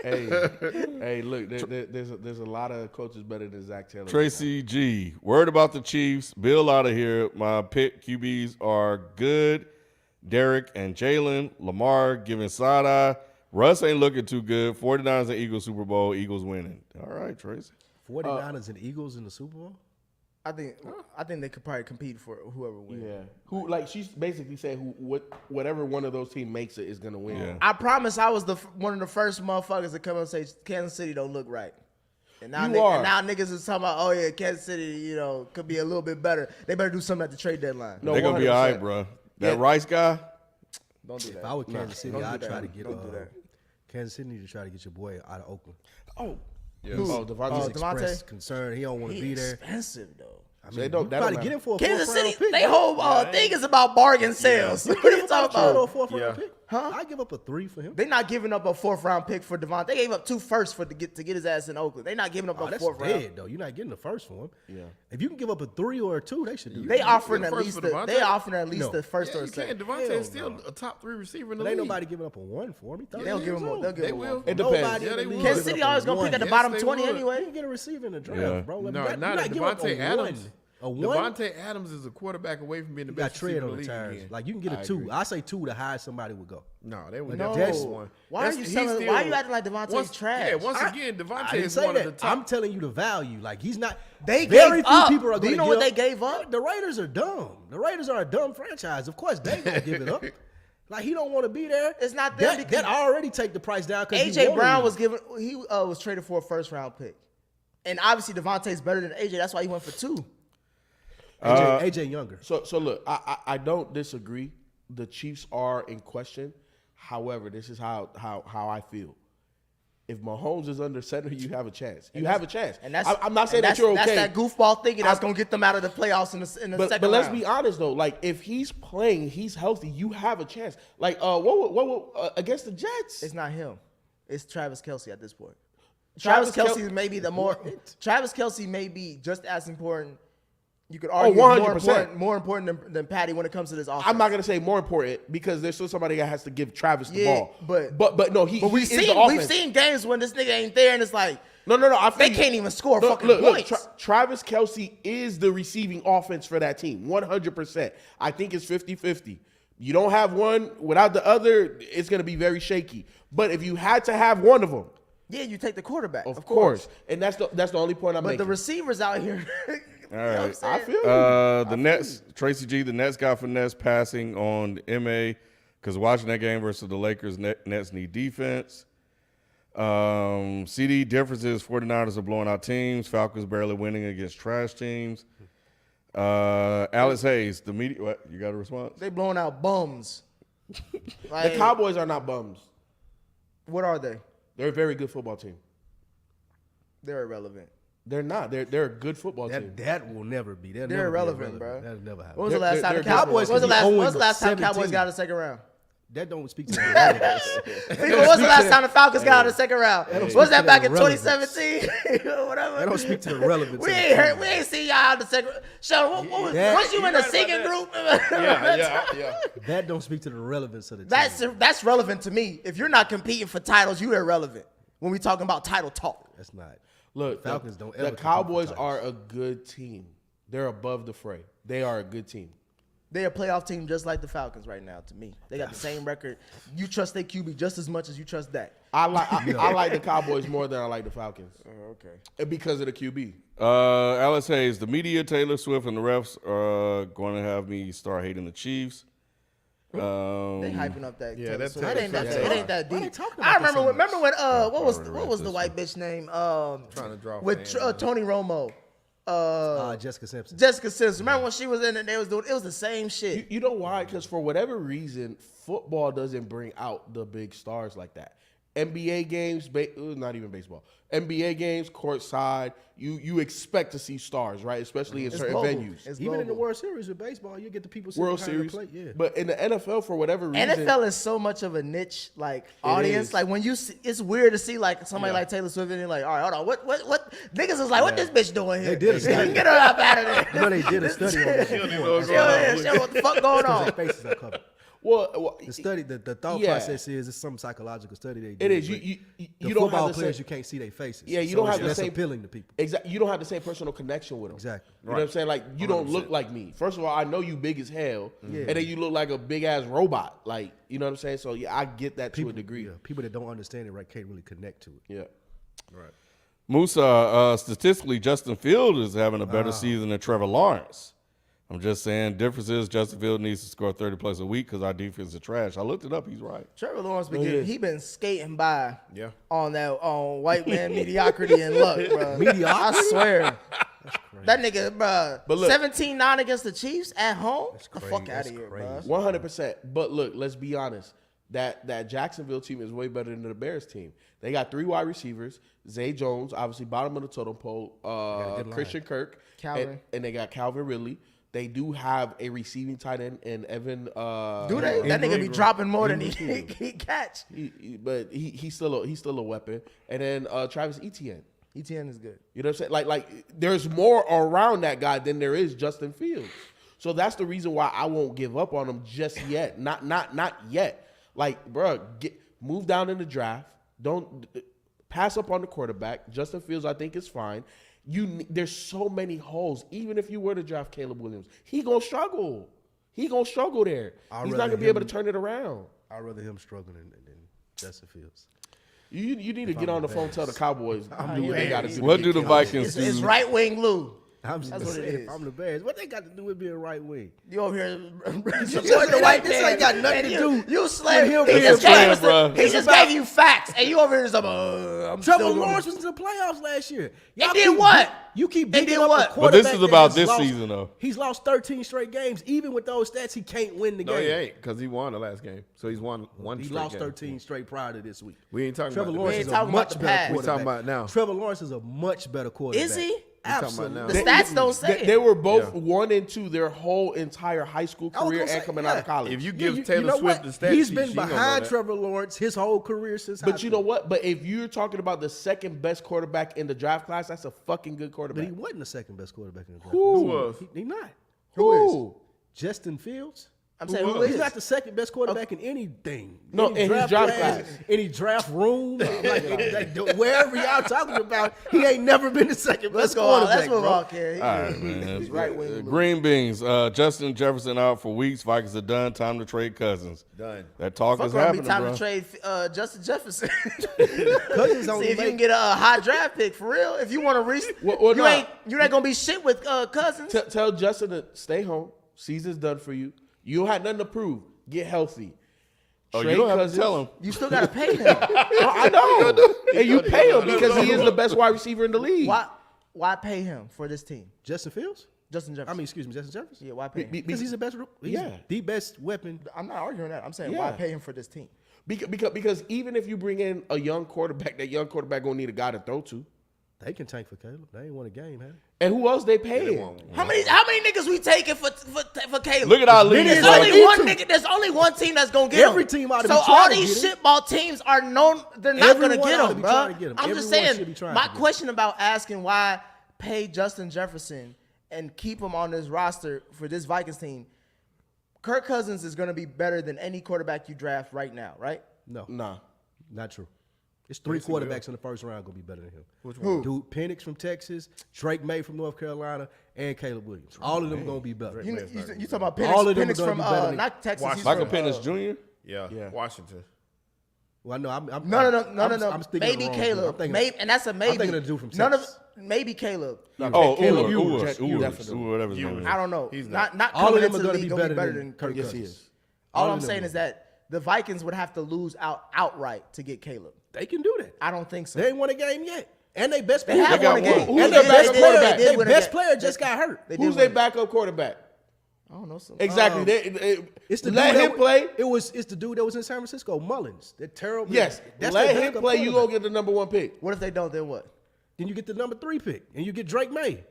Hey, look, there's a lot of coaches better than Zach Taylor. Tracy G. Word about the Chiefs. Bill out of here. My pick QBs are good. Derek and Jalen. Lamar giving side eye. Russ ain't looking too good. 49ers and Eagles Super Bowl. Eagles winning. All right, Tracy. 49ers and Eagles in the Super Bowl? I think they could probably compete for whoever wins. Yeah. Who like she's basically saying whatever one of those teams makes it is gonna win. Yeah. I promise I was one of the first motherfuckers to come and say Kansas City don't look right. And now, You are. and now niggas is talking about, oh yeah, Kansas City, could be a little bit better. They better do something at the trade deadline. No, They're going to be all 100%. right, bro. That Yeah. Rice guy, Don't do that. If I were Kansas City, don't do I'd that. try to get Don't do that. Kansas City need to try to get your boy out of Oakland. Oh, Yes. oh, Devontae. He's Devontae? expressed concern. He don't want to be there. Expensive though. I They mean, don't- you that probably don't get him for a Kansas fourth round City, pick. they whole thing is about bargain sales. What are you talking Trade or a about? fourth round Yeah. pick? Huh? I give up a 3 for him. They not giving up a 4th round pick for Devontae. They gave up 2 firsts to get his ass in Oakland. They not giving up Oh, a that's 4th round. dead though. You're not getting the first for him. Yeah. If you can give up a 3 or a 2, they should do They that. offering get at first least for the, Devontae? they offering at least No. the first Yeah, or you can't. second. Devontae Hell is still no. a top 3 receiver in the But ain't league. nobody giving up a 1 for him. He They'll give him one. They'll give They him will. one. It depends. Nobody Yeah, in they the will. league Kansas giving City up a always gonna pick one. at the Yes, bottom they 20 would. anyway. You can get a receiver in the draft, Yeah. bro. No, You not not give up Devontae a Adams. 1. A 1. Devontae Adams is a quarterback away from being the You got best receiver tread in on the the league tires. again. Like you can get a 2. I say 2 the highest somebody would go. No, they would No. never Jackson- get one. Why are you he's selling? still- Why are you acting like Devontae's once, trash? Yeah, once again, I Devontae didn't is say one of the that. top. I'm telling you the value. Like he's not. They very gave few up. people are Do you gonna know what give- they gave up? The Raiders are dumb. The Raiders are a dumb franchise. Of course they gonna give it up. Like he don't want to be there. It's not them that. because- That already take the price down. AJ Brown was given. He was traded for a 1st round pick, and obviously Devontae's better than AJ. That's why he went for 2. AJ younger. So look, I don't disagree. The Chiefs are in question. However, this is how I feel. If Mahomes is under center, you have a chance. You have a chance. And that's I'm not saying and that you're okay. That's that goofball thinking that's gonna get them out of the playoffs in the second But let's round. be honest though. Like if he's playing, he's healthy. You have a chance. Like what against the Jets? It's not him. It's Travis Kelce at this point. Travis Travis Kel- Kelce may be the more. Travis Kelce may be just as important. You could Oh, argue 100%. more important than Patty when it comes to this offense. I'm not gonna say more important because there's still somebody that has to give Travis the Yeah, ball. but no, he But is the offense. we've seen games when this nigga ain't there, and it's like No. I feel they you. can't even score Look, fucking points. Travis Kelce is the receiving offense for that team, 100%. I think it's 50-50. You don't have one without the other, it's going to be very shaky. But if you had to have one of them, Yeah, you take the quarterback, of course. And that's the only point I'm But making. the receivers out here. All right. I feel you. The Nets, Tracy G, the Nets got finesse passing on MA because watching that game versus the Lakers, Nets need defense. CD differences, 49ers are blowing out teams. Falcons barely winning against trash teams. Alex Hayes, the media. What, you got a response? They blowing out bums. The Cowboys are not bums. What are they? They're a very good football team. They're irrelevant. They're not. They're a good football team. That will never be. They're irrelevant, bro. That'll never happen. When was the last time the they're Cowboys? When was the last time 17. Cowboys got out of the second round? That don't speak to the relevance. When was the last time the Falcons got out of the second round? Was that back in relevance. 2017? Whatever. That don't speak to the relevance. We ain't heard. We ain't seen y'all out of the second. Sean, once you in the singing group, Yeah. That don't speak to the relevance of the team. that's relevant to me. If you're not competing for titles, you're irrelevant. When we talking about title talk, That's not. Look, The Falcons don't ever the compete for Cowboys titles. are a good team. They're above the fray. They are a good team. they're a playoff team just like the Falcons right now. To me, they got the same record. You trust their QB just as much as you trust Dak. I like the Cowboys more than I like the Falcons. Okay. Because of the QB. Alex Hayes, the media, Taylor Swift, and the refs are going to have me start hating the Chiefs. They hyping up that. Yeah, that's it ain't that. Taylor It ain't that Why they deep. talking I about this remember. so Remember much? when? What was the white bitch name? Trying to draw with fans. Tony Romo. Jessica Simpson. Jessica Simpson. Remember when she was in it? They was doing. It was the same shit. You know why? Because for whatever reason, football doesn't bring out the big stars like that. NBA games, not even baseball. NBA games, courtside, you expect to see stars, right? Especially in certain global. venues. It's Even in the global. World Series with baseball, you get the people sitting World behind Series. the plate. Yeah. But in the NFL, for whatever reason, NFL is so much of a niche like audience. is. Like when you see, it's weird to see like somebody like Taylor Swift and you're like, all right, hold on, what niggas is like, what this bitch doing here? They did a study. Get her up out of there. You know they did a study on this. Yeah, what the fuck going on? Their faces are covered. well, The study, the thought Yeah. process is it's some psychological study they did. it is. but You the don't football have the players, same, you can't see their faces. Yeah, you So don't it's have the less same- appealing to people. exactly. You don't have the same personal connection with them. Exactly. You know what I'm saying? Like you don't look like me. First of all, I know you big as hell, and then you look like a big ass robot. Like you know what I'm saying? So yeah, I get that to a degree. Yeah, people that don't understand it right can't really connect to it. Yeah. Musa, statistically, Justin Fields is having a better season than Trevor Lawrence. I'm just saying, difference is Justin Fields needs to score 30 plus a week because our defense is trash. I looked it up. He's right. Trevor Lawrence he been skating by Yeah. on that white man mediocrity and luck, bro. I swear. That nigga, bro. But look- 17-9 against the Chiefs at home. The fuck out That's of here, crazy. bro. 100%. But look, let's be honest. That Jacksonville team is way better than the Bears team. They got 3 wide receivers. Zay Jones, obviously bottom of the totem pole. good line. Christian Kirk. Calvin. And they got Calvin Ridley. They do have a receiving tight end in Evan. Do they? That nigga be dropping more than he catch. But he's still a weapon. And then Travis Etienne. ETN is good. You know what I'm saying? Like there's more around that guy than there is Justin Fields. So that's the reason why I won't give up on him just yet. Not yet. Like, bro, move down in the draft. Don't pass up on the quarterback. Justin Fields, I think, is fine. There's so many holes. Even if you were to draft Caleb Williams, he gonna struggle. He gonna struggle there. He's not gonna be able to turn it around. I'd rather him struggle than Justin Fields. You need to get on the phone, tell the Cowboys do what they got to do. What do the Vikings It's do? right wing Lou. I'm just That's what it saying, is. if I'm the Bears, what they got to do with being right wing? You over here This supporting the white man. ain't got nothing to do You slave. with him He being just playing, gave us bro. he just gave you facts, and you over here just like, I'm Trevor still Lawrence doing was in the playoffs last year. And did what? You keep And beating did up what? a But this quarterback is that about has this lost- season, though. He's lost 13 straight games. Even with those stats, he can't win the No, game. he ain't, because he won the last game. So he's won one He straight lost game. 13 straight prior to this week. We ain't talking Trevor about Lawrence We is ain't a talking about much the better past. We quarterback. talking about now. Trevor Lawrence is a much better quarterback. Is he? talking about Absolutely. now. The stats don't say They it. were both Yeah. 1 and 2 their whole entire high school I was career gonna and say, coming out of yeah. college. If you Yeah, give Taylor know Swift what? the stats, He's sheet, been she gonna know behind that. Trevor Lawrence his whole career since high But you school. know what? But if you're talking about the second best quarterback in the draft class, that's a fucking good But quarterback. he wasn't the second best quarterback in the draft. Who was? He not. Who? Justin Fields? I'm saying who He's is? not the second best quarterback in anything. No, Any in his draft class. any draft room, wherever y'all talking about, he ain't never been the second Let's best go on. quarterback. Let's move bro. on, Kerry. All right, man. Right wing Lou. Green beans. Justin Jefferson out for weeks. Vikings are done. Time to trade Cousins. Done. That talk Fuck is around, be happening, time bro. to trade Justin Jefferson. Cousins See only if you can make get a high draft pick for real. If you want to reach, Well, you nah. ain't gonna be shit with Cousins. Tell Justin to stay home. Season's done for you. You don't have nothing to prove. Get healthy. Oh, Trey you don't have Cousins. to tell him. You still gotta pay him. I know. And you pay him because he is the best wide receiver in the league. Why pay him for this team? Justin Fields? Justin Jefferson. Justin Jefferson? Yeah, why pay him? Because he's the best. He's the best weapon. I'm not arguing that. I'm saying Yeah. why pay him for this team? Because even if you bring in a young quarterback, that young quarterback gonna need a guy to throw to. They can tank for Caleb. They ain't won a game, have And who else they paying? How many niggas we taking for Caleb? Look at our league. There's bro. only one nigga. There's only one team that's gonna get Every him. team ought to so be trying all to these get him. shitball teams are known. They're not Everyone gonna get ought to him, be bro. trying to get him. I'm just Everyone should saying. be trying My to get him. question about asking why pay Justin Jefferson and keep him on this roster for this Vikings team. Kirk Cousins is gonna be better than any quarterback you draft right now, right? No, Nah. not true. It's 3 quarterbacks in the first round gonna be better than him. Which one? Dude, Penix from Texas, Drake May from North Carolina, and Caleb Williams. All of them gonna be better. You talking about Penix, All of them Penix are gonna from be better than not Texas. He's Michael from, Penix Jr. Yeah, Washington. Well, no, I'm No. I'm thinking Maybe of the wrong dude. Caleb. I'm thinking- Maybe, and that's a maybe. I'm thinking of the dude from None of Texas. maybe Caleb. Oh, Caleb Ewers, Ewers, definitely. Whatever his name is. I don't know. He's not not. All of coming them into are the gonna league be gonna better than Kirk Yes, he Cousins. is. All All I'm of them saying will. is that the Vikings would have to lose outright to get Caleb. They can do that. I don't think so. They ain't won a game yet, and they best They player. have got won a game. one. Who's They their did- backup they did- quarterback? they did Their win a best game. player just got hurt. They did Who's win their a- backup quarterback? I don't know. Exactly. It's the Let dude him that- play. It's the dude that was in San Francisco, Mullins. They're terrible. Yes. That's Let their him backup play. You quarterback. go get the number 1 pick. What if they don't? Then what? Then you get the number 3 pick, and you get Drake May.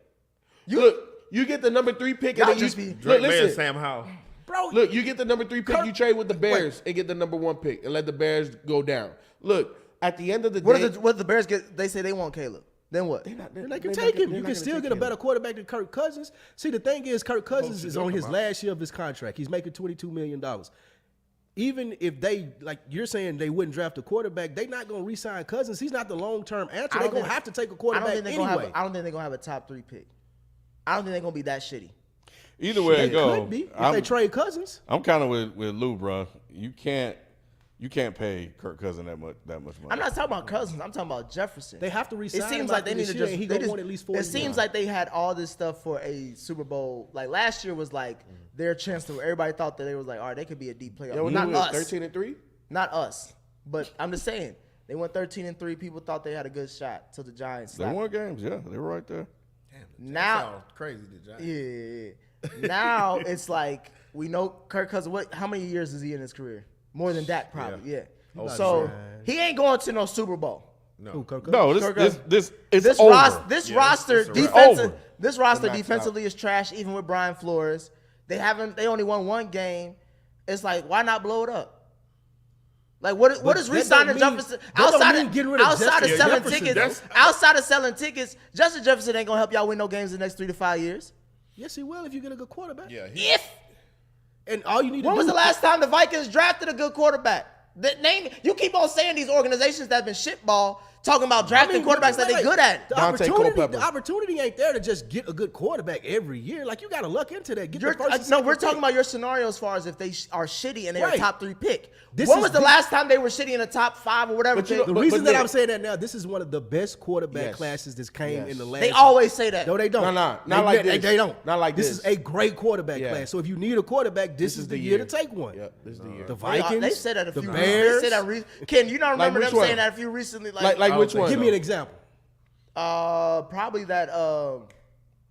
You get the number 3 pick, and Y'all then you just be- Drake May and listen. Sam Howell. Bro, Look, you get the number 3 pick. Kirk- You trade with the Bears and get the number 1 pick, and let the Bears go down. Look, at the end of the What day, if the Bears get? They say they want Caleb. Then what? and they can take him. You can still get a better quarterback than Kirk Cousins. See, the thing is, Kirk Cousins is on his last year of his contract. He's making $22 million. Even if they, like you're saying, they wouldn't draft a quarterback, they're not going to re-sign Cousins. He's not the long-term answer. They're going to have to take a quarterback anyway. I don't think they're gonna have a top 3 pick. I don't think they're gonna be that shitty. Either way They it go, could be if they trade Cousins. I'm kind of with Lou, bro. You can't pay Kirk Cousins that much money. I'm not talking about Cousins. I'm talking about Jefferson. They have to re-sign It seems him like they after need this to year, just. and he they gonna just- want at least 40 It seems million. like they had all this stuff for a Super Bowl. Like last year was like their chance to. Everybody thought that they was like, all right, they could be a deep playoff. Yo, Not us. 13-3. Not us. But I'm just saying they went 13-3. People thought they had a good shot till the Giants. They slapped won them. games, yeah. They were right there. Now, Sounds crazy to Giants. yeah. Now it's like we know Kirk Cousins. How many years is he in his career? More than that, probably. Yeah. So he ain't going to no Super Bowl. Who, Kirk Cousins? No, Kirk this it's This over. roster it's a wrap. defensive. Over. This roster They're maxed defensively is trash. Even with Brian Flores, they only won 1 game. It's like, why not blow it up? Like what is that don't re-signing mean- Jefferson that don't outside mean of getting rid of outside of Justin selling Jefferson. tickets? That's- Outside of selling tickets, Justin Jefferson ain't gonna help y'all win no games the next 3 to 5 years. Yes, he will if you get a good quarterback. Yeah, If And all you need to when do was the last time the Vikings drafted a good quarterback? You keep on saying these organizations that have been shitball talking about drafting quarterbacks that they good at. The Dante Culpepper. opportunity ain't there to just get a good quarterback every year. Like you got to luck into that. Get the first. and No, second we're pick. talking about your scenario as far as if they are shitty and they're a Right. top 3 pick. This When is was the the- last time they were shitty in the top 5 or whatever? But you know- The But- reason that Nick- I'm saying that now, this is one of the best quarterback Yes. classes that's came Yes. in the last. They always say that. No, they don't. No, not like this. They don't. Not like this. this. is a great quarterback Yeah. class. So if you need a quarterback, this is the year to take one. Yep, this is the year. The They Vikings, said that a the few. Bears. They said that. Ken, you don't remember which them one? saying that a few recently? Like which one? Give me an example. Probably that.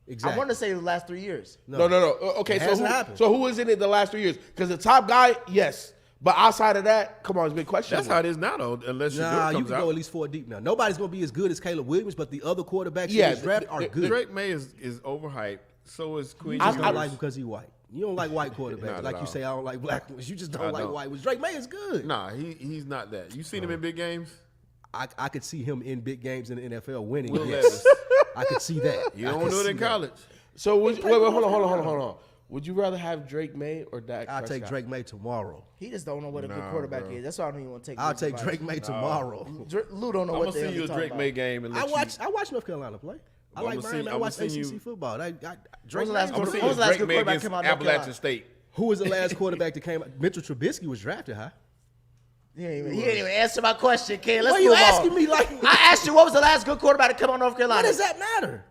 Exactly. I want to say the last 3 years. No. Okay, It so hasn't happened. who is in it the last 3 years? Because the top guy, yes. But outside of that, come on, it's big question. That's how it is now, though. Unless Nah, Shador you comes can out. go at least 4 deep now. Nobody's going to be as good as Caleb Williams, but the other quarterbacks Yeah, in this draft are good. Drake May is overhyped. So is Queen. You just don't I- like him because he's white. You don't like white quarterbacks. Not Like at you all. say, I don't like black ones. You just don't I like don't. white ones. Drake May is good. Nah, he's not that. You seen him in big games? I could see him in big games in the NFL winning. Will yes. Levis. I could see that. You I don't could do it see in that. college. So wait, hold on. Would you rather have Drake May or Dak I'll take Prescott? Drake May tomorrow. He just don't know what a good Nah, quarterback bro. is. That's why I don't even want to take. I'll his take advice. Drake May tomorrow. Lou don't know I'm what gonna the hell send you he a talking Drake about. May game and I let you. watch North Carolina play. I Well, like I'ma Miami. send- I I'ma watch send ACC you- football. Drake the last May. I'm quarter- seeing when was the last Drake good May quarterback against come out of North Appalachian Carolina? State. Who was the last quarterback that came? Mitchell Trubisky was drafted high. He ain't even answer my question, Ken. Let's What are you move on. asking me like? I asked you what was the last good quarterback to come on North Carolina. What does that matter?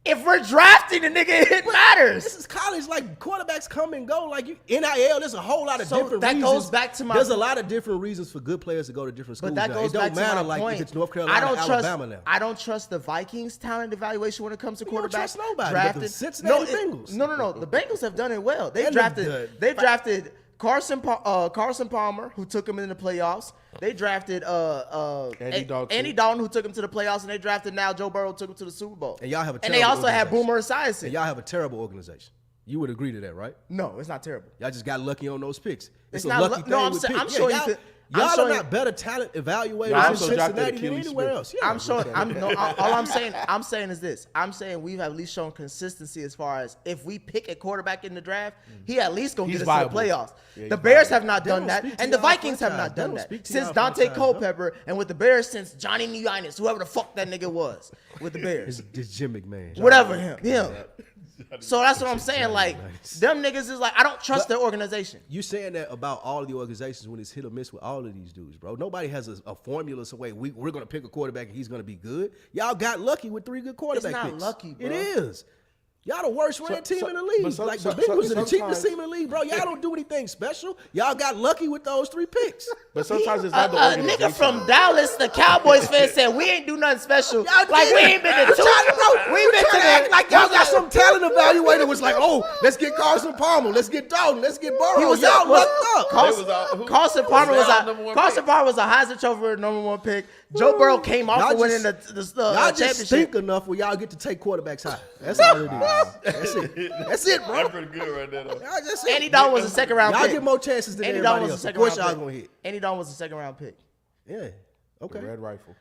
If we're drafting a nigga, it matters. This is college. Like, quarterbacks come and go. Like, NIL, there's a whole lot of So different that reasons. goes back to my- There's a lot of different reasons for good players to go to different schools. But that now. goes It don't back to matter, my like, point. if it's North Carolina, Alabama now. I don't trust the Vikings' talent evaluation when it comes to You don't quarterback. trust nobody, but the Cincinnati Bengals. No. The Bengals have done it well. They And drafted Carson Palmer, who took him in the playoffs. They drafted Andy Dalton, who took him to the playoffs, and they drafted now Joe Burrow, took him to the Super Bowl. And y'all have a and they terrible also had organization. Boomer Esiason. And y'all have a terrible organization. You would agree to that, right? No, it's not terrible. Y'all just got lucky on those picks. It's a not lucky lu- thing no, I'm with saying- picks. I'm showing you y'all, could- I'm y'all showing are you- not better talent evaluators Y'all in also drafted Cincinnati than Achilles anywhere Smith. else. Yeah. I'm showing. I'm saying is this. I'm saying we've at least shown consistency as far as if we pick a quarterback in the draft, he at least gonna He's get us viable. to the playoffs. Yeah, the he's Bears viable. have not They done don't that, speak to and the y'all Vikings have franchise. not They done don't that speak to since y'all Dante franchise, no. Culpepper, and with the Bears since Johnny Unitas, whoever the fuck that nigga was with the Bears, It's Jim McMahon. whatever him. So that's what I'm saying. Like them niggas is like I don't trust their organization. You saying that about all of the organizations when it's hit or miss with all of these dudes, bro. Nobody has a formula so we're going to pick a quarterback and he's going to be good. Y'all got lucky with 3 good quarterback not picks. lucky, bro. It is. Y'all the worst ranked team in the league. but Like the Bengals are the cheapest sometimes- team in the league, bro. Y'all don't do anything special. Y'all got lucky with those 3 picks. But sometimes it's A not the organization. nigga from Dallas, the Cowboys fan said we ain't do nothing special. Y'all Like we did. ain't been to We're two. trying to know. We been to trying to act the like y'all got some talent evaluator was like, oh, let's get Carson Palmer, let's get Dalton, let's get Burrow. He was y'all was- lucked up. Carson Palmer was Dallas number a one Carson pick? Palmer was a Heisman Trophy #1 pick. Joe Burrow came off Y'all of winning just- the Y'all just championship. stink enough where y'all get to take quarterbacks high. That's all it is. That's it. That's it, bro. That's pretty good right there, though. Y'all just it. Andy Dalton was a second round Y'all pick. get more chances than Andy Dalton everybody was a else. Of second course round y'all pick. gonna hit. Andy Dalton was a second round pick. Yeah. Okay. Red rifle.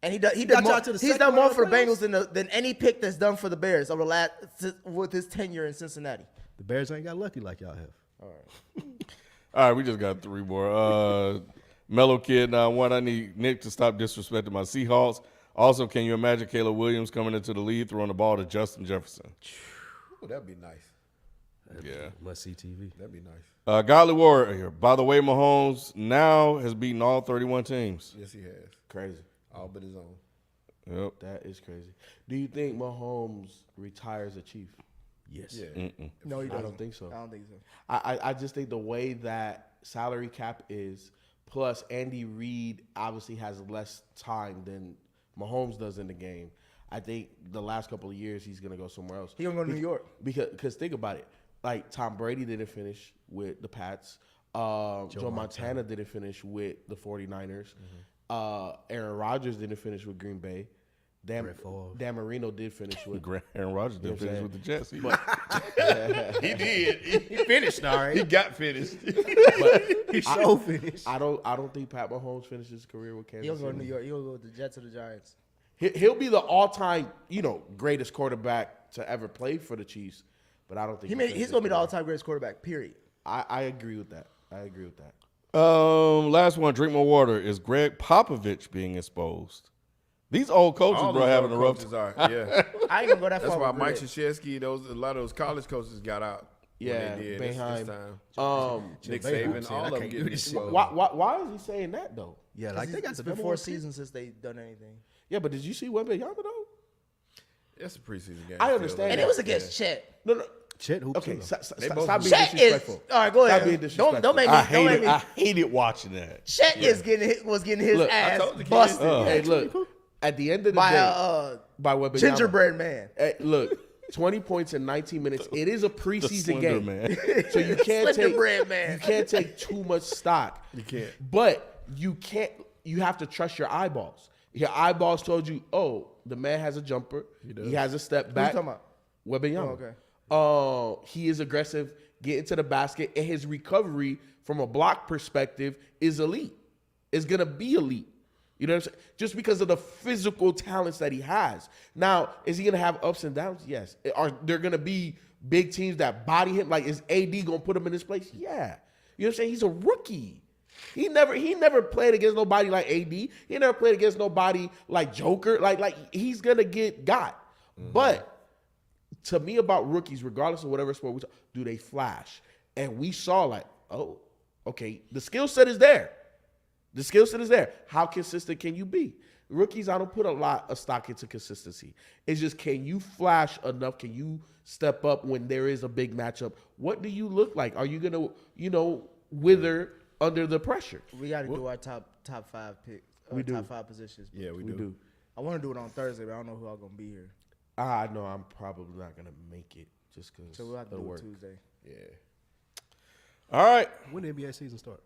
And he got did y'all more, to the he's second done more round for the playoffs? Bengals than any pick that's done for the Bears over the last with his tenure in Cincinnati. The Bears ain't got lucky like y'all have. All right, we just got 3 more. Mellow Kid 9-1. I need Nick to stop disrespecting my Seahawks. Also, can you imagine Caleb Williams coming into the lead throwing the ball to Justin Jefferson? Ooh, that'd be nice. Yeah. Must see TV. That'd be nice. Godly Warrior here. By the way, Mahomes now has beaten all 31 teams. Yes, he has. Crazy. All but his own. Yep. That is crazy. Do you think Mahomes retires a Chief? Yes. Yeah. No, he I don't think so. I don't think so. I just think the way that salary cap is, plus Andy Reid obviously has less time than Mahomes does in the game. I think the last couple of years he's gonna go somewhere else. He gonna go to New York. Because think about it, like Tom Brady didn't finish with the Pats. Joe Montana didn't finish with the 49ers. Aaron Rodgers didn't finish with Green Bay. Dan Marino did finish with. Aaron Rodgers You know did what I'm finish saying? with the Jets. He did. He finished, all right. He got finished. He so finished. I don't think Pat Mahomes finishes his career with Kansas He'll go to City. New York. He'll go with the Jets or the Giants. He'll be the all-time, greatest quarterback to ever play for the Chiefs, but I don't think He's gonna be the all-time greatest quarterback. Period. I agree with that. Last one. Drink more water. Is Greg Popovich being exposed? These old coaches, All bro, these having a old rough coaches time. are. Yeah. I ain't gonna go that That's far. why with Mike Greg. Krzyzewski, a lot of those college coaches got out. Yeah, when they did. Boeheim. This time. Nick Saban, all of them can't do getting this shit. exposed. Why is he saying that though? Yeah, like they got It's the been number 4 one seasons since they've done anything. Yeah, but did you see Wembanyama though? That's a preseason game. I understand. And it was against Chet. No. Chet hoops Okay, too, both stop being Chet is disrespectful. all right. Go Stop ahead. being disrespectful. Don't make me. I Don't make me. hated watching that. Chet was getting his Look, I ass told the kid. busted Hey, look. At the end of the by day, a by Wembanyama. gingerbread man. Hey, look, 20 points in 19 minutes. It is a preseason Slender game, man. so you can't Slender take bread man. you can't take too much stock. You can't. But you can't. You have to trust your eyeballs. Your eyeballs told you, oh, the man has a jumper. He has a step back. talking about? Wembanyama. Oh, okay. He is aggressive, getting to the basket, and his recovery from a block perspective is elite. It's gonna be elite. You know what I'm saying? Just because of the physical talents that he has. Now, is he gonna have ups and downs? Yes. Are there gonna be big teams that body him? Like, is AD gonna put him in his place? Yeah. You know what I'm saying? He's a rookie. He never played against nobody like AD. He never played against nobody like Joker. Like he's gonna get got. But to me, about rookies, regardless of whatever sport we talk, do they flash? And we saw like, oh, okay, the skill set is there. The skill set is there. How consistent can you be? Rookies, I don't put a lot of stock into consistency. It's just, can you flash enough? Can you step up when there is a big matchup? What do you look like? Are you gonna, wither under the pressure? We got to do our top 5 picks. We do. Top 5 positions. Yeah, we We do. do. I want to do it on Thursday, but I don't know who all gonna be here. I know I'm probably not gonna make it just because So we'll have to of do it work. Tuesday. Yeah. All right. When the NBA season start?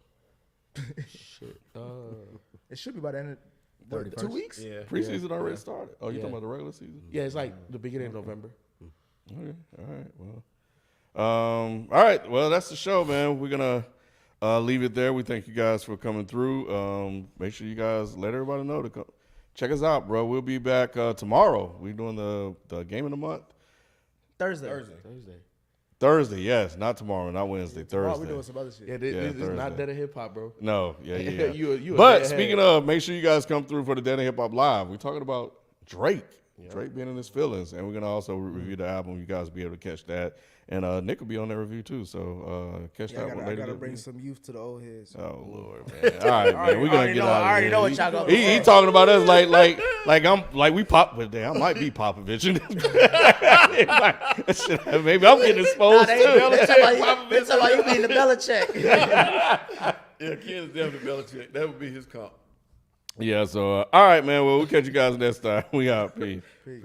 Shit. It should be by the end of 2 weeks? Yeah. Preseason already started. Oh, you Yeah. talking about the regular season? Yeah, it's like the beginning of November. Okay. All right. Well. All right. Well, that's the show, man. We're gonna leave it there. We thank you guys for coming through. Make sure you guys let everybody know to come check us out, bro. We'll be back tomorrow. We're doing the game of the month. Thursday. Thursday, yes, not tomorrow, not Wednesday. Tomorrow Thursday. we doing some other shit. Yeah, this is not Thursday. Dead of Hip Hop, bro. No, yeah. You a But dead speaking head. of, make sure you guys come through for the Dead and Hip Hop Live. We're talking about Drake. Drake being in his feelings, and we're gonna also review the album. You guys will be able to catch that, and Nick will be on that review too. So catch Yeah, that one I later. gotta bring some youth to the old heads. Oh Lord, man! All right, man. We're gonna get out of here. I already know what y'all gonna He say. talking about us like I'm like we pop, but damn, I might be Popovich. Maybe I'm getting exposed too. They talking about you being the Belichick. Yeah, Ken is definitely Belichick. That would be his comp. Yeah. So all right, man. Well, we'll catch you guys next time. We out. Peace. Peace.